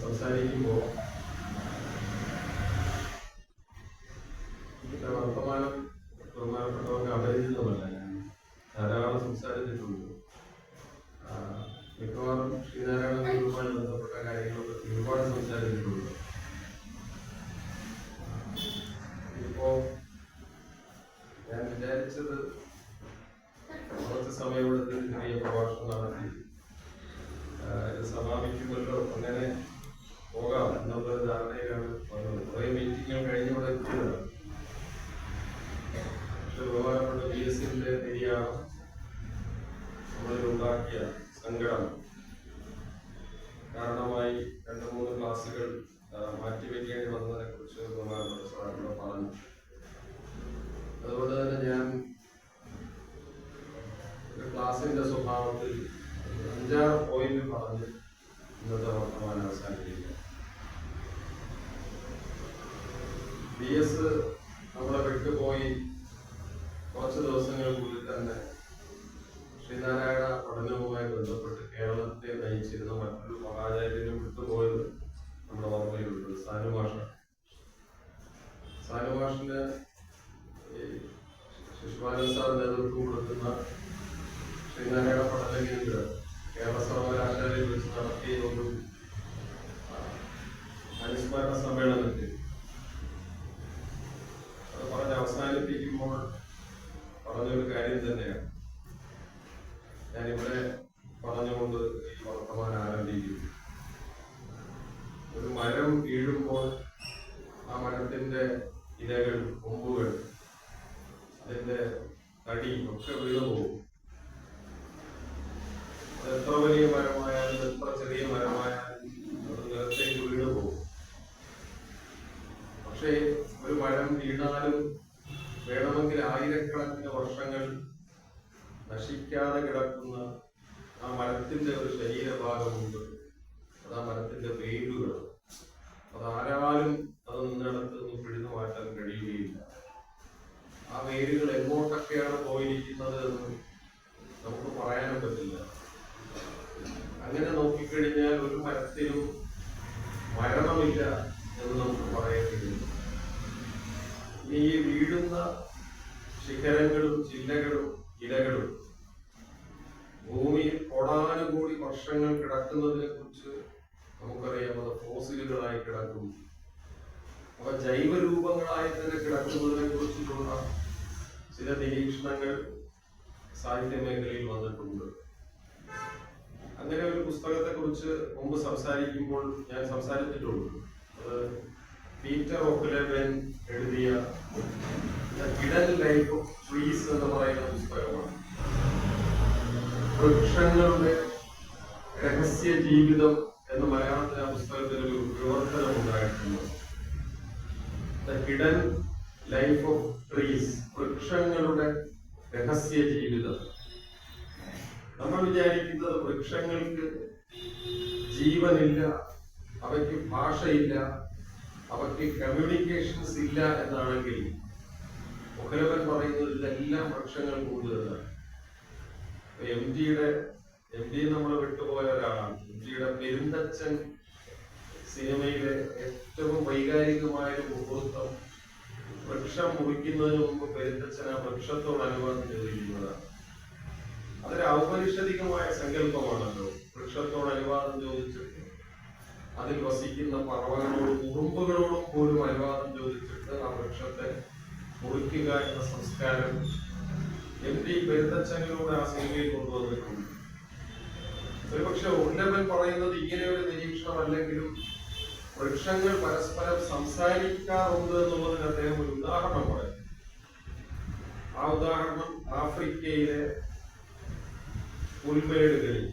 സംസാരിക്കുമ്പോൾ വർത്തമാനം ബഹുമാനപ്പെട്ടവർക്ക് അപരിചിതമല്ല. ഞാൻ ധാരാളം സംസാരിച്ചിട്ടുണ്ട്. മിക്കവാറും ശ്രീനാരായണ ഗുരുവുമായി ബന്ധപ്പെട്ട കാര്യങ്ങൾ ഒരുപാട് സംസാരിച്ചിട്ടുണ്ട്. ഇപ്പോ ഞാൻ വിചാരിച്ചത് കുറച്ച് സമയമെടുത്ത് ചെറിയ പ്രഭാഷണം നടത്തി ഇത് സമാപിക്കുമല്ലോ, അങ്ങനെ പോകാം എന്നുള്ളൊരു ധാരണയിലാണ് വന്നത്. കുറേ മീറ്റിങ്ങുകൾ കഴിഞ്ഞവിടെ എത്തിയതാണ്. പക്ഷെ ബഹുമാനപ്പെട്ട BSന്റെ നിര്യാണം നമ്മളിലുണ്ടാക്കിയ സങ്കടം കാരണമായി 2-3 ക്ലാസ്സുകൾ മാറ്റിവെക്കേണ്ടി വന്നതിനെ കുറിച്ച് ബഹുമാനപ്പെട്ട സാറിനോട് പറഞ്ഞു. അതുകൊണ്ട് തന്നെ ഞാൻ ഒരു ക്ലാസിന്റെ സ്വഭാവത്തിൽ 5-6 പോയിന്റ് പറഞ്ഞ് ഇന്നത്തെ വർത്തമാനം അവസാനിപ്പിക്കുക. BS നമ്മളെ വിട്ടുപോയി കുറച്ച് ദിവസങ്ങൾക്കുള്ളിൽ തന്നെ ശ്രീനാരായണ പഠനവുമായി ബന്ധപ്പെട്ട് കേരളത്തെ നയിച്ചിരുന്ന മറ്റൊരു മഹാചാര്യനും വിട്ടുപോയത് നമ്മുടെ ഓർമ്മയിലുണ്ട്. സാനുമാഷിന് ശിശുപാലൻ സാർ നേതൃത്വം കൊടുക്കുന്ന ശ്രീനാരായണ പഠന കേന്ദ്രം കേരള സർവകലാശാലയിൽ വെച്ച് നടത്തിയ ഒരു അനുസ്മരണ സമ്മേളനത്തിൽ അത് പറഞ്ഞ് അവസാനിപ്പിക്കുമ്പോൾ പറഞ്ഞൊരു കാര്യം തന്നെയാണ് ഞാനിവിടെ പറഞ്ഞുകൊണ്ട് ഈ വർത്തമാനം ആരംഭിക്കുന്നു. ഒരു മരം വീഴുമ്പോൾ ആ മരത്തിന്റെ ഇലകൾ, കൊമ്പുകൾ, അതിന്റെ തടി ഒക്കെ വീണുപോകും. അത് എത്ര വലിയ മരമായാലും എത്ര ചെറിയ മരമായാലും അത് നിലത്തേക്ക് വീണുപോകും. പക്ഷേ ഒരു മരം വീണാലും വേണമെങ്കിൽ ആയിരക്കണക്കിന് വർഷങ്ങൾ നശിക്കാതെ കിടക്കുന്ന ആ മരത്തിന്റെ ഒരു ശരീരഭാഗമുണ്ട്. അത് ആ മരത്തിന്റെ വേരുകൾ. അതാരാലും അത് നിന്നിടത്ത് നിന്ന് പിടിച്ചു മാറ്റാൻ കഴിയുകയില്ല. ആ വേരുകൾ എങ്ങോട്ടൊക്കെയാണ് പോയിരിക്കുന്നത് എന്ന് നമുക്ക് പറയാനും പറ്റില്ല. അങ്ങനെ നോക്കിക്കഴിഞ്ഞാൽ ഒരു മരത്തിനും മരണമില്ല എന്ന് നമുക്ക് പറയേണ്ടിയിരുന്നു. ഈ വീഴുന്ന ശിഖരങ്ങളും ചില്ലകളും ഇലകളും ഭൂമിയിൽ കോടാനുകൂടി വർഷങ്ങൾ കിടക്കുന്നതിനെ കുറിച്ച് നമുക്കറിയാം. അത് ഫോസിലുകളായി കിടക്കുന്നു. അവ ജൈവരൂപങ്ങളായി തന്നെ കിടക്കുന്നതിനെ കുറിച്ചിട്ടുള്ള ചില നിരീക്ഷണങ്ങൾ സാഹിത്യ മേഖലയിൽ വന്നിട്ടുണ്ട്. അങ്ങനെ ഒരു പുസ്തകത്തെ കുറിച്ച് മുമ്പ് സംസാരിക്കുമ്പോൾ ഞാൻ സംസാരിച്ചിട്ടുണ്ട്. അത് പീറ്റർ ഒക്ലെവൻ എഴുതിയ the hidden life of trees എന്ന് പറയുന്ന പുസ്തകമാണ്. വൃക്ഷങ്ങളുടെ രഹസ്യ ജീവിതം എന്ന് മലയാളത്തിൽ ആ പുസ്തകത്തിൽ ഒരു വിവർത്തനം ഉണ്ടായിട്ടുണ്ട്. The hidden life of trees, വൃക്ഷങ്ങളുടെ രഹസ്യ ജീവിതം. നമ്മൾ വിചാരിക്കുന്നത് വൃക്ഷങ്ങൾക്ക് ജീവനില്ല, അവയ്ക്ക് ഭാഷയില്ല, അവയ്ക്ക് കമ്മ്യൂണിക്കേഷൻസ് ഇല്ല എന്നാണെങ്കിൽ ഒക്ലെവൻ പറയുന്നത് ഇതെല്ലാം വൃക്ഷങ്ങൾ കൂടുതലാണ്. MD നമ്മൾ വിട്ടുപോയ ഒരാളാണ്. MDയുടെ പെരുന്തച്ഛൻ സിനിമയിലെ ഏറ്റവും വൈകാരികമായ ഒരു മുഹൂർത്തം വൃക്ഷം മുറിക്കുന്നതിന് മുമ്പ് പെരുന്തച്ഛൻ ആ വൃക്ഷത്തോട് അനുവാദം ചോദിക്കുന്നതാണ്. അതൊരു ഔപനിഷദികമായ സങ്കല്പമാണല്ലോ. വൃക്ഷത്തോട് അനുവാദം ചോദിച്ചിട്ട് അതിൽ വസിക്കുന്ന പറവകളോടും ഉറുമ്പുകളോടും പോലും അനുവാദം ചോദിച്ചിട്ട് ആ വൃക്ഷത്തെ മുറിക്കുക എന്ന സംസ്കാരം MD പെരുന്തച്ഛനിലൂടെ ആ സിനിമയിൽ കൊണ്ടുവന്നിട്ടുണ്ട്. ഒരുപക്ഷെ ഒക്ലെവൻ പറയുന്നത് ഇങ്ങനെ ഒരു നിരീക്ഷണം അല്ലെങ്കിലും വൃക്ഷങ്ങൾ പരസ്പരം സംസാരിക്കാറുണ്ട് എന്നുള്ളതിന് അദ്ദേഹം ഒരു ഉദാഹരണം പറയും. ആ ഉദാഹരണം ആഫ്രിക്കയിലെ പുൽമേടുകളിൽ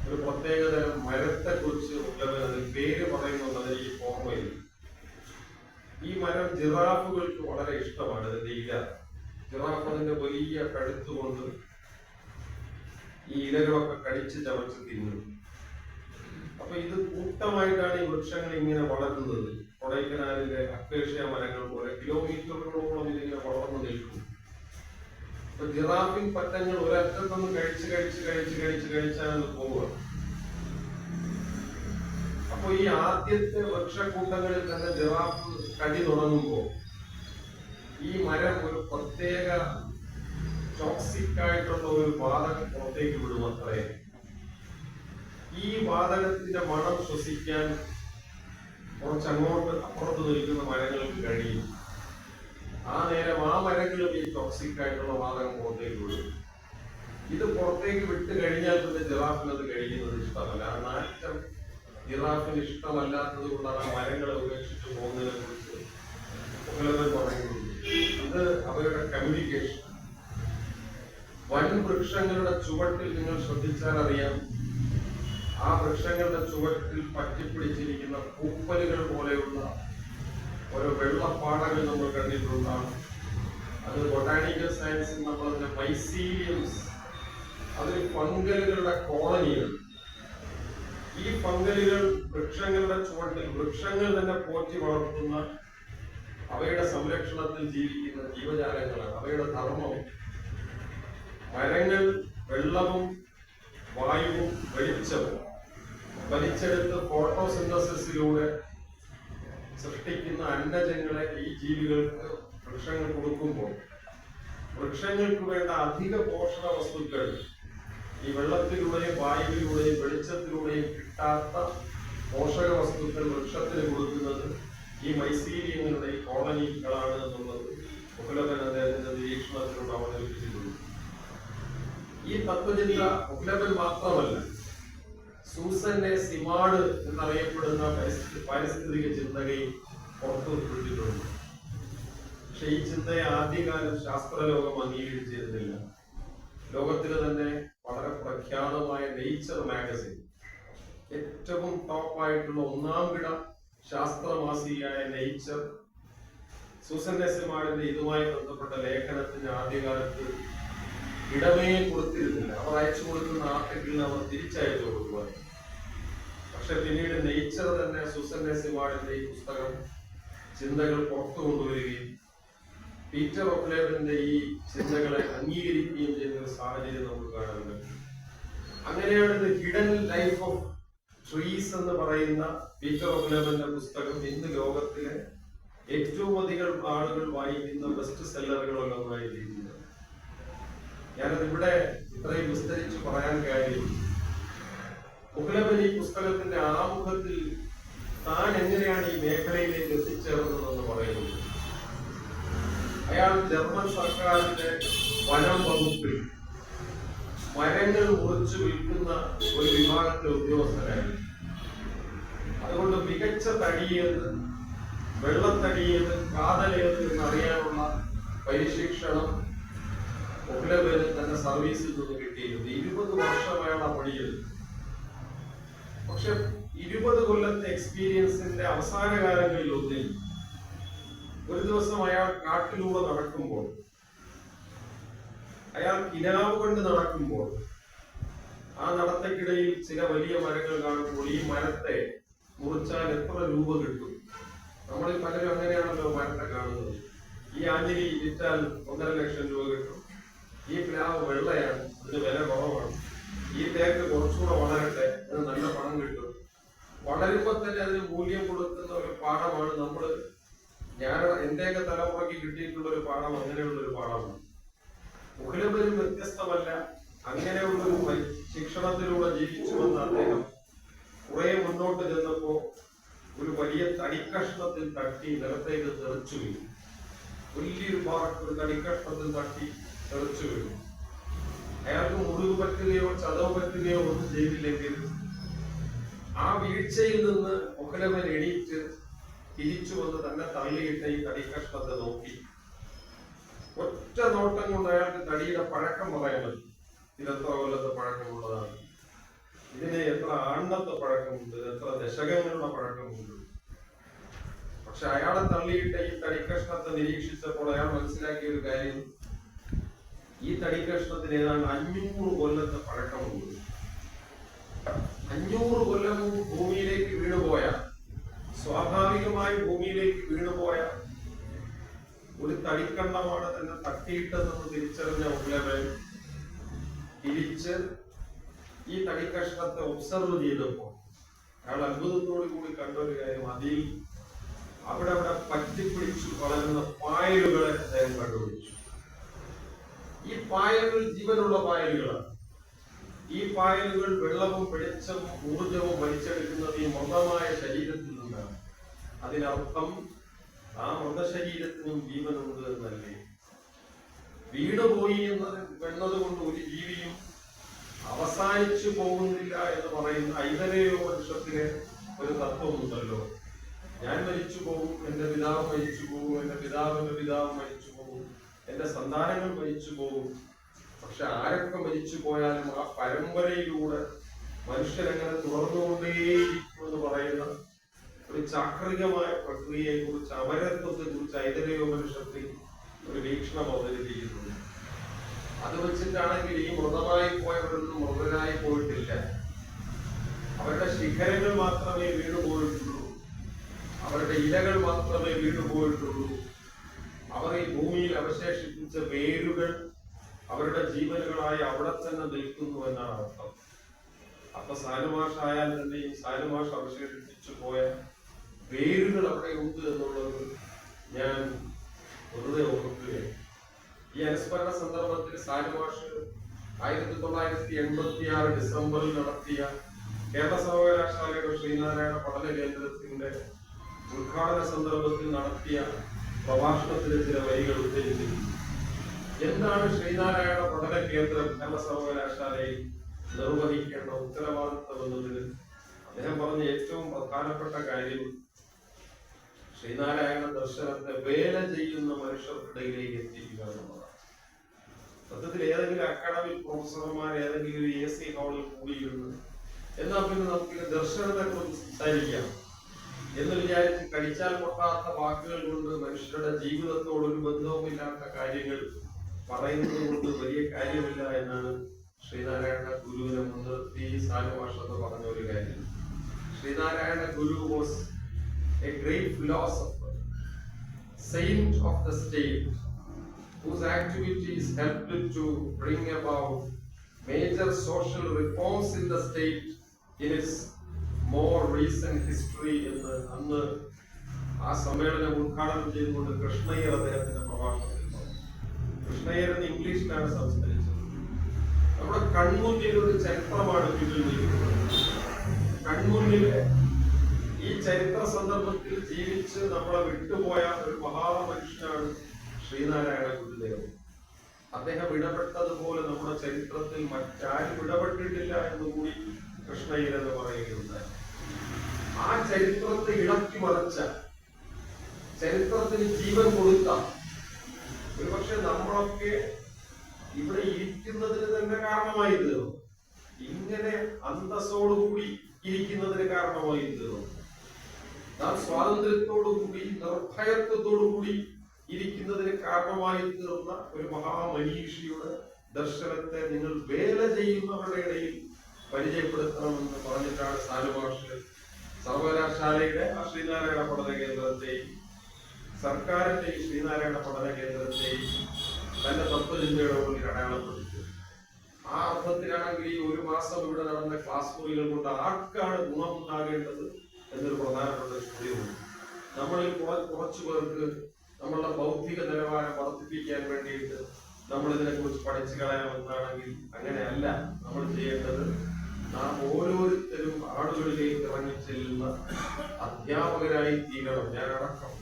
ഒരു പ്രത്യേകതരം മരത്തെ കുറിച്ച് ഒക്ലെവൻ അതിൽ പേര് പറയുന്നുള്ളത് ഈ ഓർമ്മയിൽ. ഈ മരം ജിറാഫുകൾക്ക് വളരെ ഇഷ്ടമാണ്. അതിന്റെ ഇല, ജിറാഫ് അതിന്റെ വലിയ കഴുത്തുകൊണ്ട് ഈ ഇലകളൊക്കെ കടിച്ച് ചവച്ച് തിന്നും. അപ്പൊ ഇത് കൂട്ടമായിട്ടാണ് ഈ വൃക്ഷങ്ങൾ ഇങ്ങനെ വളരുന്നത്. കൊടൈക്കനാലിലെ അക്കേഷ്യ മരങ്ങൾ പോലെ കിലോമീറ്ററുകളോളം ഇതിങ്ങനെ വളർന്നു നിൽക്കും. അപ്പൊ ജിറാഫിൻ പറ്റങ്ങൾ ഒരറ്റത്തൊന്ന് കഴിച്ചാണ് പോവുക. അപ്പൊ അപ്പൊ ഈ ആദ്യത്തെ വൃക്ഷക്കൂട്ടങ്ങളിൽ തന്നെ ജിറാഫ് കടി തുടങ്ങുമ്പോൾ ഈ മരം ഒരു പ്രത്യേക ടോക്സിക് ആയിട്ടുള്ള ഒരു വാതകം പുറത്തേക്ക് വിടും അത്രേ. ഈ വാതകത്തിന്റെ മണം ശ്വസിക്കാൻ കുറച്ചങ്ങോട്ട് അപ്പുറത്ത് നിൽക്കുന്ന മരങ്ങൾക്ക് കഴിയും. ആ നേരം ആ മരങ്ങളും ഈ ടോക്സിക് ആയിട്ടുള്ള വാതകം പുറത്തേക്ക് വിടും. ഇത് പുറത്തേക്ക് വിട്ട് കഴിഞ്ഞാൽ പിന്നെ ജിറാഫിന് അത് കഴിക്കുന്നത് ഇഷ്ടമല്ല. ആ നാറ്റം ജിറാഫിന് ഇഷ്ടമല്ലാത്തത് കൊണ്ടാണ് ആ മരങ്ങളെ ഉപേക്ഷിച്ച് പോകുന്നതിനെ കുറിച്ച് പറയുന്നത്. ഇത് അവരുടെ കമ്മ്യൂണിക്കേഷൻ. വൻ വൃക്ഷങ്ങളുടെ ചുവട്ടിൽ നിങ്ങൾ ശ്രദ്ധിച്ചാൽ അറിയാം, ആ വൃക്ഷങ്ങളുടെ ചുവട്ടിൽ പറ്റിപ്പിടിച്ചിരിക്കുന്ന പൂപ്പലുകൾ പോലെയുള്ള ഓരോ വെള്ളപ്പാടകൾ നമ്മൾ കണ്ടിട്ടുണ്ടാകും. അത് ബൊട്ടാണിക്കൽ സയൻസിൽ നമ്മൾ അതിന്റെ മൈസീലിയംസ്, അതിൽ ഫംഗലുകളുടെ കോളനികൾ. ഈ ഫംഗലുകൾ വൃക്ഷങ്ങളുടെ ചുവട്ടിൽ വൃക്ഷങ്ങൾ തന്നെ പോറ്റി വളർത്തുന്ന അവയുടെ സംരക്ഷണത്തിൽ ജീവിക്കുന്ന ജീവജാലങ്ങളാണ്. അവയുടെ ധർമ്മം മരങ്ങൾ വെള്ളവും വായുവും വെളിച്ചവും വലിച്ചെടുത്ത് ഫോട്ടോസിന്തസിസിലൂടെ സൃഷ്ടിക്കുന്ന അന്നജങ്ങളെ ഈ ജീവികൾക്ക് വൃക്ഷങ്ങൾ കൊടുക്കുമ്പോൾ വൃക്ഷങ്ങൾക്ക് വേണ്ട അധിക പോഷക വസ്തുക്കൾ ഈ വെള്ളത്തിലൂടെയും വായുവിലൂടെയും വെളിച്ചത്തിലൂടെയും കിട്ടാത്ത പോഷക വസ്തുക്കൾ വൃക്ഷത്തിന് കൊടുക്കുന്നത് ഈ മൈസീലിയങ്ങളുടെ ഈ കോളനികളാണ് എന്നുള്ളത് മുഹ്ലബൻ അദ്ദേഹത്തിന്റെ നിരീക്ഷണത്തിലൂടെ അവതരിപ്പിച്ചിട്ടുണ്ട്. ഈ തത്വചിന്ത മുഹ്ലബൻ മാത്രമല്ല, സൂസൻ എ സിമാഡ് എന്നറിയപ്പെടുന്ന പാരിസ്ഥിതിക ചിന്തകയും പുറത്തുവിട്ടിട്ടുണ്ട്. പക്ഷെ ഈ ചിന്തയെ ആദ്യകാലം ശാസ്ത്രലോകം അംഗീകരിച്ചിരുന്നില്ല. ലോകത്തിലെ തന്നെ വളരെ പ്രഖ്യാതമായ നേച്ചർ മാഗസിൻ, ഏറ്റവും ടോപ്പായിട്ടുള്ള ഒന്നാം കിട ശാസ്ത്രമാസികയായ നേച്ചർ, സൂസൻ എ സിമാഡിന്റെ ഇതുമായി ബന്ധപ്പെട്ട ലേഖനത്തിന് ആദ്യകാലത്ത് ഇടമേ കൊടുത്തിരുന്നില്ല. അവർ അയച്ചു കൊടുക്കുന്ന ആർട്ടിക്കിളിന് അവർ തിരിച്ചയച്ചു കൊടുക്കുവാൻ. പക്ഷെ പിന്നീട് നേച്ചർ തന്നെ സൂസൻ എ സിമാഡിന്റെ ഈ പുസ്തകം ചിന്തകൾ പുറത്തു കൊണ്ടുവരികയും പീറ്റർ ഒക്ലേവന്റെ ഈ ചിന്തകളെ അംഗീകരിക്കുകയും ചെയ്യുന്ന ഒരു സാഹചര്യം നമുക്ക് കാണുന്നുണ്ട്. അങ്ങനെയാണ് ഇത് ഹിഡൻ ലൈഫ് ഓഫ് ട്രീസ് എന്ന് പറയുന്ന പീറ്റർ ഒക്ലേവന്റെ പുസ്തകം ഇന്ന് ലോകത്തിലെ ഏറ്റവും അധികം ആളുകൾ വായിക്കുന്ന ബെസ്റ്റ് സെല്ലറുകളൊക്കെ വായിച്ചിരിക്കുന്നത്. ഞാനത് ഇവിടെ ഇത്രയും വിസ്തരിച്ച് പറയാൻ കാര്യം, ഒക്ലേവൻ ഈ പുസ്തകത്തിന്റെ ആമുഖത്തിൽ താൻ എങ്ങനെയാണ് ഈ മേഖലയിലേക്ക് എത്തിച്ചേർന്നതെന്ന് പറയുന്നത്. അയാൾ ജർമ്മൻ സർക്കാരിന്റെ വനം വകുപ്പിൽ മരങ്ങൾ മുറിച്ച് വിൽക്കുന്ന ഒരു വിഭാഗത്തിലെ ഉദ്യോഗസ്ഥരായിരുന്നു. അതുകൊണ്ട് മികച്ച തടിയേത്, വെള്ളത്തടിയേത്, കാതലേത് എന്നറിയാനുള്ള പരിശിക്ഷണം ഒക്ലേവന് തന്നെ സർവീസിൽ നിന്ന് കിട്ടിയിരുന്നു. 20 വർഷം അയാൾ ആ പണിയത്. പക്ഷെ 20 കൊല്ലത്തെ എക്സ്പീരിയൻസിന്റെ അവസാന കാലങ്ങളിൽ ഒന്നിൽ ഒരു ദിവസം അയാൾ കാട്ടിലൂടെ നടക്കുമ്പോൾ, അയാൾ കിനാവ് കൊണ്ട് നടക്കുമ്പോൾ ആ നടത്തക്കിടയിൽ ചില വലിയ മരങ്ങൾ കാണുമ്പോൾ ഈ മരത്തെ മുറിച്ചാൽ എത്ര രൂപ കിട്ടും? നമ്മളിൽ പലരും അങ്ങനെയാണല്ലോ മരത്തെ കാണുന്നത്. ഈ ആഞ്ഞിലി വിറ്റാൽ 1.5 ലക്ഷം രൂപ കിട്ടും. ഈ പ്ലാവ് വെള്ളയാണ്, അതിന് വില കുറവാണ്. ഈ തേക്ക് കുറച്ചുകൂടെ വളരട്ടെ, അത് നല്ല പണം കിട്ടും. വളരുമ്പോ തന്നെ അതിന് മൂല്യം കൊടുക്കുന്ന ഒരു പാഠമാണ് എന്റെയൊക്കെ തലമുറയ്ക്ക് കിട്ടിയിട്ടുള്ള ഒരു പാഠം. അങ്ങനെയുള്ള ഒരു പാഠമാണ്. മുഹ്ലബനും വ്യത്യസ്തമല്ല. അങ്ങനെയുള്ള ഒരു ശിക്ഷണത്തിലൂടെ ജീവിച്ചു വന്ന അദ്ദേഹം കുറെ മുന്നോട്ട് ചെന്നപ്പോ ഒരു വലിയ തടിക്കഷ്ണത്തിൽ തട്ടി നിലത്തേക്ക് തെറിച്ചു വീണു. വലിയൊരു പാറക്ക് ഒരു തടിക്കഷ്ണത്തിൽ തട്ടി തെറിച്ചു വീണു. അയാൾക്ക് മുറിവ് പറ്റുകയോ ചതവ് പറ്റുകയോ ഒന്നും ചെയ്തില്ലെങ്കിൽ ആ വീഴ്ചയിൽ നിന്ന് മുഹ്ലബൻ എണീറ്റ് തിരിച്ചു വന്ന് തന്നെ തള്ളിയിട്ട ഈ തടിക്കഷ്ണത്തെ നോക്കി. ഒറ്റ നോട്ടം കൊണ്ട് അയാൾക്ക് തടിയുടെ പഴക്കം പറയാൻ പറ്റും. ഇതെത്ര കൊല്ലത്തെ പഴക്കമുള്ളതാണ്, ഇതിന് എത്ര ആണ്ടത്തെ പഴക്കമുണ്ട്, എത്ര ദശകങ്ങളുടെ പഴക്കമുണ്ട്. പക്ഷെ അയാളെ തള്ളിയിട്ട ഈ തടിക്കഷ്ണത്തെ നിരീക്ഷിച്ചപ്പോൾ അയാൾ മനസ്സിലാക്കിയ ഒരു കാര്യം, ഈ തടിക്കഷ്ണത്തിന് ഏതാണ്ട് 500 കൊല്ലത്തെ പഴക്കമുണ്ട്. 500 കൊല്ലം ഭൂമിയിലേക്ക് വീണുപോയ, സ്വാഭാവികമായി ഭൂമിയിലേക്ക് വീണുപോയ ഒരു തടിക്കണ്ടമാണ് തന്നെ തട്ടിയിട്ടതെന്ന് തിരിച്ചറിഞ്ഞ ഉള്ളവൻ തിരിച്ച് ഈ തടിക്കഷ്ണത്തെ ഒബ്സർവ് ചെയ്തപ്പോൾ അയാൾ അത്ഭുതത്തോടു കൂടി കണ്ട ഒരു കാര്യം, അതിൽ അവിടെ പറ്റിപ്പിടിച്ചു വളരുന്ന പായലുകളെ അദ്ദേഹം കണ്ടുപിടിച്ചു. ഈ പായലുകൾ ജീവനുള്ള പായലുകളാണ്. ഈ പായലുകൾ വെള്ളവും വെളിച്ചവും ഊർജവും വലിച്ചെടുക്കുന്നത് ഈ മൃതമായ ശരീരത്തിൽ നിന്നാണ്. അതിനർത്ഥം ആ മൃതശരീരത്തിനും ജീവനുണ്ട് എന്നല്ലേ. വീണുപോയി എന്നതുകൊണ്ട് ഒരു ജീവിയും അവസാനിച്ചു പോകുന്നില്ല എന്ന് പറയുന്ന ഐതരേയോപനിഷത്തിലെ ഒരു തത്വമുണ്ടല്ലോ. ഞാൻ മരിച്ചു പോകും, എന്റെ പിതാവ് മരിച്ചു പോകും, എന്റെ പിതാവിന്റെ പിതാവ് മരിച്ചു പോകും, എന്റെ സന്താനങ്ങൾ മരിച്ചു പോകും. പക്ഷെ ആരൊക്കെ മരിച്ചു പോയാലും ആ പരമ്പരയിലൂടെ മനുഷ്യരങ്ങനെ തുടർന്നുകൊണ്ടേയിരിക്കും എന്ന് പറയുന്ന ഒരു ചാക്രികമായ പ്രക്രിയയെ കുറിച്ച്, അമരത്വത്തെ കുറിച്ച് ഐതരേയോപനിഷത്തിൽ ഒരു വീക്ഷണം അവതരിപ്പിക്കുന്നുണ്ട്. അത് വെച്ചിട്ടാണെങ്കിൽ ഈ മൃതമായി പോയവരൊന്നും മൃതരായി പോയിട്ടില്ല. അവരുടെ ശിഖരങ്ങൾ മാത്രമേ വീണുപോയിട്ടുള്ളൂ, അവരുടെ ഇലകൾ മാത്രമേ വീണുപോയിട്ടുള്ളൂ. അവർ ഈ ഭൂമിയിൽ അവശേഷിപ്പിച്ച വേരുകൾ അവരുടെ ജീവനുകളായി അവിടെ തന്നെ നിൽക്കുന്നു എന്നാണ് അർത്ഥം. അപ്പൊ സാനുമാഷായാൽ തന്നെയും സാനുമാഷ് അവശേഷിപ്പിച്ചു പോയ വേരുകൾ അവിടെ ഉണ്ട് എന്നുള്ളത് ഞാൻ വെറുതെ ഓർക്കുകയാണ്. ഈ അനുസ്മരണ സന്ദർഭത്തിൽ സാനുമാഷ് 1986 ഡിസംബറിൽ നടത്തിയ കേരള സർവകലാശാലയുടെ ശ്രീനാരായണ പഠന കേന്ദ്രത്തിന്റെ ഉദ്ഘാടന സന്ദർഭത്തിൽ നടത്തിയ പ്രഭാഷണത്തിലെ ചില വരികൾ ഉദ്ധരിച്ചിരുന്നു. എന്താണ് ശ്രീനാരായണ പഠന കേന്ദ്രം കേരള സർവകലാശാലയിൽ നിർവഹിക്കേണ്ട ഉത്തരവാദിത്വം എന്നതിന് അദ്ദേഹം പറഞ്ഞ ഏറ്റവും പ്രധാനപ്പെട്ട കാര്യം ശ്രീനാരായണ ദർശനത്തെ വേല ചെയ്യുന്ന മനുഷ്യർക്കിടയിലേക്ക് എത്തിക്കുക എന്നുള്ളതാണ്. സത്യത്തിൽ ഏതെങ്കിലും അക്കാഡമിക് പ്രൊഫസർമാർ ഏതെങ്കിലും ഒരു AC ഹാളിൽ കൂടിയിരുന്നു എന്നാൽ പിന്നെ നമുക്ക് ദർശനത്തെ കുറിച്ച് സംസാരിക്കാം എന്ന് വിചാരിച്ച് കഴിച്ചാൽ പൊട്ടാത്ത വാക്കുകൾ കൊണ്ട് മനുഷ്യരുടെ ജീവിതത്തോട് ഒരു ബന്ധവുമില്ലാത്ത കാര്യങ്ങൾ പറയുന്നത് കൊണ്ട് വലിയ കാര്യമില്ല എന്നാണ് ശ്രീനാരായണ ഗുരുവിനെ മുൻനിർത്തി സാനുമാഷ് എന്ന് പറഞ്ഞ ഒരു കാര്യം. ശ്രീനാരായണ ഗുരു was a great philosopher, saint of the state, whose activities helped to bring about major social reforms in the state in its more recent history. എന്ന് അന്ന് ആ സമ്മേളനം ഉദ്ഘാടനം ചെയ്തുകൊണ്ട് കൃഷ്ണയ്യർ അദ്ദേഹത്തിന്റെ പ്രഭാഷണത്തിൽ പറഞ്ഞു. കൃഷ്ണയ്യർ എന്ന് ഇംഗ്ലീഷിലാണ് സംസാരിച്ചത്. നമ്മുടെ കൺമുന്നിൽ ഒരു ചരിത്രമാണ് ഇതിൽ നിൽക്കുന്നത്. കൺമുന്നിലെ ഈ ചരിത്ര സന്ദർഭത്തിൽ ജീവിച്ച് നമ്മളെ വിട്ടുപോയ ഒരു മഹാമനുഷ്യനാണ് ശ്രീനാരായണ ഗുരുദേവൻ. അദ്ദേഹം ഇടപെട്ടതുപോലെ നമ്മുടെ ചരിത്രത്തിൽ മറ്റാരും ഇടപെട്ടിട്ടില്ല എന്നുകൂടി കൃഷ്ണയ്യർ എന്ന് പറയുകയുണ്ടായി. ആ ചരിത്രത്തെ ഇളക്കി മറിച്ച, ചരിത്രത്തിന് ജീവൻ കൊടുത്ത, ഒരുപക്ഷെ നമ്മളൊക്കെ ഇവിടെ ഇരിക്കുന്നതിന് തന്നെ കാരണമായി തീർന്നു. ഇങ്ങനെ അന്തസ്സോടുകൂടി ഇരിക്കുന്നതിന് കാരണമായി തീർന്നു. നാം സ്വാതന്ത്ര്യത്തോടുകൂടി നിർഭയത്വത്തോടുകൂടി ഇരിക്കുന്നതിന് കാരണമായി തീർന്ന ഒരു മഹാമനീഷിയുടെ ദർശനത്തെ നിങ്ങൾ വേല ചെയ്യുന്നവരുടെ ഇടയിൽ പരിചയപ്പെടുത്തണമെന്ന് പറഞ്ഞിട്ടാണ് സാനുമാഷ് സർവകലാശാലയുടെ ആ ശ്രീനാരായണ പഠന കേന്ദ്രത്തെയും സർക്കാരിന്റെ ഈ ശ്രീനാരായണ പഠന കേന്ദ്രത്തെയും തന്റെ തത്വചിന്തയുടെ മുന്നിൽ അടയാളപ്പെടുത്തിയത്. ആ അർത്ഥത്തിലാണെങ്കിൽ ഈ ഒരു മാസം ഇവിടെ നടന്ന ക്ലാസ് മുറികൾ കൊണ്ട് ആർക്കാണ് ഗുണമുണ്ടാകേണ്ടത് എന്നൊരു പ്രധാനപ്പെട്ട ചോദ്യമുണ്ട്. നമ്മളിൽ കുറച്ചു പേർക്ക് നമ്മളുടെ ബൗദ്ധിക നിലവാരം വർദ്ധിപ്പിക്കാൻ വേണ്ടിയിട്ട് നമ്മൾ ഇതിനെ കുറിച്ച് പഠിച്ചു കളയാമെന്നാണെങ്കിൽ അങ്ങനെയല്ല. നമ്മൾ ചെയ്യേണ്ടത് നാം ഓരോരുത്തരും ആളുകളിലേക്ക് ഇറങ്ങി ചെല്ലുന്ന അധ്യാപകരായി തീരണം, ഞാനടക്കം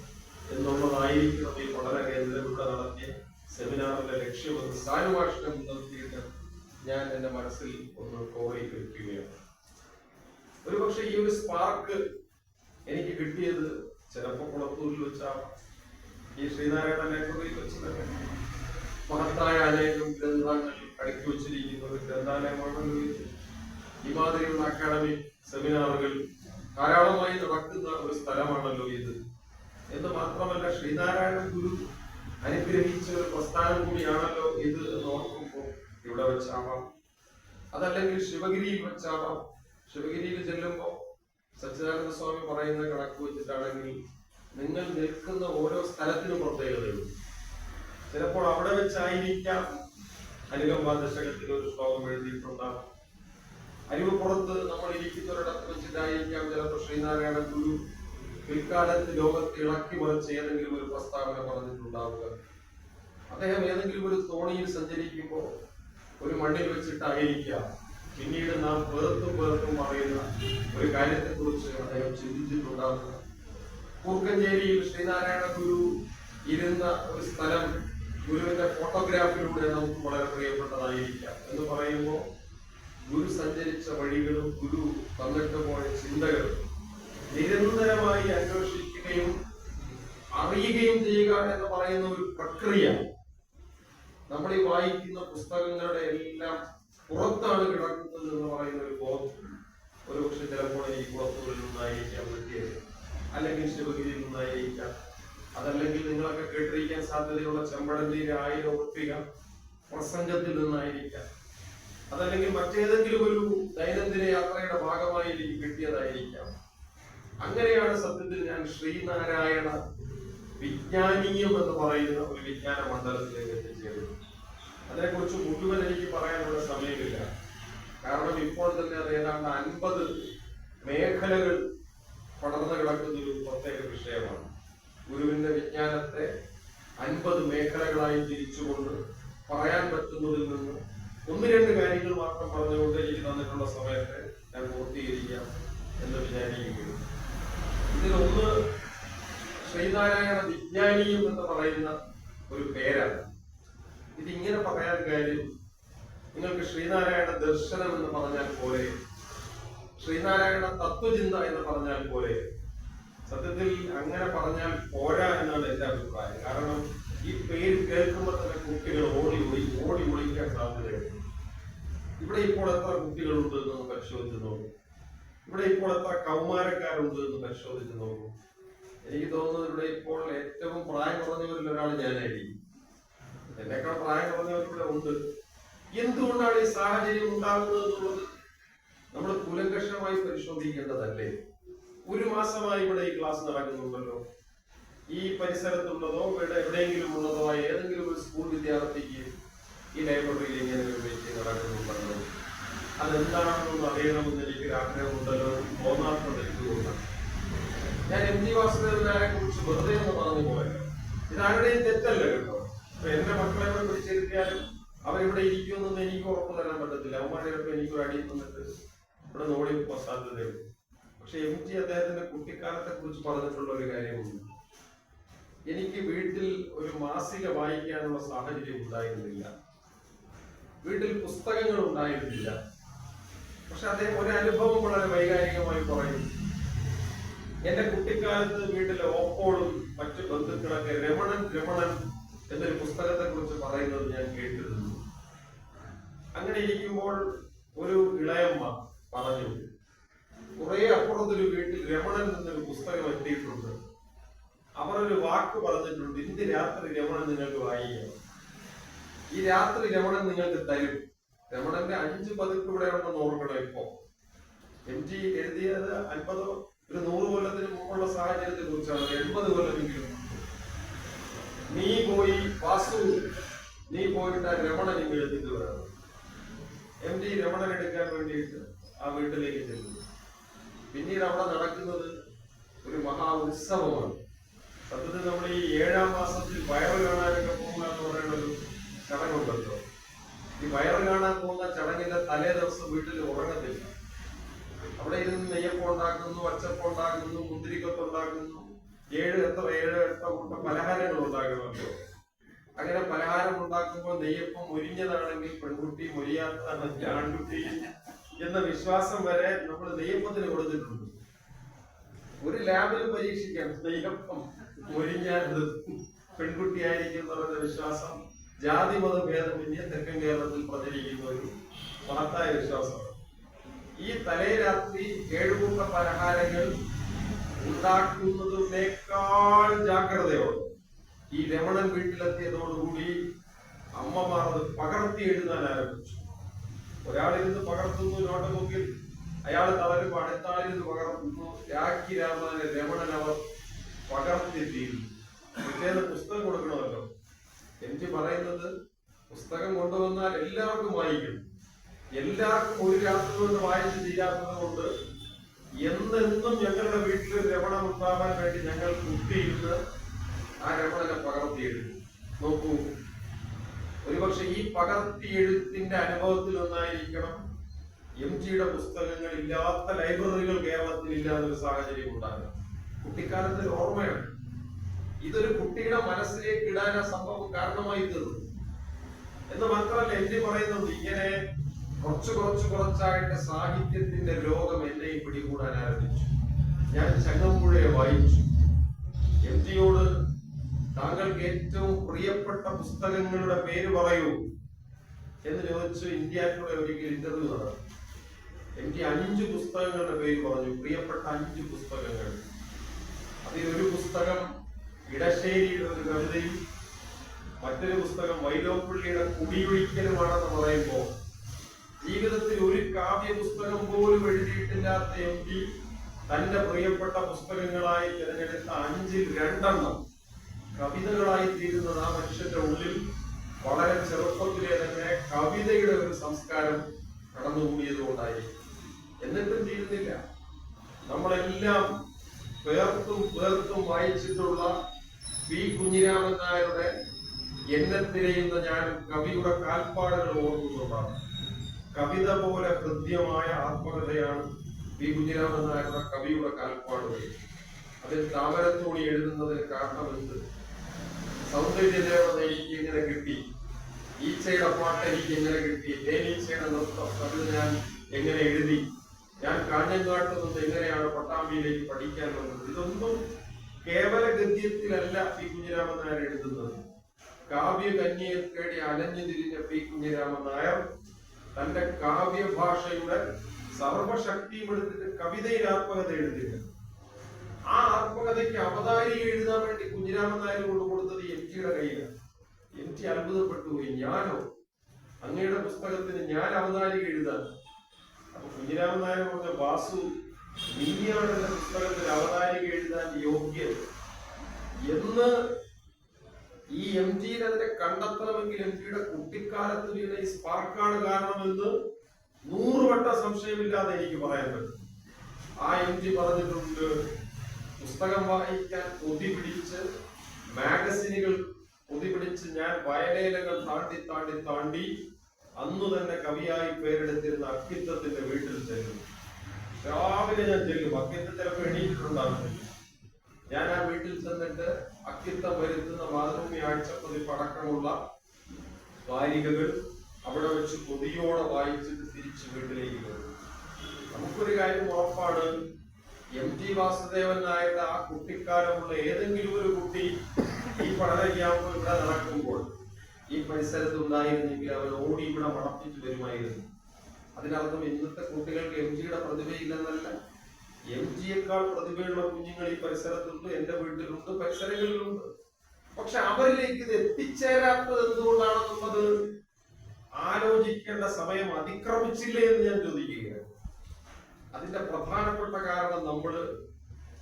എന്നുള്ളതായിരിക്കണം ഈ പഠന കേന്ദ്രം ഇവിടെ നടത്തിയ സെമിനാറിന്റെ ലക്ഷ്യമെന്ന് സാനുമാഷിനെ മുൻനിർത്തിയിട്ട് ഞാൻ എന്റെ മനസ്സിൽ ഒന്ന് കോറിവെക്കുകയാണ്. ഒരുപക്ഷെ ഈ ഒരു സ്പാർക്ക് എനിക്ക് കിട്ടിയത് ചിലപ്പോൾ കുളത്തൂരിൽ വെച്ചാവാം, ഈ ശ്രീനാരായണ ലൈബ്രറിയിൽ വെച്ച് തന്നെ. മഹത്തായ അനേകം ഗ്രന്ഥങ്ങൾ അടുക്കി വെച്ചിരിക്കുന്ന ഒരു ഗ്രന്ഥാലയമാണല്ലോ ഇത്. ഈ മാതിരിയുള്ള അക്കാഡമിക് സെമിനാറുകൾ ധാരാളമായി നടക്കുന്ന ഒരു സ്ഥലമാണല്ലോ ഇത്. എന്ന് മാത്രമല്ല, ശ്രീനാരായണ ഗുരു അനുഗ്രഹിച്ച ഒരു പ്രസ്ഥാനം കൂടിയാണല്ലോ ഇത് എന്ന് ഓർക്കുമ്പോൾ ഇവിടെ വെച്ചാവാം, അതല്ലെങ്കിൽ ശിവഗിരിയിൽ വെച്ചാവാം. ശിവഗിരിയിൽ ചെല്ലുമ്പോൾ സച്ചിദാനന്ദ സ്വാമി പറയുന്ന കണക്ക് വെച്ചിട്ടാണെങ്കിൽ നിങ്ങൾ നിൽക്കുന്ന ഓരോ സ്ഥലത്തിനും പ്രത്യേകതയുണ്ട്. ചിലപ്പോൾ അവിടെ വെച്ചായിരിക്കാം അനുകമ്പ ദശകത്തിൽ ഒരു ശ്ലോകം എഴുതിയിട്ടുണ്ടാകും. അരിവപ്പുറത്ത് നമ്മൾ ഇരിക്കുന്നവരിടത്ത് വെച്ചിട്ടായിരിക്കാം ചിലപ്പോൾ ശ്രീനാരായണ ഗുരു പിൽക്കാലത്ത് ലോകത്തെ ഇളക്കി മറിച്ച് ഏതെങ്കിലും ഒരു പ്രസ്താവന പറഞ്ഞിട്ടുണ്ടാവുക. അദ്ദേഹം ഏതെങ്കിലും ഒരു തോണിയിൽ സഞ്ചരിക്കുമ്പോൾ ഒരു മണ്ണിൽ വെച്ചിട്ടായിരിക്കാം പിന്നീട് നാം പേർത്തും പറയുന്ന ഒരു കാര്യത്തെ കുറിച്ച് അദ്ദേഹം ചിന്തിച്ചിട്ടുണ്ടാവുക. കൂർക്കഞ്ചേരിയിൽ ശ്രീനാരായണ ഗുരു ഇരുന്ന ഒരു സ്ഥലം ഗുരുവിന്റെ ഫോട്ടോഗ്രാഫിലൂടെ നമുക്ക് വളരെ പ്രിയപ്പെട്ടതായിരിക്കാം. എന്ന് പറയുമ്പോൾ ഗുരു സഞ്ചരിച്ച വഴികളും ഗുരു തന്നിട്ട് പോയ ചിന്തകളും നിരന്തരമായി അന്വേഷിക്കുകയും അറിയുകയും ചെയ്യുക എന്ന് പറയുന്ന ഒരു പ്രക്രിയ നമ്മൾ ഈ വായിക്കുന്ന പുസ്തകങ്ങളുടെ എല്ലാം പുറത്താണ് കിടക്കുന്നത് എന്ന് പറയുന്ന ഒരു ബോധം ഒരു പക്ഷെ ചിലപ്പോൾ ഈ പുറത്തുകളിൽ നിന്നായിരിക്കാം കിട്ടിയത്, അല്ലെങ്കിൽ ശിവഗിരിയിൽ നിന്നായിരിക്കാം, അതല്ലെങ്കിൽ നിങ്ങളൊക്കെ കേട്ടിരിക്കാൻ സാധ്യതയുള്ള ചെമ്പടന്തിയിലെ 1000 ഉറുപ്പിക പ്രസംഗത്തിൽ നിന്നായിരിക്കാം, അതല്ലെങ്കിൽ മറ്റേതെങ്കിലും ഒരു ദൈനംദിന യാത്രയുടെ ഭാഗമായി എനിക്ക് കിട്ടിയതായിരിക്കാം. അങ്ങനെയാണ് സത്യത്തിൽ ഞാൻ ശ്രീനാരായണ വിജ്ഞാനീയം എന്ന് പറയുന്ന ഒരു വിജ്ഞാന മണ്ഡലത്തിലേക്ക് എത്തിച്ചേരുന്നത്. അതിനെക്കുറിച്ച് മുഴുവൻ എനിക്ക് പറയാനുള്ള സമയമില്ല. കാരണം ഇപ്പോൾ തന്നെ അത് ഏതാണ്ട് 50 മേഖലകൾ പടർന്നു കിടക്കുന്ന ഒരു പ്രത്യേക വിഷയമാണ്. ഗുരുവിന്റെ വിജ്ഞാനത്തെ 50 മേഖലകളായി തിരിച്ചുകൊണ്ട് പറയാൻ പറ്റുന്നതിൽ നിന്ന് 1-2 കാര്യങ്ങൾ മാത്രം പറഞ്ഞുകൊണ്ട് എനിക്ക് തന്നിട്ടുള്ള സമയത്തെ ഞാൻ പൂർത്തീകരിക്കാം എന്ന് വിചാരിക്കുകയും, ഇതിലൊന്ന് ശ്രീനാരായണ വിജ്ഞാനീയം എന്ന് പറയുന്ന ഒരു പേരാണ്. ഇതിങ്ങനെ പറയാൻ കാര്യം, നിങ്ങൾക്ക് ശ്രീനാരായണ ദർശനം എന്ന് പറഞ്ഞാൽ പോലെ, ശ്രീനാരായണ തത്വചിന്ത എന്ന് പറഞ്ഞാൽ പോലെ, സത്യത്തിൽ അങ്ങനെ പറഞ്ഞാൽ പോരാ എന്നാണ് എന്റെ അഭിപ്രായം. കാരണം ഈ പേര് കേൾക്കുമ്പോൾ തന്നെ കുട്ടികൾ ഓടി ഒളിക്കാൻ സാധ്യതയുണ്ട്. ഇവിടെ ഇപ്പോൾ എത്ര കുട്ടികളുണ്ട് എന്ന് പരിശോധിച്ച് നോക്കും. ഇവിടെ ഇപ്പോൾ എത്ര കൗമാരക്കാരുണ്ട് എന്ന് പരിശോധിച്ച് നോക്കും. എനിക്ക് തോന്നുന്നത് ഇവിടെ ഇപ്പോൾ ഏറ്റവും പ്രായം കുറഞ്ഞവരിൽ ഒരാൾ ഞാനായിരിക്കും. എന്നെക്കാൾ പ്രായം കുറഞ്ഞവരിവിടെ ഉണ്ട്. എന്തുകൊണ്ടാണ് ഈ സാഹചര്യം ഉണ്ടാകുന്നത് എന്നുള്ളത് നമ്മൾ കൂലങ്കഷമായി പരിശോധിക്കേണ്ടതല്ലേ? 1 മാസമായി ഇവിടെ ഈ ക്ലാസ് നടക്കുന്നുണ്ടല്ലോ. ഈ പരിസരത്തുള്ളതോ ഇവിടെ എവിടെയെങ്കിലും ഉള്ളതോ ആയ ഏതെങ്കിലും ഒരു സ്കൂൾ വിദ്യാർത്ഥിക്ക് ഈ ലൈബ്രറിയിൽ ഇങ്ങനെ ഒരു മീറ്റിംഗ് നടക്കുന്നുണ്ടല്ലോ, അതെന്താണെന്നൊന്ന് അറിയണമെന്ന് എനിക്കൊരു ആഗ്രഹമുണ്ടല്ലോ. തോന്നാത്തത് എന്തുകൊണ്ടാണ്? ഞാൻ MG വാസുദേവനാരെ കുറിച്ച് വെറുതെ ഒന്ന് പറഞ്ഞു പോയല്ലോ. ഇതാരുടെയും തെറ്റല്ല കേട്ടോ. എന്റെ മക്കളെ ഇവിടെ പിടിച്ചിരുത്തിയാലും അവരിവിടെ ഇരിക്കുമെന്നൊന്നും എനിക്ക് ഉറപ്പ് തരാൻ പറ്റത്തില്ല. അവന്മാരെയൊക്കെ എനിക്കൊരു അടി തന്നിട്ട് ഇവിടെ നോടിപ്പോ സാധ്യതയുണ്ട്. പക്ഷെ MG അദ്ദേഹത്തിന്റെ കുട്ടിക്കാലത്തെ കുറിച്ച് പറഞ്ഞിട്ടുള്ള ഒരു കാര്യമുണ്ട്. എനിക്ക് വീട്ടിൽ ഒരു മാസിക വായിക്കാനുള്ള സാഹചര്യം ഉണ്ടായിരുന്നില്ല, വീട്ടിൽ പുസ്തകങ്ങൾ ഉണ്ടായിരുന്നില്ല. പക്ഷെ അദ്ദേഹം ഒരു അനുഭവം വളരെ വൈകാരികമായി പറയും. എന്റെ കുട്ടിക്കാലത്ത് വീട്ടിലെ ഓപ്പോളും മറ്റു ബന്ധുക്കളൊക്കെ രമണൻ എന്നൊരു പുസ്തകത്തെ കുറിച്ച് പറയുന്നത് ഞാൻ കേട്ടിരുന്നു. അങ്ങനെ ഇരിക്കുമ്പോൾ ഒരു ഇളയമ്മ പറഞ്ഞു, കുറെ അപ്പുറത്തൊരു വീട്ടിൽ രമണൻ എന്നൊരു പുസ്തകം എത്തിയിട്ടുണ്ട്. അവർ ഒരു വാക്ക് പറഞ്ഞിട്ടുണ്ട്, ഇന്ന് രാത്രി രമണൻ നിങ്ങൾക്ക് വായിക്കണം, ഈ രാത്രി രമണൻ നിങ്ങൾക്ക് തരും. രമണന്റെ 5 പതിപ്പ് ഇവിടെ ഉണ്ടെന്ന് ഓർക്കണം. ഇപ്പോ MG എഴുതിയത് 50 ഒരു 100 കൊല്ലത്തിന് മുമ്പുള്ള സാഹചര്യത്തെ കുറിച്ചാണ്. 80 കൊല്ലമെങ്കിലും നീ പോയിട്ട് ആ രമണൻ ഇങ്ങ് എഴുതിട്ട് വരണം. MG രമണൻ എടുക്കാൻ വേണ്ടിയിട്ട് ആ വീട്ടിലേക്ക് ചെല്ലുന്നു. പിന്നീട് അവിടെ നടക്കുന്നത് ഒരു മഹാ ഉത്സവമാണ്. സത്യത്തിൽ നമ്മൾ ഈ 7-ാം മാസത്തിൽ വയറ് കാണാനൊക്കെ പോകുക എന്ന് പറയുന്ന ഒരു ചടങ്ങുണ്ടല്ലോ. ഈ വയറ് കാണാൻ പോകുന്ന ചടങ്ങിന്റെ തലേ ദിവസം വീട്ടിൽ ഉറങ്ങത്തില്ല. അവിടെ ഇരുന്ന് നെയ്യപ്പം ഉണ്ടാക്കുന്നു, അച്ചപ്പം ഉണ്ടാക്കുന്നു, മുന്തിരിക്കൊത്ത് ഉണ്ടാക്കുന്നു, 7-8 കൂട്ടം പലഹാരങ്ങൾ ഉണ്ടാക്കണമല്ലോ. അങ്ങനെ പലഹാരം ഉണ്ടാക്കുമ്പോൾ നെയ്യപ്പം മുരിഞ്ഞതാണെങ്കിൽ പെൺകുട്ടി, മുരിയാത്തതാണ് ആൺകുട്ടി എന്ന വിശ്വാസം വരെ നമ്മൾ നെയ്യപ്പത്തിന് കൊടുത്തിട്ടുണ്ട്. ഒരു ലാബിൽ പരീക്ഷിക്കാം, നെയ്യപ്പം മുരിഞ്ഞാൽ പെൺകുട്ടിയായിരിക്കും എന്നുള്ള വിശ്വാസം ജാതി മത ഭേദമന്യേ തെക്കൻ കേരളത്തിൽ പ്രചരിക്കുന്ന ഒരു മഹത്തായ വിശ്വാസമാണ്. ഈ തലേ രാത്രി 7 കൂട്ട പലഹാരങ്ങൾ ഉണ്ടാക്കുന്നതിനേക്കാൾ ജാഗ്രതയോടെ ഈ രമണൻ വീട്ടിലെത്തിയതോടുകൂടി അമ്മമാർ അത് പകർത്തി എഴുതാൻ ആരംഭിച്ചു. ഒരാളിരുന്ന് പകർത്തുന്നു നോട്ട് ബുക്കിൽ, അയാൾ തളരുമ്പോൾ അടുത്താളിരുന്ന് പകർത്തുന്നു. രാഖി രാമാനെ രമണൻ അവർ പകർത്തിയിരുന്നു. പിറ്റേന്ന് പുസ്തകം കൊടുക്കണമല്ലോ. MG പറയുന്നത് പുസ്തകം കൊണ്ടുവന്നാൽ എല്ലാവർക്കും വായിക്കണം, എല്ലാവർക്കും ഒരു രാത്രി കൊണ്ട് വായിച്ചു തീരാത്തത് കൊണ്ട് എന്നെന്നും ഞങ്ങളുടെ വീട്ടിൽ രമണം ഉണ്ടാവാൻ വേണ്ടി ഞങ്ങൾ കുത്തിയിരുന്ന് ആ രമണനെ പകർത്തിയെഴുതും. നോക്കൂ, ഒരുപക്ഷെ ഈ പകർത്തിയെഴുത്തിന്റെ അനുഭവത്തിൽ ഒന്നായിരിക്കണം MGയുടെ പുസ്തകങ്ങൾ ഇല്ലാത്ത ലൈബ്രറികൾ കേരളത്തിൽ ഇല്ലാതൊരു സാഹചര്യം ഉണ്ടാകും. കുട്ടിക്കാലത്ത് ഓർമ്മയാണ്. ഇതൊരു കുട്ടിയുടെ മനസ്സിലേക്ക് ഇടാൻ ആ സംഭവം കാരണമായി തീർന്നു എന്ന് മാത്രമല്ല, MG പറയുന്നുണ്ട്, ഇങ്ങനെ കുറച്ചായിട്ട് സാഹിത്യത്തിന്റെ ലോകം എന്നെയും പിടികൂടാൻ ആരംഭിച്ചു. ഞാൻ ചങ്ങമ്പുഴയെ വായിച്ചു. MGയോട് താങ്കൾക്ക് ഏറ്റവും പ്രിയപ്പെട്ട പുസ്തകങ്ങളുടെ പേര് പറയൂ എന്ന് ചോദിച്ചു ഇന്ത്യയിലൂടെ ഒരിക്കൽ ഇന്റർവ്യൂ നടന്നു. MG 5 പുസ്തകങ്ങളുടെ പേര് പറഞ്ഞു, പ്രിയപ്പെട്ട 5 പുസ്തകങ്ങൾ. അതിലൊരു പുസ്തകം ഇടശ്ശേരിയുടെ ഒരു കവിതയും മറ്റൊരു പുസ്തകം വൈലോപ്പിള്ളിയുടെ കുടിയൊഴിക്കലുമാണെന്ന് പറയുമ്പോൾ ജീവിതത്തിൽ ഒരു കാവ്യ പുസ്തകം പോലും എഴുതിയിട്ടില്ലാത്ത MG തന്റെ പ്രിയപ്പെട്ട പുസ്തകങ്ങളായി തിരഞ്ഞെടുത്ത 5-ൽ 2 കവിതകളായി തീരുന്നത് ആ മനുഷ്യന്റെ ഉള്ളിൽ വളരെ ചെറുപ്പത്തിലെ തന്നെ കവിതയുടെ ഒരു സംസ്കാരം കടന്നുകൂടിയത് കൊണ്ടായി. എന്നിട്ടും തീരുന്നില്ല. നമ്മളെല്ലാം പേർത്തും വായിച്ചിട്ടുള്ള പി കുഞ്ഞിരാമൻ നായരുടെ എന്നെ തിരയുന്ന ഞാൻ കവിയുടെ കാൽപ്പാടുകൾ ഓർക്കുന്നുണ്ടാണ്. കവിത പോലെ ഹൃദ്യമായ ആത്മകഥയാണ് പി കുഞ്ഞിരാമൻ നായരുടെ കവിയുടെ കാൽപ്പാടുകൾ. അതിൽ താമരത്തോണി എഴുതുന്നതിന് കാരണമെന്ത്? സൗന്ദര്യദേവത എനിക്ക് എങ്ങനെ കിട്ടി, ഈച്ചയുടെ പാട്ട് എനിക്ക് എങ്ങനെ കിട്ടി, തേനീച്ചയുടെ നൃത്തം അത് ഞാൻ എങ്ങനെ എഴുതി, ഞാൻ കാഞ്ഞങ്കാട്ട് നിന്ന് എങ്ങനെയാണ് പട്ടാമ്പിയിലേക്ക് പഠിക്കാൻ വന്നത്, ഇതൊന്നും കേവല ഗദ്യത്തിലല്ല പി കുഞ്ഞിരാമൻ നായർ എഴുതുന്നത്. കാവ്യകന്യയെ തേടി അലഞ്ഞു തിരിഞ്ഞ പി കുഞ്ഞിരാമൻ നായർ തന്റെ കാവ്യഭാഷയുടെ സർവശക്തിയും എടുത്തിട്ട് കവിതയിൽ ആത്മകഥ എഴുതില്ല. ആ ആത്മകഥയ്ക്ക് അവതാരിക എഴുതാൻ വേണ്ടി കുഞ്ഞിരാമൻ നായർ കൊണ്ട് കൊടുത്തത് MGയുടെ കയ്യിലാണ്. MG അത്ഭുതപ്പെട്ടു പോയി. ഞാനോ? അങ്ങയുടെ പുസ്തകത്തിന് ഞാൻ അവതാരിക എഴുതാൻ? അപ്പൊ കുഞ്ഞിരാമൻ നായർ പറഞ്ഞ, വാസു, നീയാണ് എന്റെ പുസ്തകത്തിൽ അവതാരിക എഴുതാൻ യോഗ്യത എന്ന് ഈ MGയിൽ അതിനെ കണ്ടെത്തണമെങ്കിൽ MGയുടെ കുട്ടിക്കാലത്ത് വീണ ഈ സ്പാർക്കാണ് കാരണമെന്ന് 100 വട്ടം സംശയമില്ലാതെ എനിക്ക് പറയാൻ പറ്റും. ആ MG പറഞ്ഞിട്ടുണ്ട്, പുസ്തകം വായിക്കാൻ കൊതി പിടിച്ച് മാഗസിനുകൾ കൊതി പിടിച്ച് ഞാൻ വയലേലകൾ താണ്ടി അന്നു തന്നെ കവിയായി പേരെടുത്തിരുന്ന അക്കിത്തത്തിന്റെ വീട്ടിൽ ചെല്ലും. രാവിലെ ഞാൻ ചെല്ലും. അക്കിത്തം ചിലപ്പോൾ എണീറ്റിട്ടുണ്ടാകുന്നില്ല. ഞാൻ ആ വീട്ടിൽ ചെന്നിട്ട് അക്കിത്തം വരുത്തുന്ന മാതൃഭൂമി ആഴ്ചപ്പതിപ്പ് അടക്കമുള്ള വാരികകൾ അവിടെ വെച്ച് കൊതിയോടെ വായിച്ചിട്ട് തിരിച്ച് വീട്ടിലേക്ക് വരും. നമുക്കൊരു കാര്യം ഉറപ്പാണ്, MG വാസുദേവൻ നായരുടെ ആ കുട്ടിക്കാലമുള്ള ഏതെങ്കിലും ഒരു കുട്ടി ഈ പഠന ക്യാമ്പ് ഇവിടെ നടക്കുമ്പോൾ ഈ പരിസരത്ത് ഉണ്ടായിരുന്നെങ്കിൽ അവൻ ഓടി ഇവിടെ മണപ്പിച്ചു വരുമായിരുന്നു. അതിനർത്ഥം ഇന്നത്തെ കുട്ടികൾക്ക് MGയുടെ പ്രതിഭയില്ലെന്നല്ല. MGയേക്കാൾ പ്രതിഭയുള്ള കുഞ്ഞുങ്ങൾ ഈ പരിസരത്തുണ്ട്, എന്റെ വീട്ടിലുണ്ട്, പരിസരങ്ങളിലുണ്ട്. പക്ഷെ അവരിലേക്ക് ഇത് എത്തിച്ചേരാത്തത് എന്തുകൊണ്ടാണെന്നുള്ളത് ആലോചിക്കേണ്ട സമയം അതിക്രമിച്ചില്ലേ എന്ന് ഞാൻ ചോദിക്കുകയാണ്. അതിന്റെ പ്രധാനപ്പെട്ട കാരണം നമ്മൾ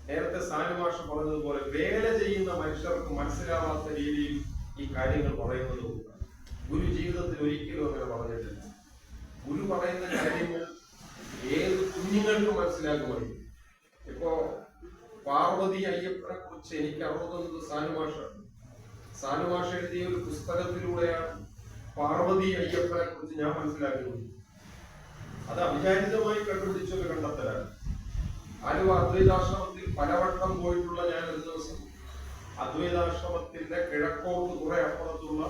നേരത്തെ സാനുമാഷ പറഞ്ഞതുപോലെ വേല ചെയ്യുന്ന മനുഷ്യർക്ക് മനസ്സിലാവാത്ത രീതിയിൽ ഈ കാര്യങ്ങൾ പറയുന്നത് കൊണ്ടാണ്. ഗുരു ജീവിതത്തിൽ ഒരിക്കലും അങ്ങനെ പറഞ്ഞിട്ടില്ല. ഗുരു പറയുന്ന കാര്യങ്ങൾ ഏത് കുഞ്ഞുങ്ങൾക്ക് മനസ്സിലാക്കുമായിരുന്നു. ഇപ്പോ പാർവതി അയ്യപ്പനെ കുറിച്ച് എനിക്ക് അറിവുന്നത് സാനുമാഷ എഴുതിയ ഒരു പുസ്തകത്തിലൂടെയാണ് പാർവതി അയ്യപ്പനെ കുറിച്ച് ഞാൻ മനസ്സിലാക്കുന്നത്. അത് അവിചാരിതമായി കണ്ടുപിടിച്ചൊരു കണ്ടെത്തലാണ്. ആലുവ അദ്വൈതാശ്രമത്തിൽ പലവട്ടം പോയിട്ടുള്ള ഞാൻ ഒരു ദിവസം അദ്വൈതാശ്രമത്തിന്റെ കിഴക്കോട്ട് കുറെ അപ്പുറത്തുള്ള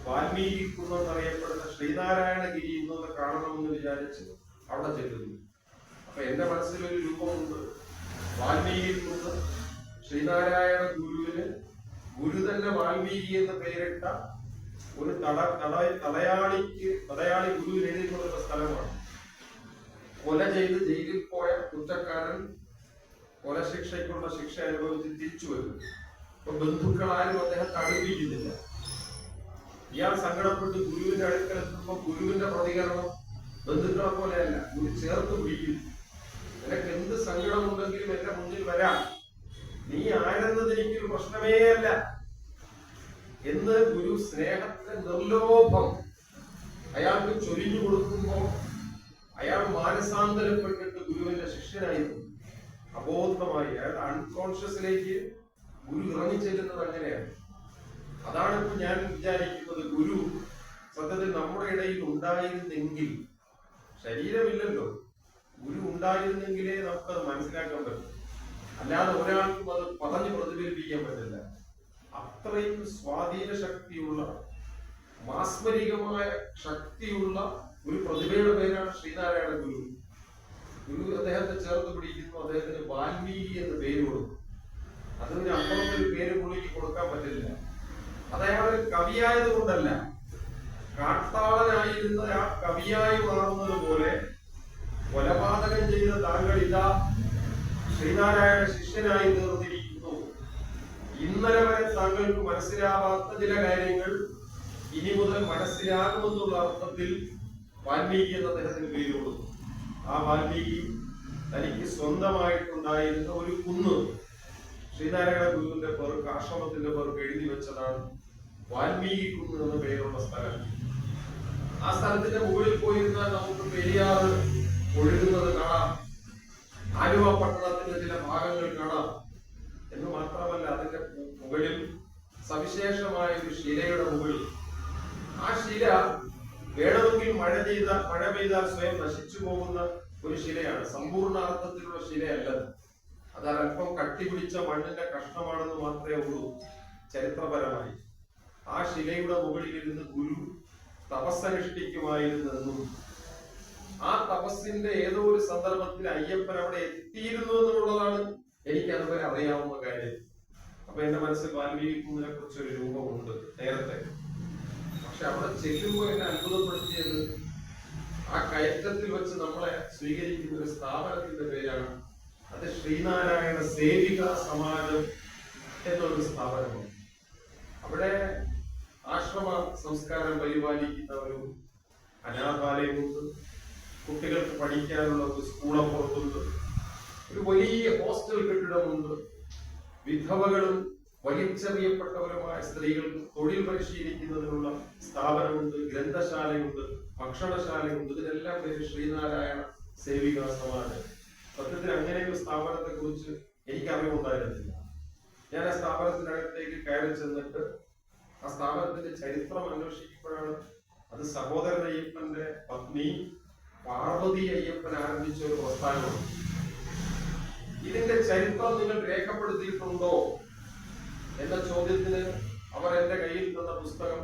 വാൽമീകി കുന്നെന്നറിയപ്പെടുന്ന ശ്രീനാരായണഗിരി ഇന്നൊന്ന് കാണണമെന്ന് വിചാരിച്ച് അവിടെ ചെല്ലുന്നു. അപ്പൊ എന്റെ മനസ്സിലൊരു രൂപമുണ്ട്. വാൽമീകി കുന്ന് ശ്രീനാരായണ ഗുരുവിന് ഗുരു തന്നെ വാൽമീകി എന്ന് പേരിട്ട ഒരു തടയാളി ഗുരുവിന് എഴുതി കൊടുത്ത സ്ഥലമാണ്. കൊല ചെയ്ത് ജയിലിൽ പോയ കുറ്റക്കാരൻ കൊലശിക്ഷയ്ക്കുള്ള ശിക്ഷ അനുഭവിച്ച് തിരിച്ചു വരും. അപ്പൊ ബന്ധുക്കളാരും അദ്ദേഹത്തെ അടുപ്പിക്കുന്നില്ല. ഇയാൾ സങ്കടപ്പെട്ട് ഗുരുവിന്റെ അടുക്കലെത്തുമ്പോ ഗുരുവിന്റെ പ്രതികരണം ബന്ധുക്കളെ പോലെയല്ല. ഗുരു ചേർത്ത് പിടിക്കുന്നു. നിനക്ക് എന്ത് സങ്കടമുണ്ടെങ്കിലും എന്റെ മുന്നിൽ വരാം, നീ ആരെന്നത് എനിക്കൊരു പ്രശ്നമേ അല്ല എന്ന് ഗുരു സ്നേഹത്തിന്റെ നിർലോഭം അയാൾക്ക് ചൊരിഞ്ഞു കൊടുക്കുമ്പോൾ അയാൾ മാനസാന്തരപ്പെട്ടിട്ട് ഗുരുവിന്റെ ശിഷ്യനായിരുന്നു. അബോധമായി അയാൾ അൺകോൺഷ്യസിലേക്ക് ഗുരു ഇറങ്ങിച്ചെല്ലുന്നത് അങ്ങനെയാണ്. അതാണ് ഇപ്പൊ ഞാൻ വിചാരിക്കുന്നത്, ഗുരു സത്യത്തിൽ നമ്മുടെ ഇടയിൽ ഉണ്ടായിരുന്നെങ്കിൽ, ശരീരമില്ലല്ലോ, ഗുരു ഉണ്ടായിരുന്നെങ്കിലേ നമുക്കത് മനസ്സിലാക്കാൻ പറ്റും. അല്ലാതെ ഒരാൾക്കും അത് പറഞ്ഞു പ്രതിഫലിപ്പിക്കാൻ പറ്റില്ല. അത്രയും സ്വാധീന ശക്തിയുള്ള, മാസ്മരികമായ ശക്തിയുള്ള ഒരു പ്രതിഭയുടെ പേരാണ് ശ്രീനാരായണ ഗുരു. ഗുരു അദ്ദേഹത്തെ ചേർത്ത് പിടിക്കുന്നു, അദ്ദേഹത്തിന് വാൽമീകി എന്ന് പേര് കൊടുക്കും. അതിന് അപ്പുറത്തൊരു പേര് പുള്ളിക്ക് കൊടുക്കാൻ പറ്റില്ല. അത് അയാളൊരു കവിയായത് കൊണ്ടല്ല, കാട്ടാളനായിരുന്ന ആ കവിയായി മാറുന്നത് പോലെ കൊലപാതകം ചെയ്ത താങ്കൾ ഇതാ ശ്രീനാരായണ ശിഷ്യനായി തീർന്നിരിക്കുന്നു. ഇന്നലെ വരെ താങ്കൾക്ക് മനസ്സിലാവാത്ത ചില കാര്യങ്ങൾ ഇനി മുതൽ മനസ്സിലാകുമെന്നുള്ള അർത്ഥത്തിൽ വാൽമീകി എന്ന അദ്ദേഹത്തിന് പേര് കൊടുത്തു. ആ വാൽമീകി തനിക്ക് സ്വന്തമായിട്ടുണ്ടായിരുന്ന ഒരു കുന്ന് ശ്രീനാരായണ ഗുരുവിന്റെ പേർക്ക്, ആശ്രമത്തിന്റെ പേർക്ക് എഴുതി വെച്ചതാണ് വാൽമീകി കുന്ന് എന്ന പേരുള്ള സ്ഥലം. ആ സ്ഥലത്തിന്റെ മുകളിൽ പോയിരുന്നാൽ നമുക്ക് പെരിയാറ് ഒഴുകുന്നത് കാണാം, ആലുവ പട്ടണത്തിന്റെ ചില ഭാഗങ്ങൾ കാണാം. എന്ന് മാത്രമല്ല, അതിന്റെ മുകളിൽ സവിശേഷമായ ഒരു ശിലയുടെ മുകളിൽ, ആ ശില വേണമെങ്കിൽ മഴ പെയ്താൽ സ്വയം നശിച്ചു പോകുന്ന ഒരു ശിലയാണ്. സമ്പൂർണ്ണാർത്ഥത്തിലുള്ള ശിലയല്ലത്. അതൊരല്പം കട്ടിപിടിച്ച മണ്ണിന്റെ കഷ്ണമാണെന്ന് മാത്രമേ ഉള്ളൂ ചരിത്രപരമായി. ആ ശിലയുടെ മുകളിൽ ഇരുന്ന് ഗുരു തപസ്സനുഷ്ഠിക്കുമായിരുന്നെന്നും ആ തപസ്സിന്റെ ഏതോ ഒരു സന്ദർഭത്തിൽ അയ്യപ്പൻ അവിടെ എത്തിയിരുന്നു എന്നുള്ളതാണ് എനിക്ക് അതുവരെ അറിയാവുന്ന കാര്യം. അപ്പൊ എന്റെ മനസ്സിൽ വാൽമീകി കുന്നിനെ കുറിച്ച് ഒരു രൂപമുണ്ട് നേരത്തെ. പക്ഷെ അവിടെ ചെല്ലുമ്പോൾ എന്നെ അത്ഭുതപ്പെടുത്തിയത് ആ കയറ്റത്തിൽ വെച്ച് നമ്മളെ സ്വീകരിക്കുന്ന ഒരു സ്ഥാപനത്തിന്റെ പേരാണ്. അത് ശ്രീനാരായണ സേവിക സമാജം എന്നൊരു സ്ഥാപനമാണ്. അവിടെ ആശ്രമ സംസ്കാരം പരിപാലിക്കുന്ന ഒരു അനാഥാലയമുണ്ട്, കുട്ടികൾക്ക് പഠിക്കാനുള്ള ഒരു സ്കൂളപ്പുറത്തുണ്ട്, ഒരു വലിയ ഹോസ്റ്റൽ കെട്ടിടമുണ്ട്, വിധവകളും വലിച്ചെറിയപ്പെട്ടവരുമായ സ്ത്രീകൾക്ക് തൊഴിൽ പരിശീലിക്കുന്നതിനുള്ള സ്ഥാപനമുണ്ട്, ഗ്രന്ഥശാലയുണ്ട്, ഭക്ഷണശാലയുണ്ട്. ഇതിനെല്ലാം പേര് ശ്രീനാരായണ സേവിക സമാജം. സത്യത്തിൽ അങ്ങനെ ഒരു സ്ഥാപനത്തെ കുറിച്ച് എനിക്ക് അറിവുണ്ടായിരുന്നില്ല. ഞാൻ ആ സ്ഥാപനത്തിനകത്തേക്ക് കയറി ചെന്നിട്ട് ആ സ്ഥാപനത്തിന്റെ ചരിത്രം അന്വേഷിക്കുമ്പോഴാണ് അത് സഹോദരൻ അയ്യപ്പന്റെ പത്നി പാർവതി അയ്യപ്പൻ ആരംഭിച്ച ഒരു പ്രസ്ഥാനമാണ്. ഇതിന്റെ ചരിത്രം നിങ്ങൾ രേഖപ്പെടുത്തിയിട്ടുണ്ടോ എന്ന ചോദ്യത്തിന് അവർ എന്റെ കയ്യിൽ തന്ന പുസ്തകം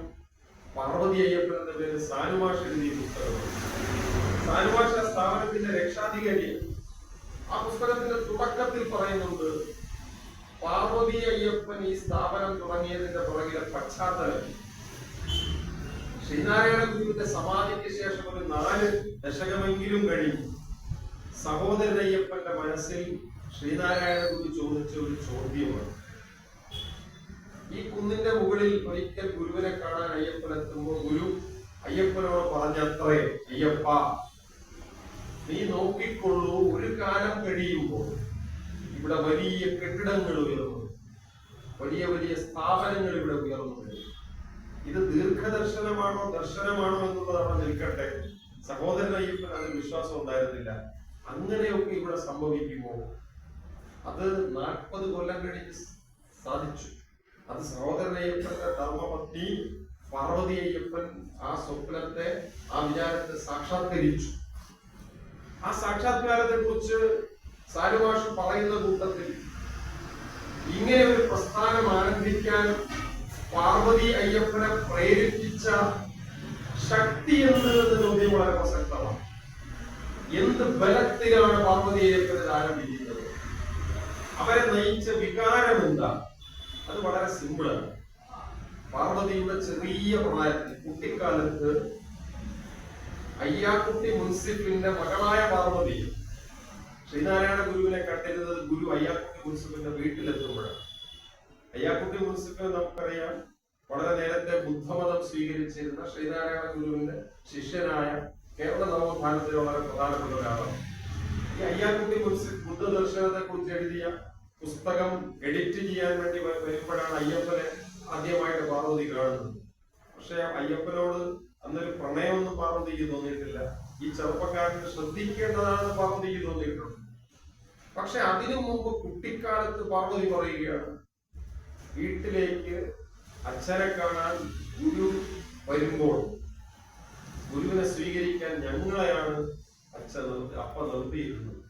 പാർവതി അയ്യപ്പൻ എന്ന പേര് സാനുമാഷ് എഴുതിയ പുസ്തകമാണ്. സാനുമാഷ് ആ സ്ഥാപനത്തിന്റെ രക്ഷാധികാരിയാണ്. ആ പുസ്തകത്തിന്റെ തുടക്കത്തിൽ പറയുന്നുണ്ട്, പാർവതി അയ്യപ്പൻ ഈ സ്ഥാപനം തുടങ്ങിയതിന്റെ പുറകിലെ പശ്ചാത്തലം ശ്രീനാരായണ ഗുരുവിന്റെ സമാധിക്ക് ശേഷം ഒരു 4 ദശകമെങ്കിലും കഴിഞ്ഞു സഹോദരൻ അയ്യപ്പന്റെ മനസ്സിൽ ശ്രീനാരായണ ഗുരു ചോദിച്ച ഒരു ചോദ്യമാണ്. ഈ കുന്നിന്റെ മുകളിൽ ഒരിക്കൽ ഗുരുവിനെ കാണാൻ അയ്യപ്പൻ എത്തുമ്പോൾ ഗുരു അയ്യപ്പനോട് പറഞ്ഞത്രേ, അയ്യപ്പ നീ നോക്കിക്കൊള്ളൂ, ഒരു കാലം കഴിയുമ്പോൾ ഇവിടെ വലിയ കെട്ടിടങ്ങൾ ഉയർന്നു, വലിയ വലിയ സ്ഥാപനങ്ങൾ ഇവിടെ ഉയർന്നു വരും. ഇത് ദീർഘദർശനമാണോ ദർശനമാണോ എന്നുള്ളത് അവിടെ നിൽക്കട്ടെ. സഹോദരൻ അയ്യപ്പൻ അതിൽ വിശ്വാസം ഉണ്ടായിരുന്നില്ല. അങ്ങനെയൊക്കെ ഇവിടെ സംഭവിക്കുമോ? അത് 40 കൊല്ലം കഴിഞ്ഞ് സാധിച്ചു. അത് സഹോദരൻ അയ്യപ്പന്റെ ധർമ്മപത്നി പാർവതി അയ്യപ്പൻ ആ സ്വപ്നത്തെ, ആ വിചാരത്തെ സാക്ഷാത്കരിച്ചു. ആ സാക്ഷാത്കാരത്തെ കുറിച്ച് സാനുമാഷ് പറയുന്ന കൂട്ടത്തിൽ ഇങ്ങനെ ഒരു പ്രസ്ഥാനം ആരംഭിക്കാൻ പാർവതി അയ്യപ്പനെ പ്രേരിപ്പിച്ച ശക്തി എന്ത് എന്ന ചോദ്യം വളരെ പ്രസക്തമാണ്. എന്ത് ബലത്തിലാണ് പാർവതി അയ്യപ്പൻ ഇത് ആരംഭിക്കുന്നത്? അവരെ നയിച്ച വികാരം എന്താ? അത് വളരെ സിമ്പിളാണ്. പാർവതിയുടെ ചെറിയ പ്രായത്തിൽ, കുട്ടിക്കാലത്ത് അയ്യാക്കുട്ടി മുൻസിഫിന്റെ മകളായ പാർവതി ശ്രീനാരായണ ഗുരുവിനെ കണ്ടിരുന്നത് ഗുരു അയ്യാക്കുട്ടി മുൻസിഫിന്റെ വീട്ടിലെത്തുമ്പോഴാണ്. അയ്യാക്കുട്ടി മുൻസിഫ് നമുക്കറിയാം, വളരെ നേരത്തെ ബുദ്ധമതം സ്വീകരിച്ചിരുന്ന ശ്രീനാരായണ ഗുരുവിന്റെ ശിഷ്യനായ കേരള നവോത്ഥാനത്തിലെ വളരെ പ്രധാനപ്പെട്ട ഒരാളാണ്. ഈ അയ്യാക്കുട്ടി മുൻസിഫ് ബുദ്ധദർശനത്തെ കുറിച്ച് എഴുതിയ പുസ്തകം എഡിറ്റ് ചെയ്യാൻ വേണ്ടി വരുമ്പോഴാണ് അയ്യപ്പനെ ആദ്യമായിട്ട് പാർവതി കാണുന്നത്. പക്ഷെ അയ്യപ്പനോട് അന്നൊരു പ്രണയമൊന്നും പാർവതിക്ക് തോന്നിയിട്ടില്ല. ഈ ചെറുപ്പക്കാരന് ശ്രദ്ധിക്കേണ്ടതാണെന്ന് പാർവതിക്ക് തോന്നിയിട്ടുണ്ട്. പക്ഷെ അതിനു മുമ്പ് കുട്ടിക്കാലത്ത് പാർവതി പറയുകയാണ്, വീട്ടിലേക്ക് അച്ഛനെ കാണാൻ ഗുരു വരുമ്പോൾ ഗുരുവിനെ സ്വീകരിക്കാൻ ഞങ്ങളെയാണ് അച്ഛൻ അപ്പ നിർത്തിയിരുന്നത്.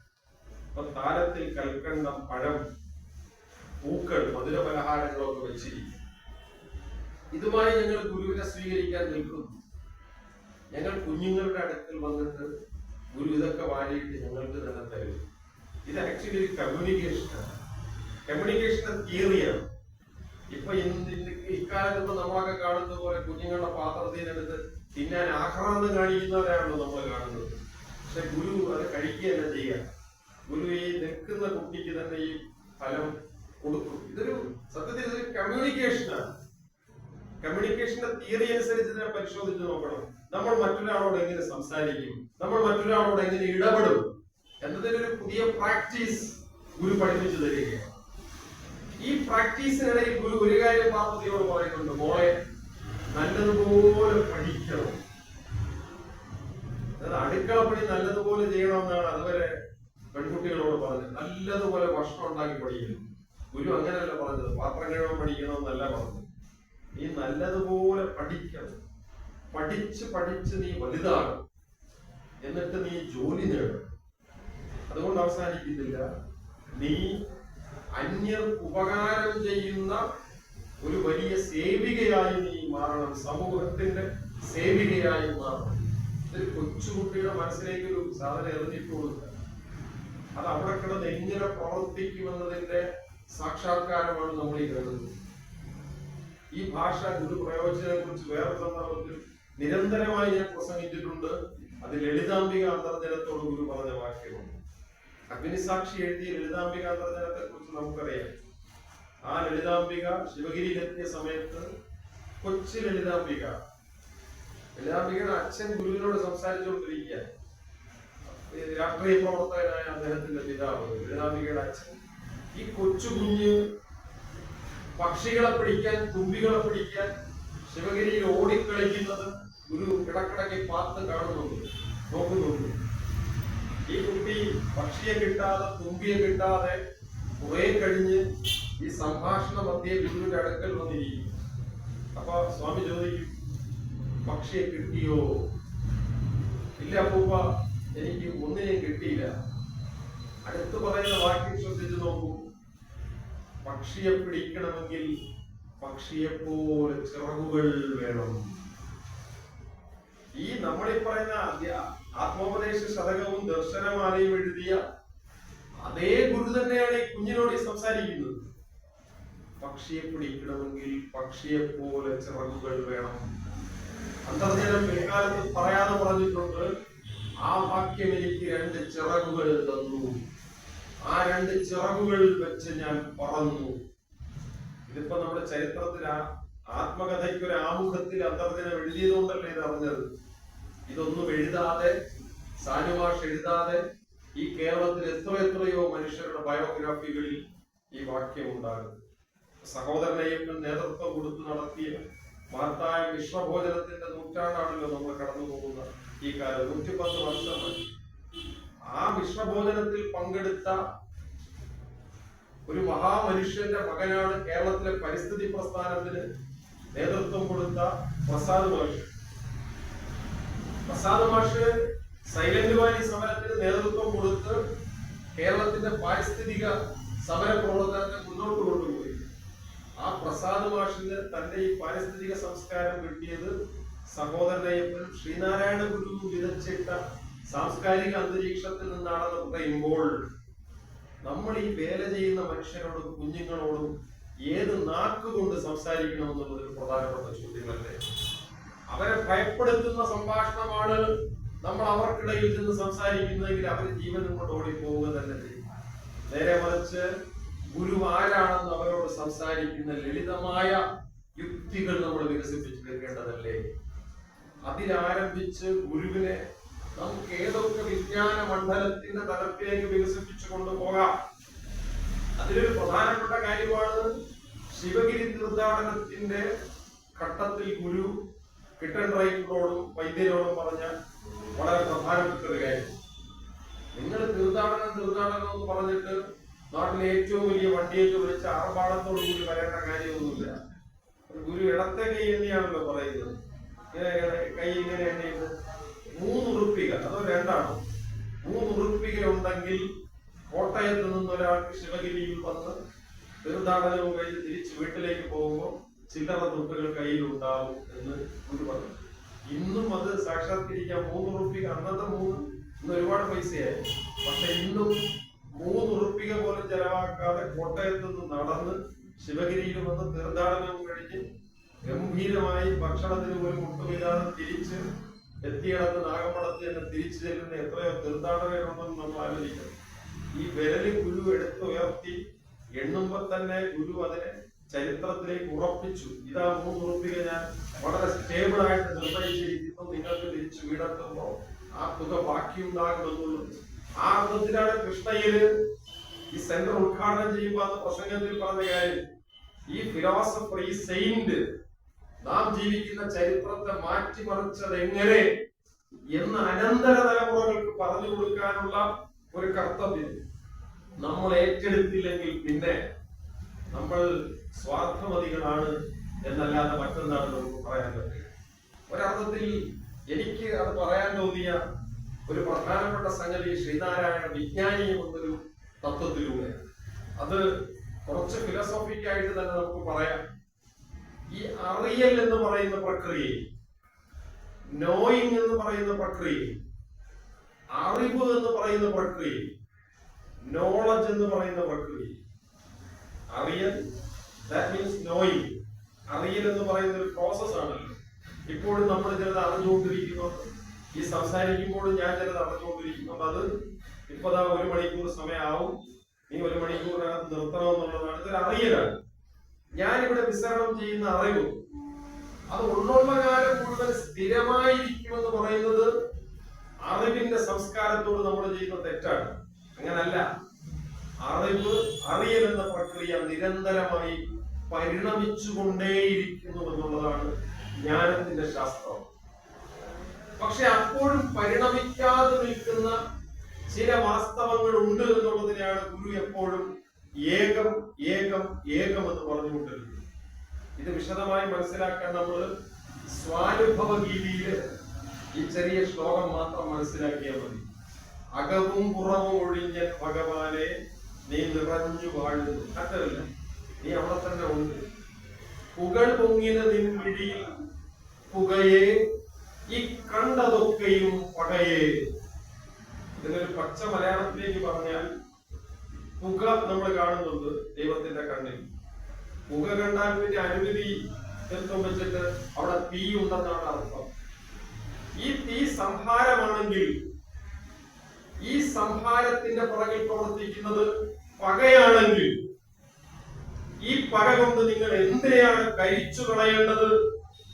അപ്പൊ താരത്തിൽ കൽക്കണ്ടം, പഴം, പൂക്കൾ, മധുര പലഹാരങ്ങളൊക്കെ വെച്ചിരിക്കും. ഇതുമായി ഞങ്ങൾ ഗുരുവിനെ സ്വീകരിക്കാൻ നിൽക്കുന്നു. ഞങ്ങൾ കുഞ്ഞുങ്ങളുടെ അടുക്കൽ വന്നിട്ട് ഗുരു ഇതൊക്കെ വാരിയിട്ട് ഞങ്ങൾക്ക് തന്നെ തരും. ഇത് ആക്ച്വലി ഒരു കമ്മ്യൂണിക്കേഷനാണ്, കമ്മ്യൂണിക്കേഷന്റെ തിയറിയാണ്. ഇപ്പൊ ഇക്കാലത്ത് ഇപ്പൊ നമ്മളൊക്കെ കാണുന്ന പോലെ കുഞ്ഞുങ്ങളുടെ പാത്രത്തിനെടുത്ത് തിന്നാൻ ആഹ്ലാദം കാണിക്കുന്നവരാണല്ലോ നമ്മൾ കാണുന്നത്. പക്ഷെ ഗുരു അത് കഴിക്കുകയല്ല ചെയ്യുക. ഗുരു ഈ നിൽക്കുന്ന കുട്ടിക്ക് തന്നെ ഈ ഫലം കൊടുക്കും. ഇതൊരു സത്യത്തിൽ ഇതൊരു കമ്മ്യൂണിക്കേഷനാണ്. കമ്മ്യൂണിക്കേഷന്റെ തിയറി അനുസരിച്ച് ഇതിനെ പരിശോധിച്ച് നോക്കണം. നമ്മൾ മറ്റൊരാളോട് എങ്ങനെ സംസാരിക്കും, നമ്മൾ മറ്റൊരാളോട് എങ്ങനെ ഇടപെടും എന്നതിനൊരു പുതിയ പ്രാക്ടീസ് ഗുരു പഠിപ്പിച്ചു തരികയാണ്. ഈ പ്രാക്ടീസിനിടയിൽ ഗുരു ഒരു കാര്യം പാർവതിയോട് പറയുന്നുണ്ട്, മോളെ നല്ലതുപോലെ പഠിക്കണം. അതായത് അടുക്കളപ്പണി നല്ലതുപോലെ ചെയ്യണമെന്നാണ് അതുവരെ പെൺകുട്ടികളോട് പറഞ്ഞത്. നല്ലതുപോലെ ഭക്ഷണം ഉണ്ടാക്കി പഠിക്കണം. ഗുരു അങ്ങനെയല്ല പറഞ്ഞത്, പാത്രം കഴുകാൻ പഠിക്കണമെന്നല്ല പറഞ്ഞത്. നീ നല്ലതുപോലെ പഠിക്കണം. പഠിച്ച് പഠിച്ച് നീ വലുതാകും, എന്നിട്ട് നീ ജോലി നേടും. അതുകൊണ്ട് അവസാനിക്കുന്നില്ല, നീ അന്യർക്ക് ഉപകാരം ചെയ്യുന്ന ഒരു വലിയ സേവികയായി നീ മാറണം, സമൂഹത്തിന്റെ സേവികയായി മാറണം. ഇതൊരു കൊച്ചുകുട്ടിയുടെ മനസ്സിലേക്ക് ഒരു സാധനം എറിഞ്ഞിട്ട് കൊടുക്കുക, അത് അവിടെ കിടന്ന് എങ്ങനെ പ്രവർത്തിക്കുമെന്നതിന്റെ സാക്ഷാത്കാരമാണ് നമ്മൾ ഈ കാണുന്നത്. ഈ ഭാഷ ഗുരു പ്രയോജനത്തെ കുറിച്ച് വേറെ സന്ദർഭത്തിൽ നിരന്തരമായി ഞാൻ പ്രസംഗിച്ചിട്ടുണ്ട്. അത് ലളിതാംബിക അന്തർജനത്തോട് ഗുരു പറഞ്ഞ വാക്യമാണ്. അഗ്നിസാക്ഷി എഴുതിയ ലളിതാംബിക അന്തർജനത്തെ കുറിച്ച് നമുക്കറിയാം. ആ ലളിതാംബിക ശിവഗിരിയിലെത്തിയ സമയത്ത് കൊച്ചു ലളിതാംബികയുടെ അച്ഛൻ ഗുരുവിനോട് സംസാരിച്ചുകൊണ്ടിരിക്കുക. രാഷ്ട്രീയ പ്രവർത്തകനായ അദ്ദേഹത്തിന്റെ പിതാവ് ലളിതാംബികയുടെ അച്ഛൻ ഈ കൊച്ചു കുഞ്ഞ് പക്ഷികളെ പിടിക്കാൻ, തുമ്പികളെ പിടിക്കാൻ ശിവഗിരിയിൽ ഓടിക്കളിക്കുന്നത് ഗുരു ഇടക്കിടയ്ക്ക് പാത്ത് കാണുന്നുണ്ട്, നോക്കുന്നുണ്ട്. ഈ കുട്ടി പക്ഷിയെ കിട്ടാതെ, തുമ്പിയെ കിട്ടാതെ കുറെ കഴിഞ്ഞ് ഈ സംഭാഷണ മധ്യേ ഗുരുവിന്റെ അടുക്കൽ വന്നിരിക്കും. അപ്പൊ സ്വാമി ചോദിക്കും, പക്ഷിയെ കിട്ടിയോ? ഇല്ല അപ്പൂപ്പ, എനിക്ക് ഒന്നിനെയും കിട്ടിയില്ല. അടുത്ത് പറയുന്ന വാക്യം ശ്രദ്ധിച്ചു നോക്കൂ, പക്ഷിയെ പിടിക്കണമെങ്കിൽ പക്ഷിയെ പോലെ ചിറകുകൾ വേണം. ഈ നമ്മളീ പറയുന്ന ആത്മോപദേശ ശതകവും ദർശനമാലയും എഴുതിയ അതേ ഗുരു തന്നെയാണ് ഈ കുഞ്ഞിനോട് സംസാരിക്കുന്നത്. പക്ഷിയെ പിടിക്കണമെങ്കിൽ പക്ഷിയെ പോലെ ചിറകുകൾ വേണം. അന്തർജനം പിൽക്കാലത്ത് പറയാതെ പറഞ്ഞിട്ടുണ്ട്, ആ വാക്യം എനിക്ക് 2 ചിറകുകൾ തന്നു, ആ 2 ചിറകുകൾ വെച്ച് ഞാൻ പറന്നു. ഇതിപ്പോ നമ്മുടെ ചരിത്രത്തിൽ ആത്മകഥയ്ക്ക് ഒരു ആമുഖത്തിൽ അന്തർജനം എഴുതിയതുകൊണ്ടല്ലേ ഇത് അറിഞ്ഞത്. ഇതൊന്നും എഴുതാതെ, സാനുമാഷ് എഴുതാതെ ഈ കേരളത്തിൽ എത്രയോ മനുഷ്യരുടെ ബയോഗ്രാഫികളിൽ ഈ വാക്യം ഉണ്ടാകും. സഹോദരനെയും നേതൃത്വം കൊടുത്ത് നടത്തിയ മഹത്തായ വിശ്വഭോജനത്തിന്റെ നൂറ്റാണ്ടാണല്ലോ നമ്മൾ കടന്നു പോകുന്ന ഈ കാലം. 110 വർഷമായി ആ വിശ്വഭോജനത്തിൽ പങ്കെടുത്ത ഒരു മഹാമനുഷ്യന്റെ മകനാണ് കേരളത്തിലെ പരിസ്ഥിതി പ്രസ്ഥാനത്തിന് നേതൃത്വം കൊടുത്ത പ്രസാദ് മാഷ്. പ്രസാദ് മാഷ് സൈലന്റ് വാലി സമരത്തിന് നേതൃത്വം കൊടുത്ത് കേരളത്തിന്റെ പാരിസ്ഥിതിക സമര പ്രവർത്തനത്തെ മുന്നോട്ട് കൊണ്ടുപോയി. ആ പ്രസാദ് മാഷിന് തന്റെ ഈ പാരിസ്ഥിതിക സംസ്കാരം കിട്ടിയത് സഹോദരനയ്യപ്പനും ശ്രീനാരായണ ഗുരുവും വിതച്ചിട്ട സാംസ്കാരിക അന്തരീക്ഷത്തിൽ നിന്നാണെന്ന് പറയുമ്പോൾ നമ്മൾ ഈ വേല ചെയ്യുന്ന മനുഷ്യരോടും കുഞ്ഞുങ്ങളോടും ഏത് നാക്കുകൊണ്ട് സംസാരിക്കണമെന്നുള്ളത് ഒരു പ്രധാനപ്പെട്ട ചോദ്യമല്ലേ. അവരെ ഭയപ്പെടുത്തുന്ന സംഭാഷണമാണ് നമ്മൾ അവർക്കിടയിൽ നിന്ന് സംസാരിക്കുന്നതെങ്കിൽ അവർ ജീവനും കൊണ്ട് ഓടിപ്പോവുക തന്നെ ചെയ്യും. നേരെ മറിച്ച് ഗുരു ആരാണെന്ന് അവരോട് സംസാരിക്കുന്ന ലളിതമായ യുക്തികൾ നമ്മൾ വികസിപ്പിച്ചെടുക്കേണ്ടതല്ലേ. അതിലാരംഭിച്ച് ഗുരുവിനെ നമുക്ക് ഏതൊക്കെ വിജ്ഞാന മണ്ഡലത്തിന്റെ തലത്തിലേക്ക് വികസിപ്പിച്ചു കൊണ്ടുപോകാം. അതിലൊരു പ്രധാനപ്പെട്ട കാര്യമാണ് ശിവഗിരി തീർത്ഥാടനത്തിന്റെ ഘട്ടത്തിൽ ഗുരു കിട്ടൺ റൈറ്ററോടും വൈദ്യരോടും പറഞ്ഞ വളരെ പ്രധാനപ്പെട്ട ഒരു കാര്യം, നിങ്ങൾ തീർത്ഥാടനം എന്ന് പറഞ്ഞിട്ട് നാട്ടിലെ ഏറ്റവും വലിയ വണ്ടിയൊക്കെ വിളിച്ച് ആർഭാടത്തോടു കൂടി വരേണ്ട കാര്യമൊന്നുമില്ല. ഗുരു ഇടത്തെ കൈ എണ്ണിയാണല്ലോ പറയുന്നത്. കൈ ഇങ്ങനെ എണ്ണിയിട്ട് 3 ഉറുപ്പിക, അതോ 2ആണോ? 3 ഉറുപ്പിക ഉണ്ടെങ്കിൽ കോട്ടയത്ത് നിന്ന് ഒരാൾക്ക് ശിവഗിരിയിൽ വന്ന് തീർത്ഥാടനവും കഴിഞ്ഞ് തിരിച്ച് വീട്ടിലേക്ക് പോകുമ്പോൾ ചില്ലറ തുട്ടുകൾ കയ്യിലുണ്ടാവും എന്ന് ഗുരു പറഞ്ഞു. ഇന്നും അത് സാക്ഷാത്കരിക്കാൻ 3 ഉറുപ്പിക, അന്നത്തെ 3 ഇന്ന് ഒരുപാട് പൈസയായി. പക്ഷെ ഇന്നും 3 ഉറുപ്പിക പോലും ചെലവാക്കാതെ കോട്ടയത്ത് നിന്ന് നടന്ന് ശിവഗിരിയിൽ വന്ന് തീർത്ഥാടനവും കഴിഞ്ഞ് ഗംഭീരമായി ഭക്ഷണത്തിന് പോലും മുട്ടുമില്ലാതെ തിരിച്ച് എത്തിയിടത്ത് നാഗമ്പടത്ത് തന്നെ തിരിച്ചു ചെല്ലുന്ന എത്രയോ തീർത്ഥാടകരുണ്ടെന്ന് നമ്മൾ ആലോചിക്കണം. ഈ വിരല് ഗുരു എടുത്തുയർത്തി എണ്ണുമ്പോൾ തന്നെ ഗുരു അതിനെ ചരിത്രത്തിലേക്ക് ഉറപ്പിച്ചു. ഇതാ 3 ഉറുപ്പിക ഞാൻ വളരെ സ്റ്റേബിൾ ആയിട്ട് നിർണയിച്ചിരിക്കുന്നു, നിങ്ങൾക്ക് തിരിച്ചു വീടെത്തുമ്പോൾ ആ തുക ബാക്കിയുണ്ടാകുമെന്നുള്ളത്. ആ അർത്ഥത്തിലാണ് കൃഷ്ണയില് ഈ സെന്റർ ഉദ്ഘാടനം ചെയ്യുമ്പോൾ അത് പ്രസംഗത്തിൽ പറഞ്ഞ കാര്യം. ഈ ഫിലോസഫർ, ഈ സെയിന്റ് നാം ജീവിക്കുന്ന ചരിത്രത്തെ മാറ്റിമറിച്ചത് എങ്ങനെ എന്ന് അനന്തര തലമുറകൾക്ക് പറഞ്ഞു കൊടുക്കാനുള്ള ഒരു കർത്തവ്യം നമ്മൾ ഏറ്റെടുത്തില്ലെങ്കിൽ പിന്നെ നമ്മൾ സ്വാർത്ഥമതികളാണ് എന്നല്ലാതെ മറ്റൊന്നാണ് നമുക്ക് പറയാൻ പറ്റുക. ഒരർത്ഥത്തിൽ എനിക്ക് അത് പറയാൻ തോന്നിയ ഒരു പ്രധാനപ്പെട്ട സംഗതി ശ്രീനാരായണ വിജ്ഞാനീയം എന്നൊരു തത്വത്തിലൂടെ, അത് കുറച്ച് ഫിലോസോഫിക്കായിട്ട് തന്നെ നമുക്ക് പറയാം. ഈ അറിയൽ എന്ന് പറയുന്ന പ്രക്രിയ, നോയിങ് എന്ന് പറയുന്ന പ്രക്രിയ, അറിവ് എന്ന് പറയുന്ന പ്രക്രിയ, നോളജ് എന്ന് പറയുന്ന പ്രക്രിയ, അറിയൽ ദാറ്റ് മീൻസ് നോയിങ്. അറിയൽ എന്ന് പറയുന്ന ഒരു പ്രോസസ് ആണല്ലോ. ഇപ്പോഴും നമ്മൾ ചിലത് അറിഞ്ഞുകൊണ്ടിരിക്കുന്നുണ്ട്, ഈ സംസാരിക്കുമ്പോഴും ഞാൻ ചിലത് അറിഞ്ഞുകൊണ്ടിരിക്കുന്നുണ്ട്. അത് ഇപ്പതാ 1 മണിക്കൂർ സമയമാവും, നീ 1 മണിക്കൂറിനകത്ത് നിർത്തണമെന്നുള്ളതാണ്. ഇതൊരു അറിയലാണ്. ഞാനിവിടെ വിസരണം ചെയ്യുന്ന അറിവ് അത് ഉള്ള കാലം മുഴുവൻ സ്ഥിരമായിരിക്കുമെന്ന് പറയുന്നത് അറിവിന്റെ സംസ്കാരത്തോട് നമ്മൾ ചെയ്യുന്ന തെറ്റാണ്. അങ്ങനല്ല. അറിയൽ എന്ന പ്രക്രിയ നിരന്തരമായി പരിണമിച്ചുകൊണ്ടേയിരിക്കുന്നു എന്നുള്ളതാണ് ജ്ഞാനത്തിന്റെ ശാസ്ത്രം. പക്ഷെ അപ്പോഴും പരിണമിക്കാതെ നിൽക്കുന്ന ചില വാസ്തവങ്ങൾ ഉണ്ട് എന്നുള്ളതിനെയാണ് ഗുരു എപ്പോഴും ഏകം ഏകം ഏകം എന്ന് പറഞ്ഞുകൊണ്ടിരുന്നത്. ഇത് വിശദമായി മനസ്സിലാക്കാൻ നമ്മൾ സ്വാനുഭവ ഗീതിയില് ഈ ചെറിയ ശ്ലോകം മാത്രം മനസ്സിലാക്കിയാൽ മതി. അകവും പുറവും ഒഴിഞ്ഞ ഭഗവാനെ നീ നിറഞ്ഞു വാഴുന്നു. അത്രല്ല, നീ അവിടെ തന്നെ ഉണ്ട്. പുകൾ പൊങ്ങിന നിൻമിഴിയിൽ പുകയെ, ഈ കണ്ടതൊക്കെയും പകയെ. ഇതിനൊരു പച്ച മലയാളത്തിലേക്ക് പറഞ്ഞാൽ, പുക നമ്മൾ കാണുന്നുണ്ട് ദൈവത്തിന്റെ കണ്ണിൽ. പുക കണ്ടാൽ പിന്നെ അനുമതി തീർത്ഥം വെച്ചിട്ട് അവിടെ തീ ഉണ്ടെന്നാണ് അർത്ഥം. ഈ തീ സംഹാരമാണെങ്കിൽ ഈ സംഹാരത്തിന്റെ പുറകിൽ പ്രവർത്തിക്കുന്നത് പകയാണെങ്കിൽ ഈ പക കൊണ്ട് നിങ്ങൾ എന്തിനെയാണ് കരിച്ചു കളയേണ്ടത്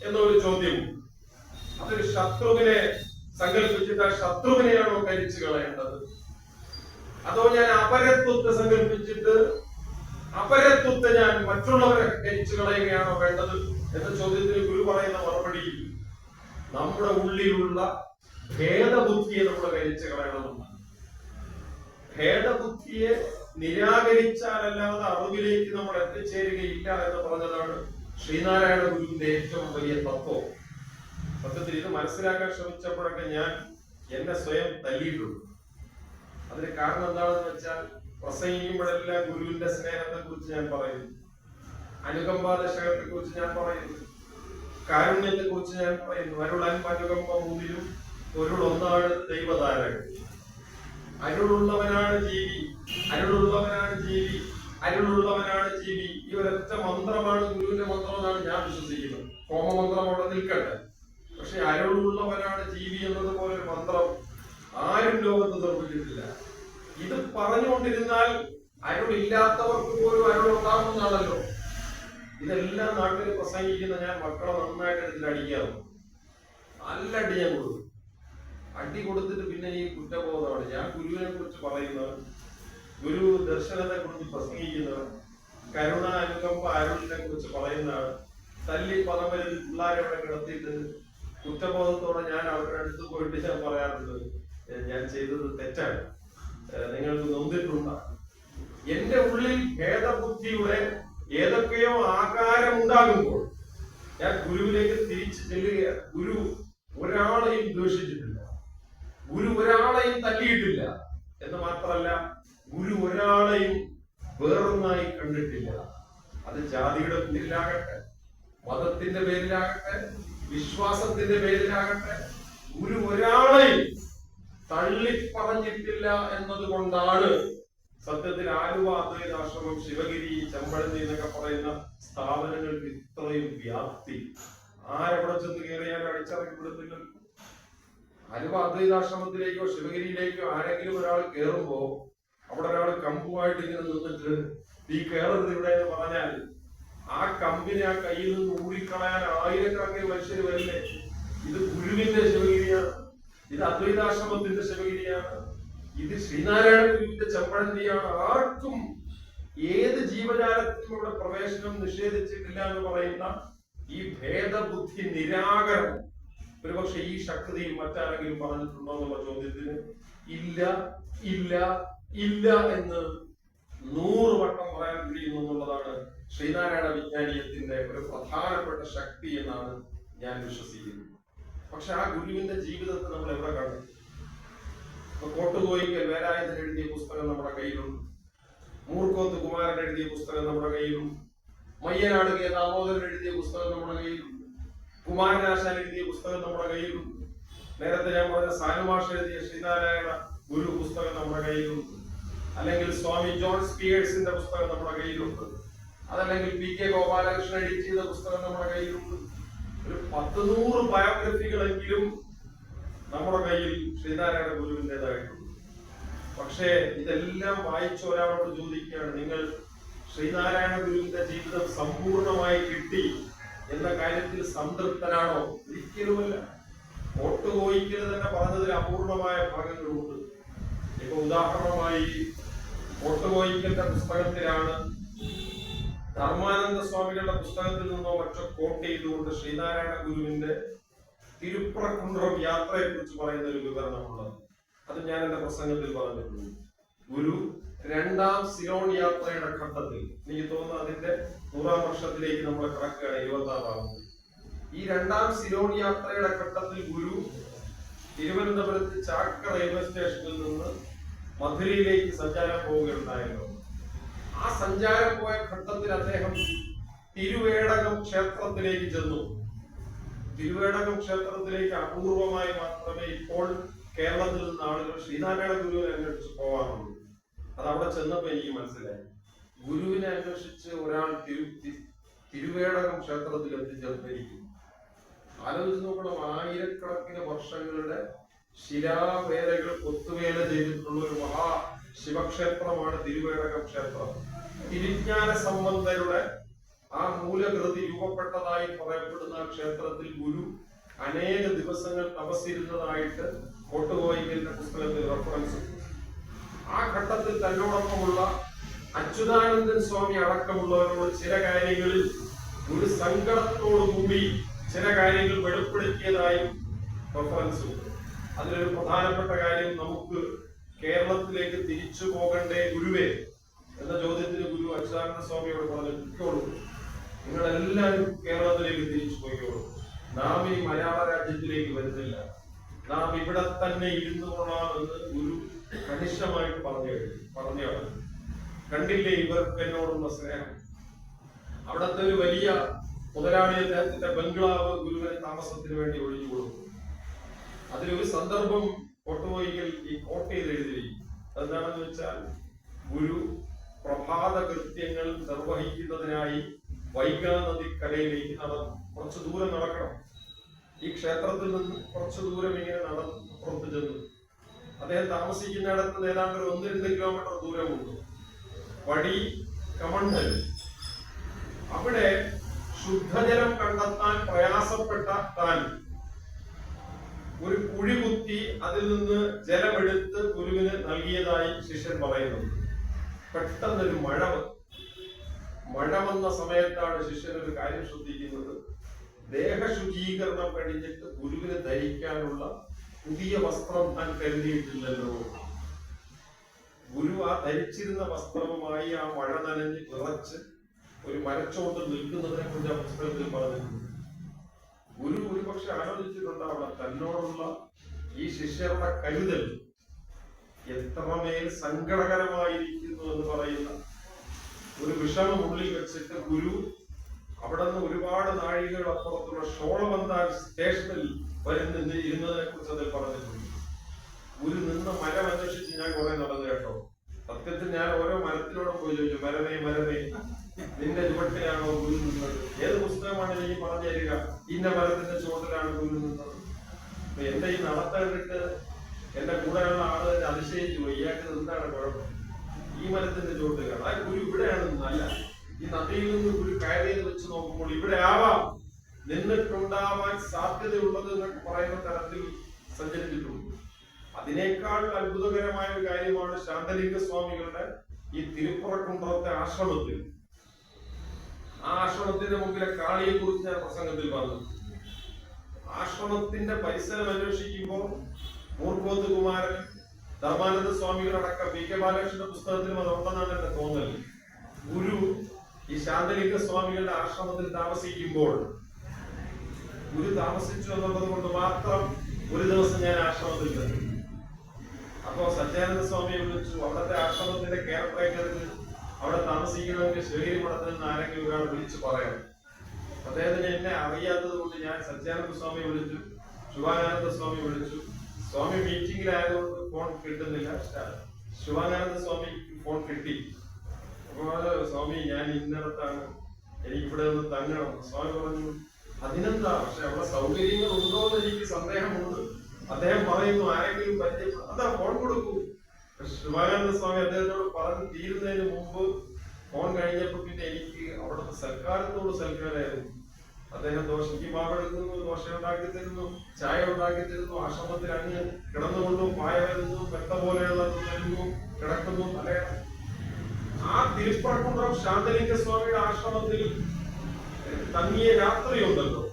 എന്നൊരു ചോദ്യം. അതൊരു ശത്രുവിനെ സങ്കല്പിച്ചിട്ട് ആ ശത്രുവിനെയാണോ കരിച്ചു കളയേണ്ടത്, അതോ ഞാൻ അപരത്വത്തെ സങ്കല്പിച്ചിട്ട് അപരത്വത്തെ ഞാൻ മറ്റുള്ളവരെ കരിച്ചു കളയുകയാണോ വേണ്ടത് എന്ന ചോദ്യത്തിന് ഗുരു പറയുന്ന മറുപടി, നമ്മുടെ ഉള്ളിലുള്ള ഭേദബുദ്ധിയെ നമ്മൾ കരിച്ചു കളയണമെന്നാണ്. ഭേദബുദ്ധിയെ നിരാകരിച്ചാലല്ലാതെ അറിവിലേക്ക് നമ്മൾ എത്തിച്ചേരുകയില്ല എന്ന് പറഞ്ഞതാണ് ശ്രീനാരായണ ഗുരുവിന്റെ ഏറ്റവും വലിയ തത്വം. സത്യത്തിൽ ഇത് മനസ്സിലാക്കാൻ ശ്രമിച്ചപ്പോഴൊക്കെ ഞാൻ എന്നെ സ്വയം തല്ലിയിട്ടുണ്ട്. അതിന് കാരണം എന്താണെന്ന് വെച്ചാൽ, പ്രസംഗിക്കുമ്പോഴെല്ലാം ഗുരുവിന്റെ സ്നേഹത്തെ കുറിച്ച് ഞാൻ പറയുന്നു, അനുകമ്പാദശകത്തെ കുറിച്ച് ഞാൻ പറയുന്നു, കാരുണ്യത്തെ കുറിച്ച് ഞാൻ പറയുന്നു. അരുളൻ അനുകമ്പ മൂന്നിലും പൊരുളൊന്നാണ് ദൈവധാരകൻ. അരുളുള്ളവനാണ് ജീവി, അരുളുള്ളവനാണ് ജീവി, അരുളുള്ളവനാണ് ജീവി. ഈ ഒരൊറ്റ മന്ത്രമാണ് ഗുരുവിന്റെ മന്ത്രം എന്നാണ് ഞാൻ വിശ്വസിക്കുന്നത്. ഹോമമന്ത്രം അവിടെ നിൽക്കട്ടെ, പക്ഷെ അരുളുള്ളവനാണ് ജീവി എന്നതുപോലെ ഒരു മന്ത്രം ആരും ലോകത്ത് നിർമ്മിച്ചിട്ടില്ല. ഇത് പറഞ്ഞുകൊണ്ടിരുന്നാൽ അരുളില്ലാത്തവർക്ക് പോലും അരുളുണ്ടാകുന്നതാണല്ലോ. ഇതെല്ലാം നാട്ടിൽ പ്രസംഗിക്കുന്ന ഞാൻ മക്കളെ നന്നായിട്ട് എടുത്തിട്ട് അടിക്കാറുണ്ട്. നല്ല അടി ഞാൻ കൊടുക്കും. അടി കൊടുത്തിട്ട് പിന്നെ ഈ കുറ്റബോധമാണ്. ഞാൻ ഗുരുവിനെ കുറിച്ച് പറയുന്നവർ, ഗുരു ദർശനത്തെ കുറിച്ച് പ്രസംഗിക്കുന്നവർ, കരുണ അനുകമ്പ അരുളിനെ കുറിച്ച് പറയുന്നവർ, തല്ലി പദം വരുന്ന പിള്ളേരെ ഇവിടെ കിടത്തിയിട്ട് കുറ്റബോധത്തോടെ ഞാൻ അവരുടെ അടുത്ത് പോയിട്ട് ഞാൻ പറയാറുണ്ട്, ഞാൻ ചെയ്തത് തെറ്റാണ്, നിങ്ങൾക്ക് നൊന്തിട്ടുണ്ടോ? എന്റെ ഉള്ളിൽ ഭേദബുദ്ധിയുടെ ഏതൊക്കെയോ ആകാരമുണ്ടാകുമ്പോൾ ഞാൻ ഗുരുവിലേക്ക് തിരിച്ചു ചെല്ലുകയാണ്. ഗുരു ഒരാളെയും ദ്വേഷിച്ചിട്ടില്ല, ഗുരു ഒരാളെയും തല്ലിയിട്ടില്ല എന്ന് മാത്രമല്ല, ഗുരു ഒരാളെയും വേറൊന്നായി കണ്ടിട്ടില്ല. അത് ജാതിയുടെ പേരിലാകട്ടെ, മതത്തിന്റെ പേരിലാകട്ടെ, വിശ്വാസത്തിന്റെ പേരിലാകട്ടെ, ഗുരു ഒരാളെയും തള്ളിപ്പറഞ്ഞിട്ടില്ല എന്നതുകൊണ്ടാണ് സത്യത്തിൽ ആലുവ അദ്വൈതാശ്രമം, ശിവഗിരി, ചെമ്പഴന്തി എന്നൊക്കെ പറയുന്ന സ്ഥാപനങ്ങൾക്ക് ഇത്രയും വ്യാപ്തി. ആരെവിടെ ചെന്ന് കയറിയാലും അടിച്ചറക്കപ്പെടുത്തില്ല. ആലുവ അദ്വൈതാശ്രമത്തിലേക്കോ ശിവഗിരിയിലേക്കോ ആരെങ്കിലും ഒരാൾ കയറുമ്പോ അവിടെ ഒരാൾ കമ്പുമായിട്ട് ഇങ്ങനെ നിന്നിട്ട് ഈ കയറരുത് ഇവിടെ എന്ന് പറഞ്ഞാൽ ആ കമ്പിനെ ആ കയ്യിൽ നിന്ന് ഊടിക്കളയാൻ ആയിരക്കണക്കിന് മനുഷ്യർ വരില്ലേ? ഇത് ഗുരുവിന്റെ ശിവഗിരിയാണ്, ഇത് അദ്വൈതാശ്രമത്തിന്റെ ശിവഗിരിയാണ്, ഇത് ശ്രീനാരായണ ഗുരുവിന്റെ ചെമ്പഴന്തിയാണ്. ആർക്കും ഏത് ജീവജാലത്തിനും ഇവിടെ പ്രവേശനം നിഷേധിച്ചിട്ടില്ല എന്ന് പറയുന്ന ഈ ഭേദബുദ്ധി നിരാകരണം ഒരുപക്ഷെ ഈ ശക്തിയിൽ മറ്റാരെങ്കിലും പറഞ്ഞിട്ടുണ്ടോ എന്നുള്ള ചോദ്യത്തിന് ഇല്ല, ഇല്ല, ഇല്ല എന്ന് 100 വട്ടം പറയാൻ കഴിയുന്നു എന്നുള്ളതാണ് ശ്രീനാരായണ വിജ്ഞാനീയത്തിന്റെ ഒരു പ്രധാനപ്പെട്ട ശക്തി എന്നാണ് ഞാൻ വിശ്വസിക്കുന്നത്. പക്ഷെ ആ ഗുരുവിന്റെ ജീവിതത്തെ നമ്മൾ എവിടെ കണ്ടു? കോട്ടുകോയിക്കൽ വേലായുധൻ എഴുതിയ പുസ്തകം നമ്മുടെ കയ്യിലുണ്ട്, മൂർക്കോത്ത് കുമാരൻ എഴുതിയ പുസ്തകം നമ്മുടെ കയ്യിലുണ്ട്, മയ്യനാട് കെ ദാമോദരൻ എഴുതിയ പുസ്തകം നമ്മുടെ കയ്യിലുണ്ട്, കുമാരനാശാൻ എഴുതിയ പുസ്തകം നമ്മുടെ കയ്യിലുണ്ട്, നേരത്തെ ഞാൻ പറഞ്ഞ സാനുമാഷ എഴുതിയ ശ്രീനാരായണ ഗുരു പുസ്തകം നമ്മുടെ കയ്യിലുണ്ട്, അല്ലെങ്കിൽ സ്വാമി ജോൺ സ്പിയേഴ്സിന്റെ പുസ്തകം നമ്മുടെ കയ്യിലുണ്ട്, അതല്ലെങ്കിൽ പി കെ ഗോപാലകൃഷ്ണൻ എഡിറ്റ് ചെയ്ത പുസ്തകം നമ്മുടെ കയ്യിലുണ്ട്. ഒരു 10-100 ബയോഗ്രഫികളെങ്കിലും നമ്മുടെ കയ്യിൽ ശ്രീനാരായണ ഗുരുവിൻ്റെതായിട്ടുണ്ട്. പക്ഷേ ഇതെല്ലാം വായിച്ച ഒരാളോട് ചോദിക്കുകയാണ്, നിങ്ങൾ ശ്രീനാരായണ ഗുരുവിന്റെ ജീവിതം സമ്പൂർണമായി കിട്ടി എന്ന കാര്യത്തിൽ സംതൃപ്തനാണോ? ഒരിക്കലുമല്ല. കോട്ടുകോയിക്കൽ തന്നെ പറഞ്ഞതിൽ അപൂർണമായ ഭാഗങ്ങളുണ്ട്. ഇപ്പൊ ഉദാഹരണമായി കോട്ടുകോയിക്കലിന്റെ പുസ്തകത്തിലാണ് ധർമാനന്ദ സ്വാമികളുടെ പുസ്തകത്തിൽ നിന്നോ മറ്റോ കോട്ട് ചെയ്തുകൊണ്ട് ശ്രീനാരായണ ഗുരുവിന്റെ തിരുപ്രകുണ്ട്രം യാത്രയെ കുറിച്ച് പറയുന്ന ഒരു വിവരണമുള്ളത്. അത് ഞാൻ എന്റെ പ്രസംഗത്തിൽ പറഞ്ഞിട്ടുണ്ട്. ഗുരു 2ാം സിലോൺ യാത്രയുടെ ഘട്ടത്തിൽ, എനിക്ക് തോന്നുന്നു അതിന്റെ 100ാം വർഷത്തിലേക്ക് നമ്മൾ കടക്കുകയാണ്, 26ാമത്. ഈ 2ാം സിലോൺ യാത്രയുടെ ഘട്ടത്തിൽ ഗുരു തിരുവനന്തപുരത്ത് ചാക്ക റെയിൽവേ സ്റ്റേഷനിൽ നിന്ന് മധുരയിലേക്ക് സഞ്ചാരം പോവുകയുണ്ടായല്ലോ. ആ സഞ്ചാരം പോയ ഘട്ടത്തിൽ അദ്ദേഹം തിരുവേടകം ക്ഷേത്രത്തിലേക്ക് ചെന്നു. തിരുവേടകം ക്ഷേത്രത്തിലേക്ക് അപൂർവമായി മാത്രമേ ഇപ്പോൾ കേരളത്തിൽ നിന്ന് ആളുകൾ ശ്രീനാരായണ ഗുരുവിനെ അന്വേഷിച്ച് പോകാറുള്ളൂ. അത് അവിടെ ചെന്നപ്പോ എനിക്ക് മനസ്സിലായി, ഗുരുവിനെ അന്വേഷിച്ച് ഒരാൾ തിരുവേടകം ക്ഷേത്രത്തിൽ എത്തിച്ചേർന്നിരിക്കുന്നു. ആലോചിച്ച് നോക്കണം, ആയിരക്കണക്കിന് വർഷങ്ങളുടെ ശിലാവേലകൾ കൊത്തുവേല ചെയ്തിട്ടുള്ള ഒരു മഹാ ശിവക്ഷേത്രമാണ് തിരുവേടകം ക്ഷേത്രം. തിരുജ്ഞാന സംബന്ധരുടെ ആ മൂലകൃതി രൂപപ്പെട്ടതായി പറയപ്പെടുന്ന ക്ഷേത്രത്തിൽ ഗുരു അനേക ദിവസങ്ങൾ തപസ്സിരുന്നതായിട്ട് കോട്ടുകോയിക്കലിന്റെ പുസ്തകത്തിൽ റെഫറൻസ്. ആ ഘട്ടത്തിൽ തന്നോടൊപ്പമുള്ള അച്യുതാനന്ദൻ സ്വാമി അടക്കമുള്ളവരോട് ചില കാര്യങ്ങളിൽ ഒരു സങ്കടത്തോടുകൂടി ചില കാര്യങ്ങൾ വെളിപ്പെടുത്തിയതായും റെഫറൻസ് ഉണ്ട്. അതിലൊരു പ്രധാനപ്പെട്ട കാര്യം, നമുക്ക് കേരളത്തിലേക്ക് തിരിച്ചു പോകണ്ടേ ഗുരുവേ എന്ന ചോദ്യത്തിന് ഗുരു അച്യുതാനന്ദ സ്വാമിയോട് പറഞ്ഞോളൂ, നിങ്ങളെല്ലാവരും കേരളത്തിലേക്ക് തിരിച്ചു പോയിക്കോളൂ, നാം ഇനി മലയാള രാജ്യത്തിലേക്ക് വരുന്നില്ല, നാം ഇവിടെ തന്നെ ഇരുന്നു കൊള്ളാമെന്ന് ഗുരു കണിശമായിട്ട് പറഞ്ഞു. കണ്ടില്ലേ ഇവർക്ക് എന്നോടുള്ള സ്നേഹം? അവിടത്തെ ഒരു വലിയ മുതലാളി അദ്ദേഹത്തിന്റെ ബംഗ്ലാവ് ഗുരുവിനെ താമസത്തിന് വേണ്ടി ഒഴിഞ്ഞു കൊടുക്കും. അതിലൊരു സന്ദർഭം കോട്ടുകോയിക്കൽ ഈ കോട്ട് ചെയ്ത് എഴുതിയിരിക്കും. അതെന്താണെന്ന് വെച്ചാൽ, ഗുരു പ്രഭാത കൃത്യങ്ങൾ നിർവഹിക്കുന്നതിനായി വൈഗാ നദിക്കരയിലേക്ക് കുറച്ചു ദൂരം നടക്കണം. ഈ ക്ഷേത്രത്തിൽ നിന്ന് കുറച്ചു ദൂരം ഇങ്ങനെ നടന്ന് പുറത്തു ചെന്നു. അദ്ദേഹം താമസിക്കുന്നിടത്ത് ഏതാണ്ട് 1-2 കിലോമീറ്റർ ദൂരമുണ്ട് വടി കമണ്ഡൽ. അവിടെ ശുദ്ധജലം കണ്ടെത്താൻ പ്രയാസപ്പെട്ട താൻ ഒരു കുഴി കുത്തി അതിൽ നിന്ന് ജലമെടുത്ത് ഗുരുവിന് നൽകിയതായി ശിഷ്യൻ പറയുന്നു. പെട്ടെന്നൊരു മഴ വന്ന സമയത്താണ് ശിഷ്യൻ ഒരു കാര്യം ശ്രദ്ധിക്കുന്നത്. ദേഹശുചീകരണം കഴിഞ്ഞിട്ട് ഗുരുവിന് ധരിക്കാനുള്ള പുതിയ വസ്ത്രം താൻ കരുതിയിട്ടില്ലല്ലോ. ഗുരു ആ ധരിച്ചിരുന്ന വസ്ത്രവുമായി ആ മഴ നനഞ്ഞ് വിറച്ച് ഒരു മരച്ചോട്ട് നിൽക്കുന്നതിനെ കുറിച്ച് ആ പുസ്തകത്തിൽ പറഞ്ഞിട്ടുണ്ട്. ഗുരു ഒരുപക്ഷെ ആലോചിച്ചിട്ടുണ്ടാവണം തന്നോടുള്ള ഈ ശിഷ്യരുടെ കരുതൽ എത്രമേൽ സങ്കടകരമായിരിക്കുന്നു എന്ന് പറയുന്ന ഒരു വിഷമം ഉള്ളിൽ വെച്ചിട്ട് ഗുരു അവിടെ നിന്ന് ഒരുപാട് നാഴികൾ അപ്പുറത്തുള്ള ഷോളബന്ധാൻ സ്റ്റേഷനിൽ ഇരുന്നതിനെ കുറിച്ച് അതിൽ പറഞ്ഞിട്ടുണ്ട്. ഗുരു നിന്ന് മരം അന്വേഷിച്ച് ഞാൻ കുറെ നടന്നു കേട്ടോ. സത്യത്തിൽ ഞാൻ ഓരോ മരത്തിലൂടെ പോയി ചോദിച്ചു, മരമേ മരമേ നിന്റെ ചുവട്ടിലാണോ ഗുരു നിന്നത്? ഏത് പുസ്തകമാണ് എനിക്ക് പറഞ്ഞു തരിക ഇന്ന മരത്തിന്റെ ചുവട്ടിലാണ് ഗുരു നിന്നത്? എന്റെ ഈ നടത്ത കണ്ടിട്ട് എന്റെ കൂടെയുള്ള ആള് തന്നെ അതിശയിച്ചു പോയി, ഇയാൾക്ക് എന്താണ് കുഴപ്പം? ഈ മരത്തിന്റെ ചുവട്ടിലാണ് ആ ഗുരു ഇവിടെയാണ് നല്ല ഈ നദിയിൽ നിന്ന് ഗുരു കയറിയത് വെച്ച് നോക്കുമ്പോൾ ഇവിടെ ആവാം നിന്നിട്ടുണ്ടാവാൻ സാധ്യതയുള്ളത് എന്നൊക്കെ പറയുന്ന തരത്തിൽ സഞ്ചരിച്ചിട്ടുണ്ട്. അതിനേക്കാൾ അത്ഭുതകരമായ ഒരു കാര്യമാണ് ശാന്തലിംഗ സ്വാമികളുടെ ഈ തിരുപ്പുറക്കുണ്ടത്തെ ആശ്രമത്തിൽ. ആ ആശ്രമത്തിന്റെ മുമ്പിലെ കാളിയെ കുറിച്ച് ഞാൻ പ്രസംഗത്തിൽ പറഞ്ഞു. ആശ്രമത്തിന്റെ പരിസരം അന്വേഷിക്കുമ്പോൾ മൂർഖോത്ത് കുമാരൻ, ധർമാനന്ദ സ്വാമികളടക്കം പി കെ ബാലകൃഷ്ണന്റെ പുസ്തകത്തിലും അതുണ്ടെന്നാണ് എന്റെ തോന്നൽ. ഗുരു ഈ ശാന്തലിംഗ സ്വാമികളുടെ ആശ്രമത്തിൽ താമസിക്കുമ്പോൾ ഗുരു താമസിച്ചു എന്നുള്ളത് കൊണ്ട് മാത്രം ഒരു ദിവസം ഞാൻ ആശ്രമത്തിൽ ചെന്നു. അപ്പോ സത്യാനന്ദ സ്വാമിയെ വിളിച്ചു. അവിടുത്തെ ആശ്രമത്തിന്റെ കെയർ ടേക്കർക്ക് അവിടെ താമസിക്കണമെങ്കിൽ ശിവഗിരി മഠത്തിൽ നിന്ന് ആരെങ്കിലും ഒരാൾ വിളിച്ചു പറയണം. അദ്ദേഹത്തിന് എന്നെ അറിയാത്തത് കൊണ്ട് ഞാൻ സത്യാനന്ദ സ്വാമിയെ വിളിച്ചു, ശിവാനന്ദ സ്വാമി വിളിച്ചു. സ്വാമി മീറ്റിംഗിലായതുകൊണ്ട് ഫോൺ കിട്ടുന്നില്ല. ശിവാനന്ദ സ്വാമിക്ക് ഫോൺ കിട്ടി. അപ്പൊ സ്വാമി ഞാൻ ഇന്നിടത്താണ്, എനിക്കിവിടെ ഒന്ന് തങ്ങണം. സ്വാമി പറഞ്ഞു അതിനെന്താ, പക്ഷെ അവിടെ സൗകര്യങ്ങൾ ഉണ്ടോ എന്ന് എനിക്ക് സന്ദേഹമുണ്ട്. അദ്ദേഹം പറയുന്നു ആരെങ്കിലും പരിചയം അതാ ഫോൺ കൊടുക്കൂ. ശിവാനന്ദ സ്വാമി അദ്ദേഹത്തോട് പറഞ്ഞു തീരുന്നതിന് മുമ്പ് ഫോൺ കഴിഞ്ഞപ്പോ പിന്നെ എനിക്ക് അവിടുത്തെ സൽക്കാരത്തോട് സൽക്കാരായിരുന്നു. അദ്ദേഹം ദോശയ്ക്ക് മാവെടുക്കുന്നു, ദോശ ഉണ്ടാക്കി തരുന്നു, ചായ ഉണ്ടാക്കി തരുന്നു, ആശ്രമത്തിൽ അങ്ങ് കിടന്നുകൊണ്ടും പായ വരുന്നു, വെട്ട പോലെയുള്ള തരുന്നു, കിടക്കുന്നു. തലയാണ് ആ തിരുപ്പറക്കുണ്ടം ശാന്തലിംഗ സ്വാമിയുടെ ആശ്രമത്തിൽ തങ്ങിയ രാത്രിയുണ്ടല്ലോ,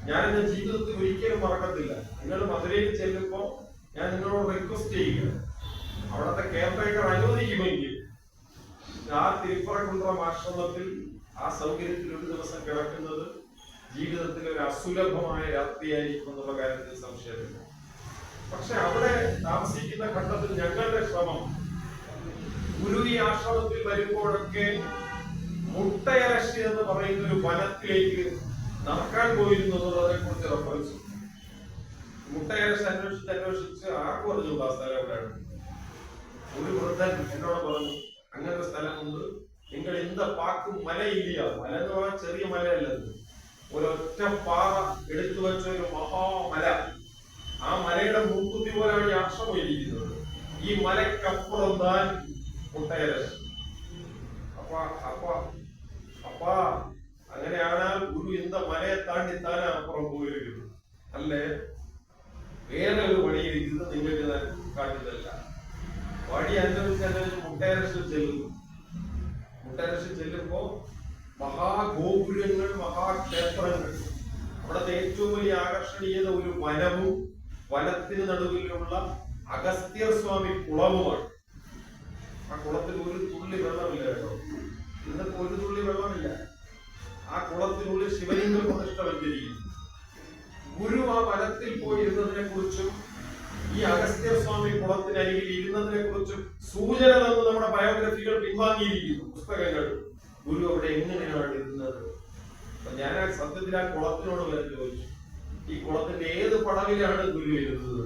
ഞാൻ എന്റെ ജീവിതത്തിൽ ഒരിക്കലും മറക്കത്തില്ല. നിങ്ങൾ മധുരയിൽ ചെല്ലുമ്പോ ഞാൻ നിങ്ങളോട് റിക്വസ്റ്റ് ചെയ്യുക, അവിടുത്തെ കെയർ ടേക്കർ അനുവദിക്കുമെങ്കിൽ ആ തിരുപ്പറക്കുണ്ടം ആശ്രമത്തിൽ ആ സൗകര്യത്തിൽ ഒരു ദിവസം കിടക്കുന്നത് ജീവിതത്തിൽ ഒരു അസുലഭമായ രാത്രിയായിരിക്കും എന്നുള്ള കാര്യത്തിൽ സംശയമില്ല. പക്ഷെ അവിടെ താമസിക്കുന്ന ഘട്ടത്തിൽ ഞങ്ങളുടെ ശ്രമം ഗുരു ഈ ആശ്രമത്തിൽ വരുമ്പോഴൊക്കെ മുട്ടയരശി എന്ന് പറയുന്ന ഒരു വനത്തിലേക്ക് നടക്കാൻ പോയിരുന്നു എന്നുള്ളതിനെ കുറിച്ച് റെഫറൻസ്. മുട്ടയരശി അന്വേഷിച്ച് ആർക്കും അറിഞ്ഞു ആ സ്ഥലം എവിടെയാണ്. ഒരു വൃദ്ധൻ എന്നോട് പറഞ്ഞു അങ്ങനെ ഒരു സ്ഥലമുണ്ട്, നിങ്ങൾ ഇന്ത പാക്കും മലയില്ല. മല എന്ന് പറഞ്ഞാൽ ചെറിയ മലയല്ലത്, ഒരൊറ്റ പാറ എടുത്തു വെച്ച ഒരു മഹാമല. ആ മലയുടെ മുൻകുത്തി പോലെയാണ് ഈ ആശ്രമം ഇരിക്കുന്നത്. ഈ മലക്കപ്പുറം താൻ മുട്ടയരശി. അപ്പാ അങ്ങനെയാണെങ്കിൽ ഗുരു ഇന്ത മലയെ താണ്ടി താൻ അപ്പുറം പോയിരിക്കുന്നു അല്ലേ? വേറെ ഒരു വഴിയിരിക്കുന്നത് നിങ്ങൾക്ക് ഞാൻ കാട്ടിത്തല്ല. വഴി അനുസരിച്ച് മുട്ടയരശി ചെല്ലുന്നു. മുട്ടയരശി ചെല്ലുമ്പോ മഹാഗോപുരങ്ങൾ, മഹാക്ഷേത്രങ്ങൾ, അവിടുത്തെ ഏറ്റവും വലിയ ആകർഷണീയത ഒരു വനവും വനത്തിന് നടുവിലുള്ള അഗസ്ത്യർ സ്വാമി കുളവുമാണ്. ആ കുളത്തിൽ ഒരു തുള്ളി വെള്ളമില്ല കേട്ടോ. ഇന്നത്തെ ഒരു തുള്ളി വെള്ളമില്ല. ആ കുളത്തിനുള്ളിൽ ശിവലിംഗം പ്രതിഷ്ഠ വെച്ചിരിക്കുന്നു. ഗുരു ആ വനത്തിൽ പോയി ഇരുന്നതിനെ കുറിച്ചും ഈ അഗസ്ത്യർ സ്വാമി കുളത്തിനരികിൽ ഇരുന്നതിനെ കുറിച്ചും സൂചന തന്ന് നമ്മുടെ ബയോഗ്രഫികൾ പിൻവാങ്ങിയിരിക്കുന്നു, പുസ്തകങ്ങൾ. ഗുരു അവിടെ എങ്ങനെയാണ് ഇരുന്നത്? അപ്പൊ ഞാൻ ആ സത്യത്തിൽ ആ കുളത്തിനോട് വരെ ചോദിച്ചു, ഈ കുളത്തിന്റെ ഏത് പടവിലാണ് ഗുരു ഇരുന്നത്?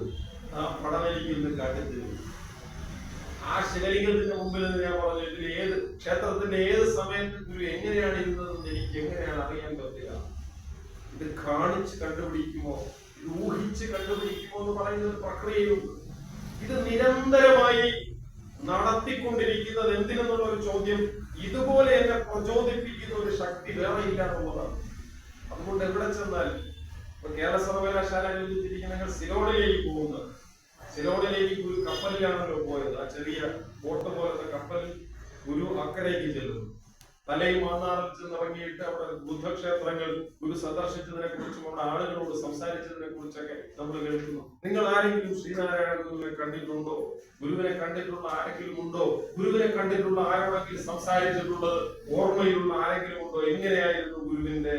ആ പടം എനിക്ക് ഇന്ന് കാട്ടിത്തരും. ആ ശിവലിംഗത്തിന്റെ മുമ്പിൽ നിന്ന് ഞാൻ പറഞ്ഞു, ഇതിൽ ഏത് ക്ഷേത്രത്തിന്റെ ഏത് സമയത്ത് ഗുരു എങ്ങനെയാണ് ഇരുന്നതെന്ന് എനിക്ക് എങ്ങനെയാണ് അറിയാൻ പറ്റുക? ഇത് കാണിച്ച് കണ്ടുപിടിക്കുമോ, ഇത് ഊഹിച്ച് കണ്ടുപിടിക്കുമോ എന്ന് പറയുന്ന ഒരു പ്രക്രിയയുണ്ട്. ഇത് നിരന്തരമായി നടത്തിക്കൊണ്ടിരിക്കുന്നത് എന്തിനെന്നുള്ള ഒരു ചോദ്യം ഇതുപോലെ എന്നെ പ്രചോദിപ്പിക്കുന്ന ഒരു ശക്തി വേറെ ഇല്ല എന്നുള്ളതാണ്. അതുകൊണ്ട് എവിടെ ചെന്നാലും ഇപ്പൊ കേരള സർവകലാശാല അനുവദിച്ചിരിക്കുന്ന സിലോണിലേക്ക് പോകുന്നത്, സിലോണിലേക്ക് ഗുരു കപ്പലിലാണല്ലോ പോയത്. ആ ചെറിയ ബോട്ട് പോലത്തെ കപ്പലിൽ ഗുരു അക്കരയ്ക്ക് ചെല്ലുന്നു. തലയിൽ മാന്നാറിൽ ചെന്നിറങ്ങിയിട്ട് അവിടെ ബുദ്ധക്ഷേത്രങ്ങൾ ഗുരു സന്ദർശിച്ചതിനെ കുറിച്ചും അവിടെ ആളുകളോട് സംസാരിച്ചതിനെ കുറിച്ചൊക്കെ നമ്മൾ കേൾക്കുന്നു. നിങ്ങൾ ആരെങ്കിലും ശ്രീനാരായണ ഗുരുവിനെ കണ്ടിട്ടുണ്ടോ? ഗുരുവിനെ കണ്ടിട്ടുള്ള ആരെങ്കിലും ഉണ്ടോ? ഗുരുവിനെ കണ്ടിട്ടുള്ള ആരോടെങ്കിലും സംസാരിച്ചിട്ടുള്ളത് ഓർമ്മയിലുള്ള ആരെങ്കിലും ഉണ്ടോ? എങ്ങനെയായിരുന്നു ഗുരുവിന്റെ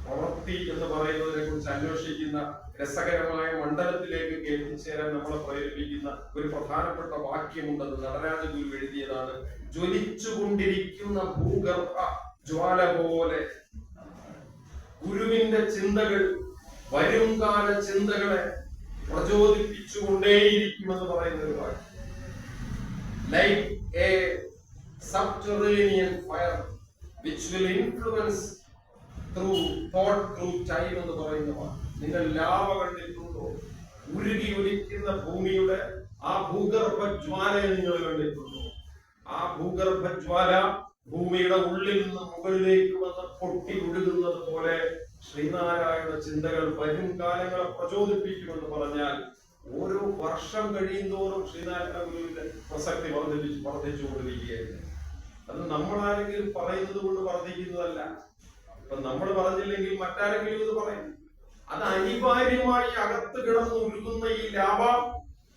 പ്രവൃത്തി എന്ന് പറയുന്നതിനെ കുറിച്ച് അന്വേഷിക്കുന്ന രസകരമായ മണ്ഡലത്തിലേക്ക് എത്തിച്ചേരാൻ നമ്മളെ പ്രേരിപ്പിക്കുന്ന ഒരു പ്രധാനപ്പെട്ട വാക്യമുണ്ടെന്ന് നടരാജ ഗുരു എഴുതിയതാണ്. ജ്വലിച്ചുകൊണ്ടിരിക്കുന്ന ഭൂഗർഭ ജ്വാല പോലെ ഗുരുവിന്റെ ചിന്തകൾ വരുംകാല ചിന്തകളെ പ്രചോദിപ്പിച്ചുകൊണ്ടേയിരിക്കുമെന്ന് പറയുന്ന ഒരു വാക്യം. Like A subterranean fire which will influence through thought through time എന്ന് പറയുന്ന നിങ്ങൾ ലാവ കണ്ടിട്ടുണ്ടോ? ഉരുകി ഒലിക്കുന്ന ഭൂമിയുടെ ആ ഭൂഗർഭ ജ്വാലയെ നിങ്ങൾ കണ്ടിട്ടുണ്ടോ? ആ ഭൂഗർഭ ജ്വാല ഭൂമിയുടെ ഉള്ളിൽ നിന്ന് മുകളിലേക്ക് വന്ന് പൊട്ടി ഒഴുകുന്നത് പോലെ ശ്രീനാരായണ ചിന്തകൾ വരും കാലങ്ങളെ പ്രചോദിപ്പിക്കുമെന്ന് പറഞ്ഞാൽ ഓരോ വർഷം കഴിയുന്തോറും ശ്രീനാരായണ ഗുരുവിന്റെ പ്രസക്തി വർദ്ധിച്ചുകൊണ്ടിരിക്കുകയായിരുന്നു. അത് നമ്മളാരെങ്കിലും പറയുന്നത് കൊണ്ട് വർദ്ധിക്കുന്നതല്ല. ഇപ്പൊ നമ്മൾ പറഞ്ഞില്ലെങ്കിൽ മറ്റാരെങ്കിലും ഇത് പറയും. അത് അനിവാര്യമായി അകത്ത് കിടന്ന് ഉരുകുന്ന ഈ ലാവ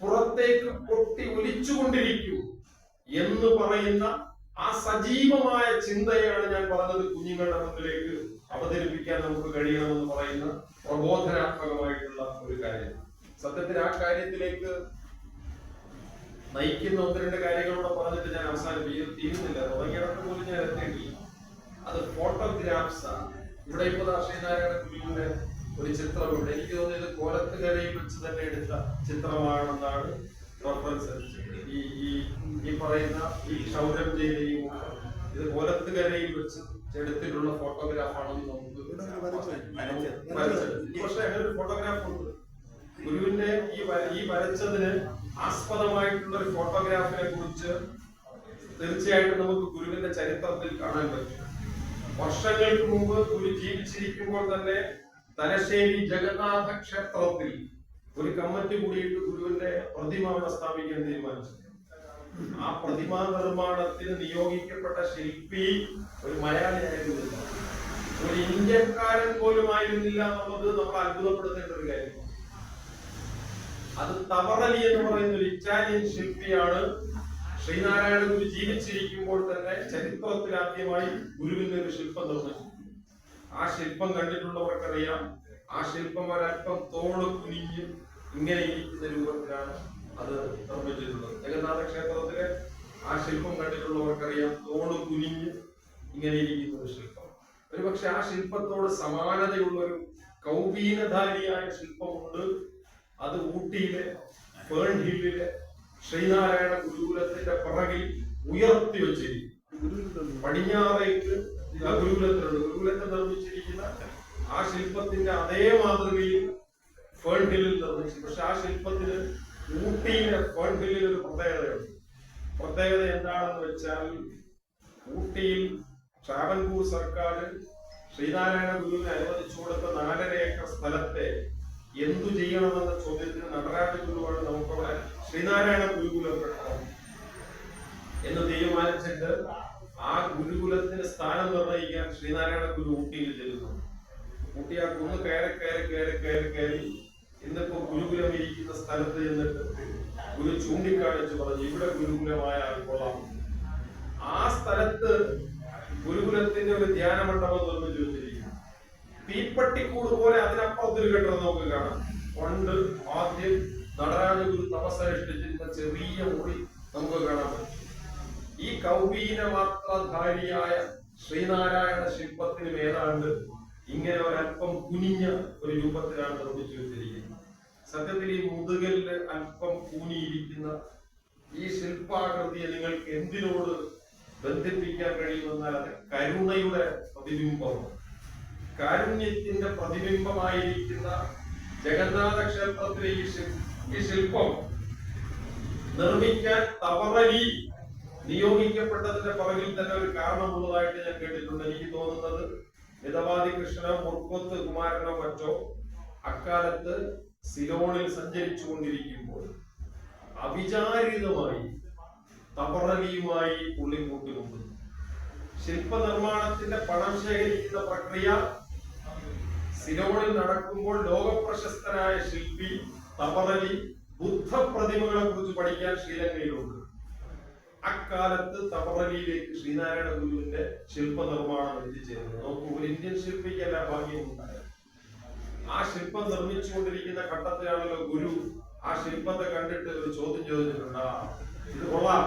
പുറത്തേക്ക് പൊട്ടി ഒലിച്ചുകൊണ്ടിരിക്കും എന്ന് പറയുന്ന ആ സജീവമായ ചിന്തയാണ് ഞാൻ പറഞ്ഞത് കുഞ്ഞുങ്ങളുടെ മുന്നിലേക്ക് അവതരിപ്പിക്കാൻ നമുക്ക് കഴിയണമെന്ന് പറയുന്ന പ്രബോധനാത്മകമായിട്ടുള്ള ഒരു കാര്യം. സത്യത്തിൽ ആ കാര്യത്തിലേക്ക് നയിക്കുന്ന ഒന്ന് രണ്ട് കാര്യങ്ങളോടെ പറഞ്ഞിട്ട് ഞാൻ അവസാനിപ്പിക്കും. തീരുന്നില്ല, തുടങ്ങിയിടത്ത് പോലും ഞാൻ എത്തേണ്ടില്ല. അത് ഫോട്ടോഗ്രാഫ്സ് ആണ്. ഇവിടെ ഇപ്പോൾ ശ്രീനാരായണ ഗുരുവിന്റെ ഒരു ചിത്രം ഇവിടെ എനിക്ക് തോന്നുന്നത് ഇത് കോലത്തുകരയിൽ വെച്ച് തന്നെ എടുത്ത ചിത്രമാണെന്നാണ് റഫറൻസ്. ഈ പറയുന്ന ഈ ക്ഷൗരം ചെയ്ത ഈ ഇത് കോലത്തുകരയിൽ വെച്ച് എടുത്തിട്ടുള്ള ഫോട്ടോഗ്രാഫാണെന്ന് നമുക്ക് പക്ഷെ അങ്ങനെ ഒരു ഫോട്ടോഗ്രാഫ് ഉണ്ട്. ഗുരുവിന്റെ ഈ വരച്ചതിന് ആസ്പദമായിട്ടുള്ള ഒരു ഫോട്ടോഗ്രാഫിനെ കുറിച്ച് തീർച്ചയായിട്ടും നമുക്ക് ഗുരുവിന്റെ ചരിത്രത്തിൽ കാണാൻ പറ്റും. വർഷങ്ങൾക്ക് മുമ്പ് ഗുരു ജീവിച്ചിരിക്കുമ്പോൾ തന്നെ തലശ്ശേരി ജഗന്നാഥ ക്ഷേത്രത്തിൽ ഒരു കമ്മിറ്റി കൂടിയിട്ട് ഗുരുവിന്റെ പ്രതിമ അവിടെ സ്ഥാപിക്കാൻ തീരുമാനിച്ചു. ആ പ്രതിമാ നിർമ്മാണത്തിന് നിയോഗിക്കപ്പെട്ട ശില്പി ഒരു മലയാളി ആയിരുന്നില്ല, ഒരു ഇന്ത്യക്കാരൻ പോലും ആയിരുന്നില്ല എന്നുള്ളത് നമ്മൾ അത്ഭുതപ്പെടുത്തേണ്ട ഒരു കാര്യമാണ്. അത് തവറലി എന്ന് പറയുന്ന ഒരു ഇറ്റാലിയൻ ശില്പിയാണ് ശ്രീനാരായണ ഗുരു ജീവിച്ചിരിക്കുമ്പോൾ തന്നെ ചരിത്രത്തിൽ ആദ്യമായി ഗുരുവിന്റെ ഒരു ശില്പം നിർമ്മിച്ചു. ആ ശില്പം കണ്ടിട്ടുള്ളവർക്കറിയാം. ആ ശില്പം ഒരല്പം തോള് കുനിഞ്ഞ് ഇങ്ങനെ ഇരിക്കുന്ന രൂപത്തിലാണ് അത് നിർമ്മിച്ചിട്ടുള്ളത്. ജഗന്നാഥ ക്ഷേത്രത്തിലെ ആ ശില്പം കണ്ടിട്ടുള്ളവർക്കറിയാം, തോള് കുനിഞ്ഞ് ഇങ്ങനെ ഇരിക്കുന്ന ഒരു ശില്പം. ഒരുപക്ഷെ ആ ശില്പത്തോട് സമാനതയുള്ള ഒരു കൗപീനധാരിയായ ശില്പമുണ്ട്. അത് ഊട്ടിയിലെ ഫേൺ ഹില്ലിലെ ശ്രീനാരായണ ഗുരുകുലത്തിന്റെ പിറകിൽ ഉയർത്തി വെച്ചിരിക്കും. പടിഞ്ഞാറേക്ക് ഗുരുകുലത്തിലുണ്ട്. ഗുരുകുലത്തിൽ നിർമ്മിച്ചിരിക്കുന്ന ആ ശില്പത്തിന്റെ അതേ മാതൃകയിൽ ഫേൺ ഹില്ലിൽ നിർമ്മിച്ചു. പക്ഷെ ആ ശില്പത്തിന് ഊട്ടിയിലെ ഫേൺ ഹില്ലിൽ ഒരു പ്രത്യേകതയുണ്ട്. പ്രത്യേകത എന്താണെന്ന് വെച്ചാൽ ഊട്ടിയിൽ ട്രാവൻകൂർ സർക്കാർ ശ്രീനാരായണ ഗുരുവിന് അനുവദിച്ചു കൊടുത്ത 4.5 ഏക്കർ സ്ഥലത്തെ എന്തു ചെയ്യണമെന്ന ചോദ്യത്തിന് നടരാജ ഗുരുവാണ് നമുക്കവിടെ ശ്രീനാരായണ ഗുരുകുലം കെട്ടണം എന്ന് തീരുമാനിച്ചിട്ട് ആ ഗുരുകുലത്തിന് സ്ഥാനം നിർണ്ണയിക്കാൻ ശ്രീനാരായണ ഗുരു ഊട്ടിയിൽ ചെല്ലുന്നു. ഊട്ടി ആ കുന്ന് കയറി ഇന്നിപ്പോ ഗുരുകുലം ഇരിക്കുന്ന സ്ഥലത്ത് ചെന്നിട്ട് ഗുരു ചൂണ്ടിക്കാണിച്ച് പറഞ്ഞു ഇവിടെ ഗുരുകുലമായാൽ കൊള്ളാം. ആ സ്ഥലത്ത് ഗുരുകുലത്തിന്റെ ഒരു ധ്യാന മണ്ഡപം നിർമ്മിച്ചു വെച്ചിരിക്കുന്നു. തീപ്പട്ടിക്കൂട് പോലെ അതിനപ്പുറത്തൊരു കെട്ടിടം നമുക്ക് കാണാം. പണ്ട് ആദ്യം നടരാജ ഗുരു തപസ്സനുഷ്ഠിച്ചിരുന്ന ചെറിയ മുറി നമുക്ക് കാണാൻ പറ്റും. ഈ കൗപീന മാത്രധാരിയായ ശ്രീനാരായണ ശില്പത്തിന് ഏതാണ്ട് ഇങ്ങനെ ഒരല്പം കുനിഞ്ഞ ഒരു രൂപത്തിലാണ് നിർമ്മിച്ചു വെച്ചിരിക്കുന്നത്. സത്യത്തിൽ ഈ മുതുകലില് അല്പം കൂനിയിരിക്കുന്ന ഈ ശില്പാകൃതിയെ നിങ്ങൾക്ക് എന്തിനോട് ബന്ധിപ്പിക്കാൻ കഴിയുമെന്നാൽ അത് കരുണയുടെ പ്രതിബിംബമാണ്. കാരുണ്യത്തിന്റെ പ്രതിബിംബമായിരിക്കുന്ന ജഗന്നാഥ ക്ഷേത്രത്തിലെ ഈ ശില്പം നിർമ്മിക്കാൻ തവറലി നിയോഗിക്കപ്പെട്ടതിന്റെ പുറകിൽ തന്നെ ഒരു കാരണമുള്ളതായിട്ട് ഞാൻ കേട്ടിട്ടുണ്ട്. എനിക്ക് തോന്നുന്നത് മിതവാദി കൃഷ്ണനോ മുർക്കൊത്ത് കുമാരനോ മറ്റോ അക്കാലത്ത് സിലോണിൽ സഞ്ചരിച്ചു കൊണ്ടിരിക്കുമ്പോൾ അവിചാരിതമായി തവറലിയുമായി പുള്ളി കൂട്ടുകൊണ്ടു. ശില്പനിർമ്മാണത്തിന്റെ പണം ശേഖരിക്കുന്ന പ്രക്രിയ സിലോണിൽ നടക്കുമ്പോൾ ലോകപ്രശസ്തനായ ശില്പി തബറലി ബുദ്ധ പ്രതിമകളെ കുറിച്ച് പഠിക്കാൻ ശ്രീലങ്കയിലുണ്ട്. അക്കാലത്ത് തബറലിയിലേക്ക് ശ്രീനാരായണ ഗുരുവിന്റെ ശില്പനിർമ്മാണം എത്തിച്ചേരുന്നു. നോക്കൂ, ഒരു ഇന്ത്യൻ ശില്പിക്കല്ല ഭാഗ്യമുണ്ടായത്. ആ ശില്പം നിർമ്മിച്ചുകൊണ്ടിരിക്കുന്ന ഘട്ടത്തിലാണല്ലോ ഗുരു ആ ശില്പത്തെ കണ്ടിട്ട് ഒരു ചോദ്യം ചോദിച്ചിട്ടുണ്ട്. ഇത് കൊള്ളാം,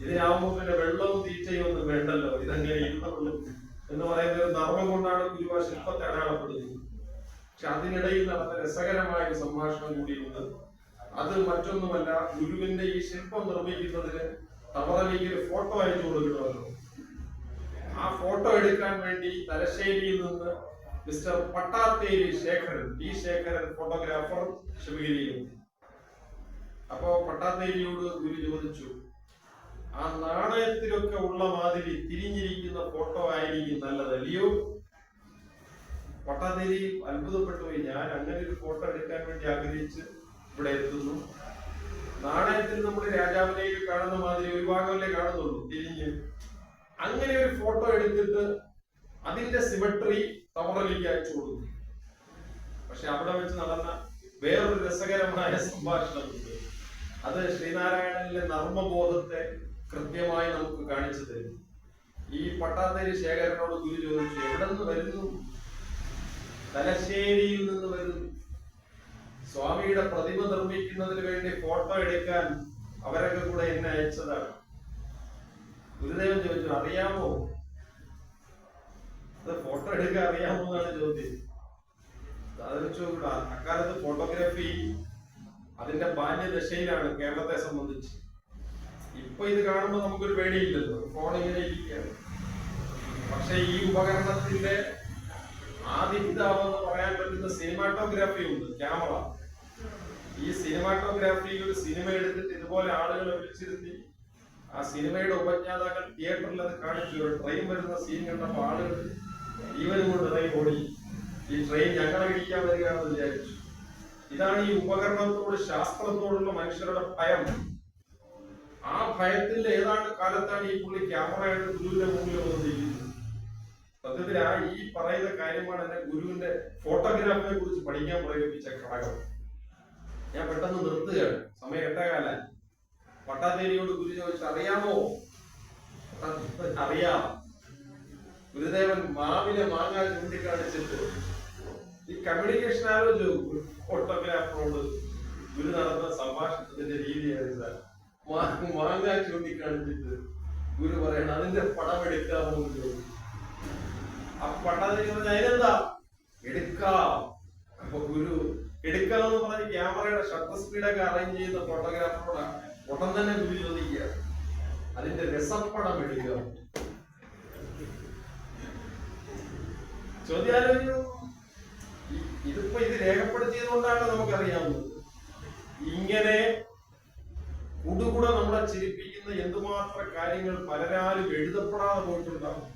ഇതിനാവുമ്പോ പിന്നെ വെള്ളവും തീറ്റയും ഒന്നും വേണ്ടല്ലോ, ഇതെങ്ങനെ ഇരുന്നുള്ളൂ എന്ന് പറയുന്ന ഒരു നർമ്മം കൊണ്ടാണ് ഗുരു ആ ശില്പത്തെ അടയാളപ്പെടുന്നത്. പക്ഷെ അതിനിടയിൽ നടന്ന രസകരമായ ഒരു സംഭാഷണം കൂടിയുണ്ട്. അത് മറ്റൊന്നുമല്ല, ഗുരുവിന്റെ ഈ ശില്പം നിർമ്മിക്കുന്നതിന് തബറലിക്ക് ഒരു ഫോട്ടോ അയച്ചു കൊടുക്കണമല്ലോ. ആ ഫോട്ടോ എടുക്കാൻ വേണ്ടി തലശ്ശേരിയിൽ നിന്ന് mister Pattatheri Sekharan, T Sekharan photographer ശിവഗിരിയിൽ. അപ്പോ പട്ടാത്തേരിയോട് ഗുരു ചോദിച്ചു, ആ നാണയത്തിലൊക്കെ ഉള്ള മാതിരി തിരിഞ്ഞിരിക്കുന്ന ഫോട്ടോ ആയിരിക്കും നല്ലതല്ലയോ? പട്ടാത്തേരി അത്ഭുതപ്പെട്ടു പോയി. ഞാൻ അങ്ങനെ ഒരു ഫോട്ടോ എടുക്കാൻ വേണ്ടി ആഗ്രഹിച്ച് ഇവിടെ എത്തുന്നു. നാണയത്തിൽ നമ്മൾ രാജാവിലേക്ക് കാണുന്ന മാതിരി ഒരു ഭാഗമല്ലേ കാണുന്നുള്ളൂ തിരിഞ്ഞ്. അങ്ങനെ ഒരു ഫോട്ടോ എടുത്തിട്ട് അതിന്റെ സിമെട്രി തബറലിക്ക് അയച്ചു കൊടുത്തു. പക്ഷെ അവിടെ വെച്ച് നടന്ന വേറൊരു രസകരമായ സംഭാഷണമുണ്ട്. അത് ശ്രീനാരായണനിലെ നർമ്മബോധത്തെ കൃത്യമായി നമുക്ക് കാണിച്ചു തരും. ഈ പട്ടാത്തേരി ശേഖരനോട് ഗുരു ചോദിച്ചു, എവിടെ നിന്ന് വരുന്നു? തലശ്ശേരിയിൽ നിന്ന് വരുന്നു. സ്വാമിയുടെ പ്രതിമ നിർമ്മിക്കുന്നതിന് വേണ്ടി ഫോട്ടോ എടുക്കാൻ അവരൊക്കെ കൂടെ എന്നെ അയച്ചതാണ്. ഗുരുദേവൻ ചോദിച്ചു, അറിയാമോ? അത് ഫോട്ടോ എടുക്കാൻ അറിയാമോ എന്നാണ് ചോദ്യം. അക്കാലത്ത് ഫോട്ടോഗ്രാഫി അതിന്റെ ബാല്യദശയിലാണ് കേരളത്തെ സംബന്ധിച്ച്. ഇപ്പൊ ഇത് കാണുമ്പോൾ നമുക്കൊരു പേടിയില്ലല്ലോ, ഫോൺ ഇങ്ങനെ ഇരിക്കുകയാണ്. പക്ഷെ ഈ ഉപകരണത്തിന്റെ ആദിപിതാവെന്ന് പറയാൻ പറ്റുന്ന സിനിമാറ്റോഗ്രാഫി ഉണ്ട്, ക്യാമറ. ഈ സിനിമാറ്റോഗ്രാഫിയിൽ ഒരു സിനിമ എടുത്തിട്ട് ഇതുപോലെ ആളുകളെ വിളിച്ചിരുത്തി ആ സിനിമയുടെ ഉപജ്ഞാതാക്കൾ തിയേറ്ററിൽ അത് കാണിച്ചു. ഒരു ട്രെയിൻ വരുന്ന സീൻ കണ്ടപ്പോൾ ആളുകൾ ജീവനും കൊണ്ട് ഇറങ്ങി ഓടി. ഈ ട്രെയിൻ ഞങ്ങളെ ഇടിക്കാൻ വരികയാണെന്ന് വിചാരിച്ചു. ഇതാണ് ഈ ഉപകരണത്തോട് ശാസ്ത്രത്തോടുള്ള മനുഷ്യരുടെ ഭയം. ആ ഭയത്തിന്റെ ഏതാണ്ട് കാലത്താണ് ഈ പുള്ളി ക്യാമറയുടെ ഗുരുവിന്റെ മുമ്പിൽ വന്നിരിക്കുന്നത്. സത്യത്തിൽ ഈ പറയുന്ന കാര്യമാണ് എന്നെ ഗുരുവിന്റെ ഫോട്ടോഗ്രാഫിയെ കുറിച്ച് പഠിക്കാൻ പ്രേരിപ്പിച്ച ഘടകം. ഞാൻ പെട്ടെന്ന് നിർത്തുകയാണ്, സമയം 8:15. പട്ടാത്തേരിയോട് ഗുരു ചോദിച്ചു, അറിയാമോ? അറിയാം. ഗുരുദേവൻ മാവിലെ മാങ്ങ ചൂണ്ടിക്കാണിച്ചിട്ട് ഈ കമ്മ്യൂണിക്കേഷൻ ആലോചിച്ചു. ഫോട്ടോഗ്രാഫറോട് ഗുരു നടന്ന സംഭാഷണത്തിന്റെ രീതിയാണ്. മാങ്ങ ചൂണ്ടിക്കാണിച്ചിട്ട് ഗുരു പറയണം, അതിന്റെ പടം എടുക്കാമോ? ആ പട്ടാത്തേരി പറഞ്ഞ അതിനെന്താ എടുക്കാം. അപ്പൊ ഗുരു എടുക്കാമെന്ന് പറഞ്ഞ് ക്യാമറയുടെ ഷട്ടർ സ്പീഡൊക്കെ അറേഞ്ച് ചെയ്യുന്ന ഫോട്ടോഗ്രാഫറോട് ഉടൻ തന്നെ ഗുരു ചോദിക്കുക, അതിന്റെ രസപ്പടം എടുക്കുക. ചോദ്യാലോചന ഇതിപ്പോ ഇത് രേഖപ്പെടുത്തിയത് കൊണ്ടാണ് നമുക്കറിയാവുന്നത്. ഇങ്ങനെ കുടുകൂടെ നമ്മളെ ചിരിപ്പിക്കുന്ന എന്തുമാത്രം കാര്യങ്ങൾ പലരാലും എഴുതപ്പെടാതെ പോയിട്ടുണ്ടാവും.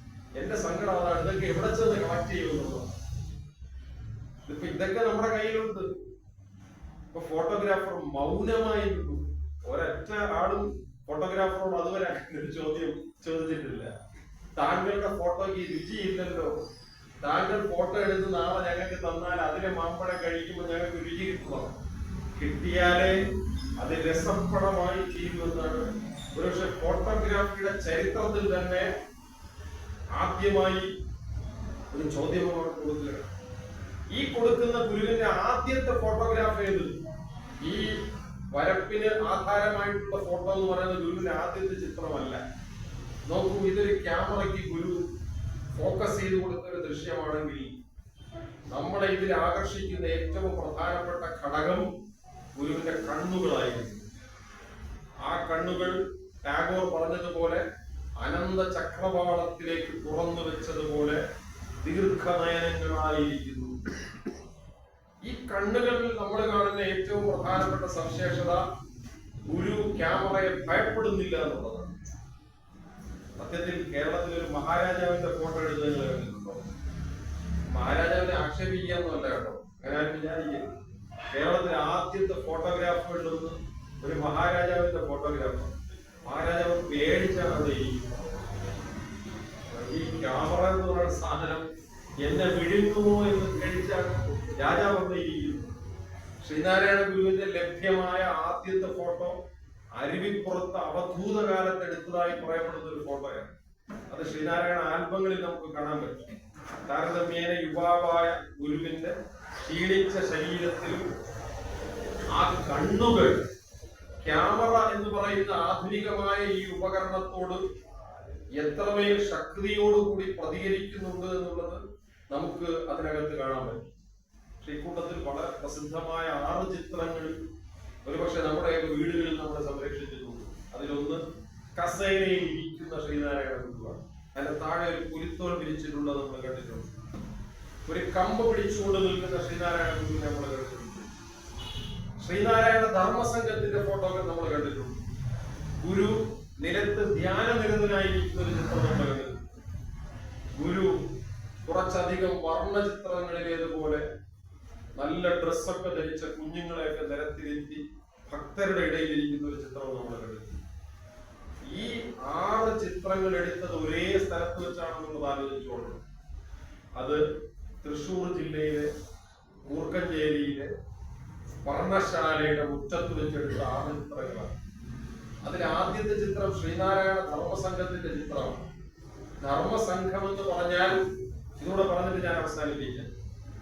എന്റെ സങ്കടം അതാണ്. ഇതൊക്കെ എവിടെ ചെന്ന് കളക്ട് ചെയ്യുമെന്നുള്ളതാണ്. ഇപ്പൊ ഇതൊക്കെ നമ്മുടെ കയ്യിലുണ്ട്. ഇപ്പൊ ഫോട്ടോഗ്രാഫർ മൗനമായി നിൽക്കും. ഒരൊറ്റ ആളും ഫോട്ടോഗ്രാഫറോട് അതുവരെ ഒരു ചോദ്യം ചോദിച്ചിട്ടില്ല. താങ്കളുടെ ഫോട്ടോയ്ക്ക് രുചിയില്ലല്ലോ, താങ്കൾ ഫോട്ടോ എടുത്ത് നാളെ ഞങ്ങൾക്ക് തന്നാൽ അതിലെ മാമ്പഴം കഴിക്കുമ്പോൾ ഞങ്ങൾക്ക് രുചി കിട്ടണം. കിട്ടിയാലേ അത് രസപ്പടമായി ചെയ്യുമെന്നാണ് ഒരുപക്ഷെ ഫോട്ടോഗ്രാഫിയുടെ ചരിത്രത്തിൽ തന്നെ ആദ്യമായി ഒരു ചോദ്യം കൊടുക്കുകയാണ്. ഈ കൊടുക്കുന്ന ഗുരുവിന്റെ ആദ്യത്തെ ഫോട്ടോഗ്രാഫ് ഏത്? ഈ വരപ്പിന് ആധാരമായിട്ടുള്ള ഫോട്ടോ എന്ന് പറയുന്നത് ഗുരുവിന്റെ ആദ്യത്തെ ചിത്രമല്ല. നോക്കൂ, ഇതൊരു ക്യാമറയ്ക്ക് ഗുരു ഫോക്കസ് ചെയ്ത് കൊടുത്ത ഒരു ദൃശ്യമാണെങ്കിൽ നമ്മളെ ഇതിൽ ആകർഷിക്കുന്ന ഏറ്റവും പ്രധാനപ്പെട്ട ഘടകം ഗുരുവിന്റെ കണ്ണുകളായിരുന്നു. ആ കണ്ണുകൾ ടാഗോർ പറഞ്ഞതുപോലെ അനന്ത ചക്രവാളത്തിലേക്ക് തുറന്നു വെച്ചതുപോലെ ദീർഘനയനങ്ങളായിരിക്കുന്നു. ഈ കണ്ണുകളിൽ നമ്മൾ കാണുന്ന ഏറ്റവും പ്രധാനപ്പെട്ട സവിശേഷത ഗുരു ക്യാമറയെ ഭയപ്പെടുന്നില്ല എന്നുള്ളതാണ്. സത്യത്തിൽ കേരളത്തിൽ ഒരു മഹാരാജാവിന്റെ ഫോട്ടോ എടുത്തത് കണ്ടിട്ടുണ്ടോ? മഹാരാജാവിനെ ആക്ഷേപിക്കാന്നല്ല കേട്ടോ, അങ്ങനെ വിചാരിക്കരുത്. കേരളത്തിലെ ആദ്യത്തെ ഫോട്ടോഗ്രാഫുകളിലൊന്ന് ഒരു മഹാരാജാവിന്റെ ഫോട്ടോഗ്രാഫർ. മഹാരാജാവ് പേടിച്ചാണ് അത് ഈ ക്യാമറ എന്ന് പറയുന്ന സാധനം എന്നെ വിഴുങ്ങുമോ എന്ന് കഴിച്ചാണ് രാജാവ് വന്നിരിക്കുന്നു. ശ്രീനാരായണ ഗുരുവിന്റെ ലഭ്യമായ ആദ്യത്തെ ഫോട്ടോ അരുവിപ്പുറത്ത് അവധൂത കാലത്ത് എടുത്തതായി പറയപ്പെടുന്ന ഒരു ഫോട്ടോയാണ്. അത് ശ്രീനാരായണ ആൽബങ്ങളിൽ നമുക്ക് കാണാൻ പറ്റും. താരതമ്യേന യുവാവായ ഗുരുവിന്റെ ക്ഷീണിച്ച ശരീരത്തിലും ആ കണ്ണുകൾ ക്യാമറ എന്ന് പറയുന്ന ആധുനികമായ ഈ ഉപകരണത്തോട് എത്രമേൽ ശക്തിയോടുകൂടി പ്രതികരിക്കുന്നുണ്ട് എന്നുള്ളത് നമുക്ക് അതിനകത്ത് കാണാൻ പറ്റും. ശ്രീകൂട്ടത്തിൽ വളരെ പ്രസിദ്ധമായ 6 ചിത്രങ്ങൾ ഒരുപക്ഷെ നമ്മുടെ വീടുകളിൽ നമ്മൾ സംരക്ഷിച്ചിട്ടുണ്ട്. അതിലൊന്ന് കസേരയിൽ ഇരിക്കുന്ന ശ്രീനാരായണ ഗുരുവാണ്. അതിന്റെ താഴെ ഒരു പുലിത്തോൽ പിരിച്ചിട്ടുള്ളത് നമ്മൾ കണ്ടിട്ടുണ്ട്. ഒരു കമ്പ് പിടിച്ചുകൊണ്ട് നിൽക്കുന്ന ശ്രീനാരായണ ഗുരുവിനെ നമ്മൾ കണ്ടിട്ടുണ്ട്. ശ്രീനാരായണ ധർമ്മസംഘത്തിന്റെ ഫോട്ടോകൾ നമ്മൾ കണ്ടിട്ടുണ്ട്. ഗുരു നിലത്ത് ധ്യാനനിരതനായിരിക്കുന്ന ഒരു ചിത്രം നമ്മൾ കണ്ടിട്ടുണ്ട്. ഗുരു കുറച്ചധികം വർണ്ണ ചിത്രങ്ങളിലേതുപോലെ നല്ല ഡ്രസ്സൊക്കെ ധരിച്ച കുഞ്ഞുങ്ങളെയൊക്കെ നിരത്തിരുത്തി ഭക്തരുടെ ഇടയിൽ ഇരിക്കുന്ന ഒരു ചിത്രം നമ്മൾ കണ്ടിട്ടുണ്ട്. ഈ 6 ചിത്രങ്ങൾ എടുത്തത് ഒരേ സ്ഥലത്ത് വെച്ചാണെന്നുള്ളത് ആലോചിച്ചുകൊണ്ട് അത് തൃശ്ശൂർ ജില്ലയിലെ മൂർക്കഞ്ചേരിയിലെ വർണ്ണശാലയുടെ മുറ്റത്ത് വെച്ചെടുത്ത 6 ചിത്രങ്ങളാണ്. അതിൽ ആദ്യത്തെ ചിത്രം ശ്രീനാരായണ ധർമ്മസംഘത്തിന്റെ ചിത്രമാണ്. ധർമ്മസംഘം എന്ന് പറഞ്ഞാൽ ഇതൂടെ പറഞ്ഞിട്ട് ഞാൻ അവസാനിപ്പിക്കാം.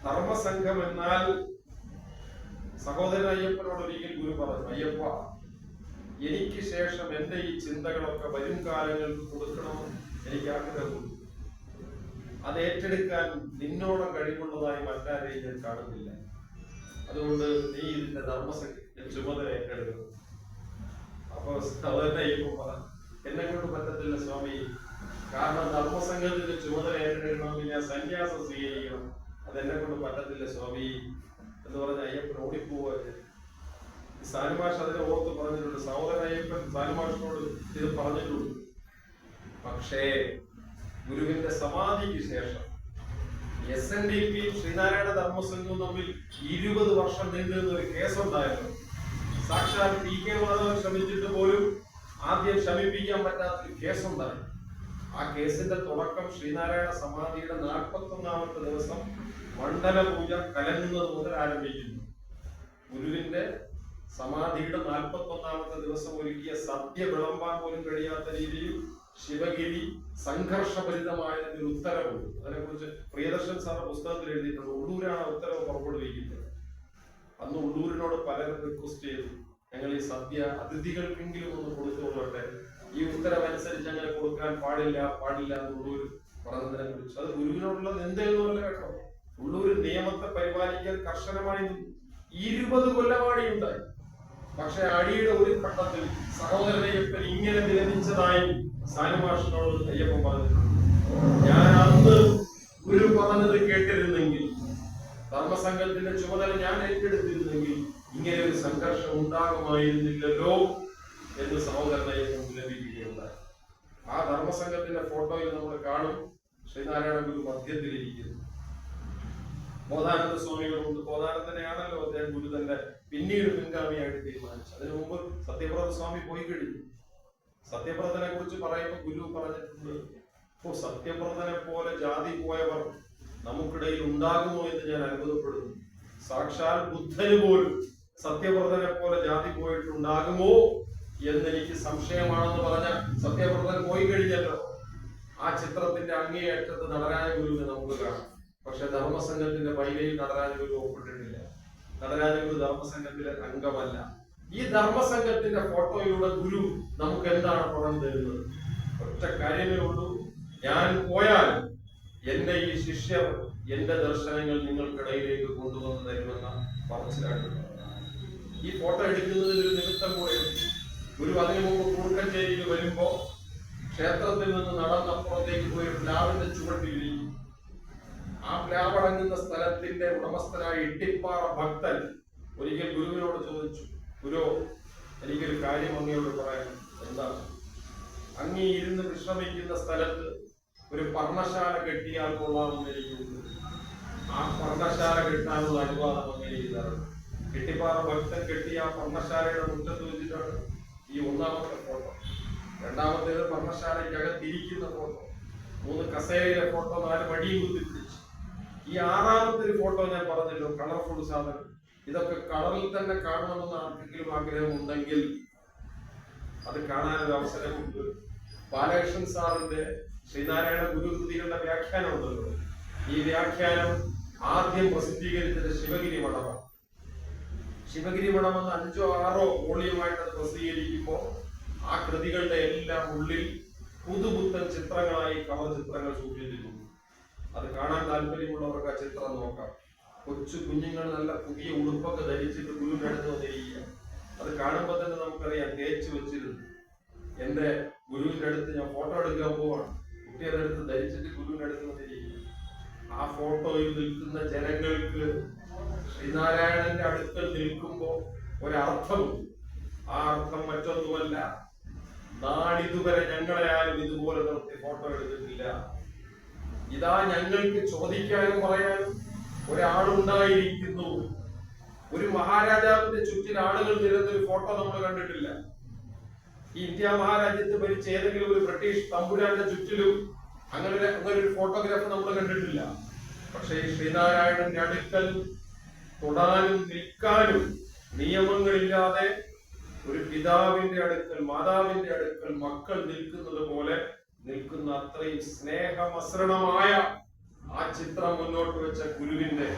ധർമ്മസംഘം എന്നാൽ സഹോദരൻ അയ്യപ്പനോട് ഒരിക്കൽ ഗുരു പറഞ്ഞു, അയ്യപ്പ, എനിക്ക് ശേഷം എന്റെ ഈ ചിന്തകളൊക്കെ വരും കാലങ്ങൾക്ക് കൊടുക്കണമെന്ന് എനിക്ക് ആഗ്രഹമുണ്ട്. അത് ഏറ്റെടുക്കാൻ നിന്നോളം കഴിവുള്ളതായി മറ്റാരെയും ഞാൻ കാണുന്നില്ല. അതുകൊണ്ട് നീ ഇതിന്റെ ധർമ്മസംഘത്തിന്റെ ചുമതല ഏറ്റെടുക്കണം. അപ്പൊ സഹോദരൻ അയ്യപ്പൻ പറഞ്ഞു, എന്നെ കൊണ്ട് പറ്റത്തില്ല സ്വാമി, കാരണം ധർമ്മസംഘത്തിന്റെ ചുമതല ഏറ്റെടുക്കണമെങ്കിൽ ഞാൻ സന്യാസം സ്വീകരിക്കണം. അതെന്നെ കൊണ്ട് പറ്റത്തില്ല സ്വാമി എന്ന് പറഞ്ഞ അയ്യപ്പൻ ഓടിപ്പോവുക. സാലുമാഷ് അതിനെ ഓർത്ത് പറഞ്ഞിട്ടുണ്ട്. സഹോദരൻ അയ്യപ്പൻ സാലുമാഷിനോട് ഇത് പറഞ്ഞിട്ടുണ്ട്. പക്ഷേ ഗുരുവിന്റെ സമാധിക്ക് ശേഷം SNDP ശ്രീനാരായണ ധർമ്മസംഘവും തമ്മിൽ 20 വർഷം നീണ്ടുന്ന ഒരു കേസുണ്ടായിരുന്നു. സാക്ഷാൽ PK മാധവൻ ശ്രമിച്ചിട്ട് പോലും ആദ്യം ശമിപ്പിക്കാൻ പറ്റാത്തൊരു കേസുണ്ടായി. ആ കേസിന്റെ തുടക്കം ശ്രീനാരായണ സമാധിയുടെ 41ാമത്തെ ദിവസം മണ്ഡല പൂജ കലങ്ങുന്നത് മുതൽ ആരംഭിക്കുന്നു. ഗുരുവിന്റെ സമാധിയുടെ 41ാമത്തെ ദിവസം ഒരുക്കിയ സദ്യ വിളമ്പാൻ പോലും കഴിയാത്ത രീതിയിൽ ശിവഗിരി സംഘർഷഭരിതമായതിന്റെ ഉത്തരവുണ്ട്. അതിനെക്കുറിച്ച് പ്രിയദർശൻ സാറിന്റെ പുസ്തകത്തിൽ എഴുതിയിട്ടുണ്ട്. ഉള്ളൂരാണ് ഉത്തരവ് പുറപ്പെടുവിക്കുന്നത്. അന്ന് ഉള്ളൂരിനോട് പലരും റിക്വസ്റ്റ് ചെയ്തു, ഞങ്ങൾ ഈ സദ്യ അതിഥികൾക്കെങ്കിലും ഒന്ന് കൊടുത്തുകൊള്ളട്ടെ, ഈ ഉത്തരവനുസരിച്ച് അങ്ങനെ കൊടുക്കാൻ പാടില്ല എന്ന് ഉള്ളൂർ പറഞ്ഞതിനെ കുറിച്ച്. അത് ഗുരുവിനോടുള്ള നിന്ദയൊന്നുമല്ല കേട്ടോ. ഉള്ളൂർ നിയമത്തെ പരിപാലിക്കാൻ കർശനമായി 20 കൊല്ലമാടി ഉണ്ടായി. പക്ഷെ അടിയുടെ ഒരു ഘട്ടത്തിൽ സഹോദരനയ്യപ്പൻ ഇങ്ങനെ വിരമിച്ചതായി സാനുമാഷിനോട് അയ്യപ്പൻ പറഞ്ഞിട്ടുണ്ട്. ഞാൻ അന്ന് ഗുരു പറഞ്ഞത് കേട്ടിരുന്നെങ്കിൽ, ധർമ്മസംഘത്തിന്റെ ചുമതല ഞാൻ ഏറ്റെടുത്തിരുന്നെങ്കിൽ ഇങ്ങനെ ഒരു സംഘർഷം ഉണ്ടാകുമായിരുന്നില്ലല്ലോ എന്ന് സഹോദരനയ്യപ്പൻ ലഭിക്കുകയുണ്ടായി. ആ ധർമ്മസംഘത്തിന്റെ ഫോട്ടോയിൽ നമ്മൾ കാണും ശ്രീനാരായണ ഗുരു മധ്യത്തിലിരിക്കുന്നു. ബോധാനന്ദ സ്വാമികളുണ്ട്. ബോധാനന്ദനെയാണല്ലോ അദ്ദേഹം ഗുരു തന്നെ പിന്നീട് പിൻഗാമിയായിട്ട് തീരുമാനിച്ചു. അതിനു മുമ്പ് സത്യപ്രത സ്വാമി പോയി കഴിഞ്ഞു. സത്യപ്രതനെ കുറിച്ച് പറയുമ്പോൾ ഗുരു പറഞ്ഞിട്ടുണ്ട്, സത്യപ്രതനെ പോലെ ജാതി പോയവർ നമുക്കിടയിൽ ഉണ്ടാകുമോ എന്ന് ഞാൻ അത്ഭുതപ്പെടുന്നു. സാക്ഷാൽ ബുദ്ധന് പോലും സത്യപ്രതനെ പോലെ ജാതി പോയിട്ടുണ്ടാകുമോ എന്നെനിക്ക് സംശയമാണെന്ന് പറഞ്ഞ സത്യപ്രതൻ പോയി കഴിഞ്ഞല്ലോ. ആ ചിത്രത്തിന്റെ അങ്ങേയറ്റത്ത് നടരാജ ഗുരുവിനെ നമുക്ക് കാണാം. പക്ഷെ ധർമ്മസംഘത്തിന്റെ പൈലയിൽ നടരാജ ഗുരു ഒപ്പിട്ടിട്ടില്ല. നടരാജ ഗുരു ധർമ്മസംഘത്തിലെ അംഗമല്ല. ഈ ധർമ്മസംഘത്തിന്റെ ഫോട്ടോയിലൂടെ ഗുരു നമുക്ക് എന്താണ് പറഞ്ഞു തരുന്നത്? ഒറ്റ കാര്യമേ ഉള്ളൂ, ഞാൻ പോയാൽ എന്റെ ഈ ശിഷ്യർ എന്റെ ദർശനങ്ങൾ നിങ്ങൾക്കിടയിലേക്ക് കൊണ്ടുവന്ന് തരുമെന്ന പറച്ചിലാണ്. ഈ ഫോട്ടോ എടുക്കുന്നതിൽ ഒരു നിമിത്തം കൂടെ ഗുരു അതിനു മുമ്പ് കൂർക്കഞ്ചേരിയിൽ വരുമ്പോ ക്ഷേത്രത്തിൽ നിന്ന് നടന്നപ്പുറത്തേക്ക് പോയി പ്ലാവിന്റെ ചുവട്ടിലിരിക്കും. ആ പ്ലാവടങ്ങുന്ന സ്ഥലത്തിന്റെ ഉടമസ്ഥനായ ഇട്ടിപ്പാറ ഭക്തൻ ഒരിക്കൽ ഗുരുവിനോട് ചോദിച്ചു, ഗുരു, എനിക്കൊരു കാര്യം അങ്ങയോട് പറയാൻ. എന്താണ്? അങ്ങി ഇരുന്ന് വിശ്രമിക്കുന്ന സ്ഥലത്ത് ഒരു പർണശാല കെട്ടിയാൽ കൊള്ളാമെന്ന് എനിക്കുണ്ട്. ആ പർണശാല കെട്ടാനുള്ള അനുവാദം അങ്ങനെ ചെയ്താറുണ്ട്. ഇട്ടിപ്പാറ ഭക്തൻ കെട്ടിയ ആ പർണശാലയുടെ മുറ്റത്ത് വെച്ചിട്ടാണ് ഈ 1ാമത്തെ ഫോട്ടോ. 2ാമത്തേത് പർണശാലയ്ക്കകത്തിരിക്കുന്ന ഫോട്ടോ. 3 കസേരയിലെ ഫോട്ടോ 4 മടിയും കുത്തിപ്പിടിച്ച്. ഈ 6ാമത്തെ ഒരു ഫോട്ടോ ഞാൻ പറഞ്ഞല്ലോ, കളർഫുൾ സാധനം. ഇതൊക്കെ കളറിൽ തന്നെ കാണണമെന്ന് ആർക്കെങ്കിലും ആഗ്രഹമുണ്ടെങ്കിൽ അത് കാണാനൊരു അവസരമുണ്ട്. ബാലകൃഷ്ണൻ സാറിന്റെ ശ്രീനാരായണ ഗുരുകൃതികളുടെ വ്യാഖ്യാനം ഉണ്ടല്ലോ. ഈ വ്യാഖ്യാനം ആദ്യം പ്രസിദ്ധീകരിച്ചത് ശിവഗിരി മഠമാണ്. ശിവഗിരി മഠം എന്ന് 5ഓ 6ഓ വോളിയമായിട്ട് അത് പ്രസിദ്ധീകരിക്കുമ്പോൾ ആ കൃതികളുടെ എല്ലാം ഉള്ളിൽ പുതുപുത്തൻ ചിത്രങ്ങളായി കവർ ചിത്രങ്ങൾ സൂക്ഷിച്ചിട്ടുണ്ട്. അത് കാണാൻ താല്പര്യമുള്ളവർക്ക് ആ ചിത്രം നോക്കാം. കൊച്ചു കുഞ്ഞുങ്ങൾ നല്ല പുതിയ ഉടുപ്പൊക്കെ ധരിച്ചിട്ട് ഗുരുവിന്റെ അടുത്ത് വന്നിരിക്കുക. അത് കാണുമ്പോൾ തന്നെ നമുക്കറിയാം തേച്ച് വെച്ചിരുന്നു. എന്റെ ഗുരുവിന്റെ അടുത്ത് ഞാൻ ഫോട്ടോ എടുക്കാൻ പോവാണ്, കുട്ടി അതെടുത്ത് ധരിച്ചിട്ട് ഗുരുവിന്റെ അടുത്ത് വന്നിരിക്കുക. ആ ഫോട്ടോയിൽ നിൽക്കുന്ന ജനങ്ങൾക്ക് ശ്രീനാരായണന്റെ അടുക്കൽ നിൽക്കുമ്പോൾ ഒരർത്ഥമുണ്ട്. ആ അർത്ഥം മറ്റൊന്നുമല്ല, നാളിതുവരെ ഞങ്ങളെ ആരും ഇതുപോലെ നിർത്തി ഫോട്ടോ എടുത്തിട്ടില്ല. ഇതാ ഞങ്ങൾക്ക് ചോദിക്കാനും പറയാനും ഒരാളുണ്ടായിരിക്കുന്നു. ഒരു മഹാരാജാവിന്റെ ചുറ്റിൽ ആളുകൾ നിരന്നൊരു ഫോട്ടോ നമ്മൾ കണ്ടിട്ടില്ല. ഈ ഇന്ത്യ മഹാരാജ്യത്ത് ഭരിച്ച ഏതെങ്കിലും ഒരു ബ്രിട്ടീഷ് തമ്പുരാന്റെ ചുറ്റിലും അങ്ങനെ ഒരു ഫോട്ടോഗ്രാഫ് നമ്മൾ കണ്ടിട്ടില്ല. പക്ഷേ ശ്രീനാരായണന്റെ അടുക്കൽ തൊടാനും നിൽക്കാനും നിയമങ്ങളില്ലാതെ ഒരു പിതാവിന്റെ അടുക്കൽ മാതാവിന്റെ അടുക്കൽ മക്കൾ നിൽക്കുന്നത് പോലെ നിൽക്കുന്ന അത്രയും സ്നേഹമസൃണമായ ആ ചിത്രം മുന്നോട്ട് വെച്ച ഗുരുവിന്റെ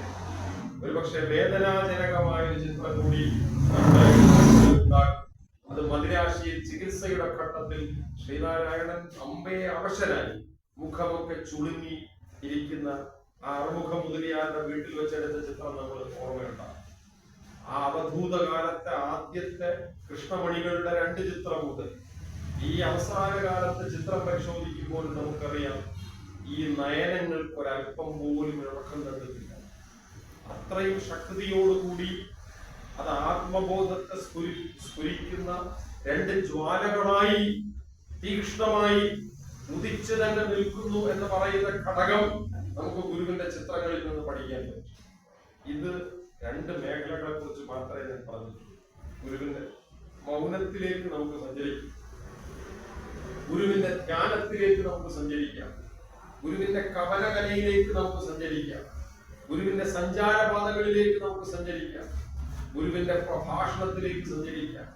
ഒരുപക്ഷെ വേദനാജനകമായ ഒരു ചിത്രം കൂടി അത് മദിരാശിയിൽ ചികിത്സയുടെ ഘട്ടത്തിൽ ശ്രീനാരായണൻ അമ്പയെ അവശനായി മുഖമൊക്കെ ചുളുങ്ങി ഇരിക്കുന്ന ആ അറുമുഖ മുതലിയാരുടെ വീട്ടിൽ വെച്ചെടുത്ത ചിത്രം നമ്മൾ ഓർമ്മയുണ്ടാകും. ആ അവധൂത കാലത്തെ ആദ്യത്തെ കൃഷ്ണമണികളുടെ 2 ചിത്രം മുതൽ ഈ അവസാന കാലത്തെ ചിത്രം പരിശോധിക്കുമ്പോൾ നമുക്കറിയാം ഈ നയനങ്ങൾക്ക് ഒരല്പം പോലും ഇളക്കം കണ്ടിട്ടില്ല. അത്രയും ശക്തിയോടുകൂടി അത് ആത്മബോധത്തെ സ്ഫുരിക്കുന്ന 2 ജ്വാലകളായി തീക്ഷ്ണമായി ഉദിച്ചു തന്നെ നിൽക്കുന്നു എന്ന് പറയുന്ന ഘടകം നമുക്ക് ഗുരുവിന്റെ ചിത്രങ്ങളിൽ നിന്ന് പഠിക്കാൻ പറ്റും. ഇത് 2 മേഖലകളെ കുറിച്ച് മാത്രമേ ഞാൻ പറഞ്ഞിട്ടുള്ളൂ. ഗുരുവിന്റെ മൗനത്തിലേക്ക് നമുക്ക് സഞ്ചരിക്കാം, ഗുരുവിന്റെ ധ്യാനത്തിലേക്ക് നമുക്ക് സഞ്ചരിക്കാം, ഗുരുവിന്റെ കവനകലയിലേക്ക് നമുക്ക് സഞ്ചരിക്കാം, ഗുരുവിന്റെ സഞ്ചാരപാതകളിലേക്ക് നമുക്ക് സഞ്ചരിക്കാം, ഗുരുവിന്റെ പ്രഭാഷണത്തിലേക്ക് സഞ്ചരിക്കാം,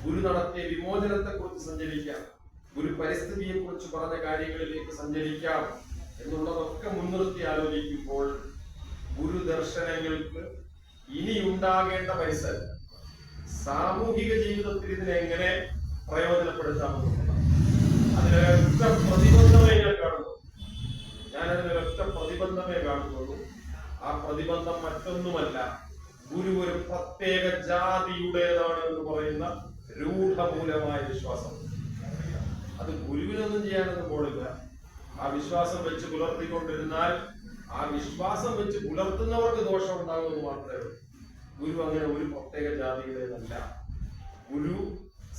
ഗുരു നടത്തിയ വിമോചനത്തെ കുറിച്ച് സഞ്ചരിക്കാം, ഗുരു പരിസ്ഥിതിയെ കുറിച്ച് പറഞ്ഞ കാര്യങ്ങളിലേക്ക് സഞ്ചരിക്കാം. എന്നുള്ളതൊക്കെ മുൻനിർത്തി ആലോചിക്കുമ്പോൾ ഗുരുദർശനങ്ങൾക്ക് ഇനി ഉണ്ടാകേണ്ട പരിസരം സാമൂഹിക ജീവിതത്തിൽ ഇതിനെങ്ങനെ പ്രയോജനപ്പെടുത്താമെന്നുള്ളതാണ്. അതിനൊരൊറ്റ പ്രതിബന്ധമേ ഞാൻ കാണുന്നു. ഞാനതിനൊരൊറ്റ പ്രതിബന്ധമേ കാണുന്നുള്ളൂ. ആ പ്രതിബന്ധം മറ്റൊന്നുമല്ല, ഗുരു ഒരു പ്രത്യേക ജാതിയുടേതാണ് എന്ന് പറയുന്ന രൂഢമൂലമായ വിശ്വാസം. അത് ഗുരുവിനൊന്നും ചെയ്യാനൊന്നും പോളില്ല. ആ വിശ്വാസം വെച്ച് പുലർത്തിക്കൊണ്ടിരുന്നാൽ ആ വിശ്വാസം വെച്ച് പുലർത്തുന്നവർക്ക് ദോഷം ഉണ്ടാകുമെന്ന് മാത്രമേ ഉള്ളൂ. ഗുരു അങ്ങനെ ഒരു പ്രത്യേക ജാതിയുടേതല്ല. ഗുരു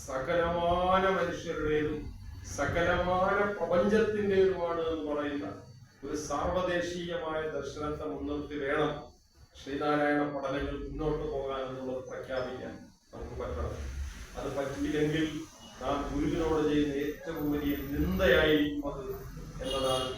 സകലമാന മനുഷ്യരുടേതും സകലമാന പ്രപഞ്ചത്തിൻ്റെതുമാണ് എന്ന് പറയുന്ന ഒരു സാർവദേശീയമായ ദർശനത്തെ മുൻനിർത്തി വേണം ശ്രീനാരായണ പഠനങ്ങൾ മുന്നോട്ട് പോകാൻ എന്നുള്ളത് പ്രഖ്യാപിക്കാൻ നമുക്ക് പറ്റണം. അത് പറ്റിയില്ലെങ്കിൽ നാം ഗുരുവിനോട് ചെയ്യുന്ന ഏറ്റവും വലിയ നിന്ദയായിരിക്കും അത് എന്നതാണ്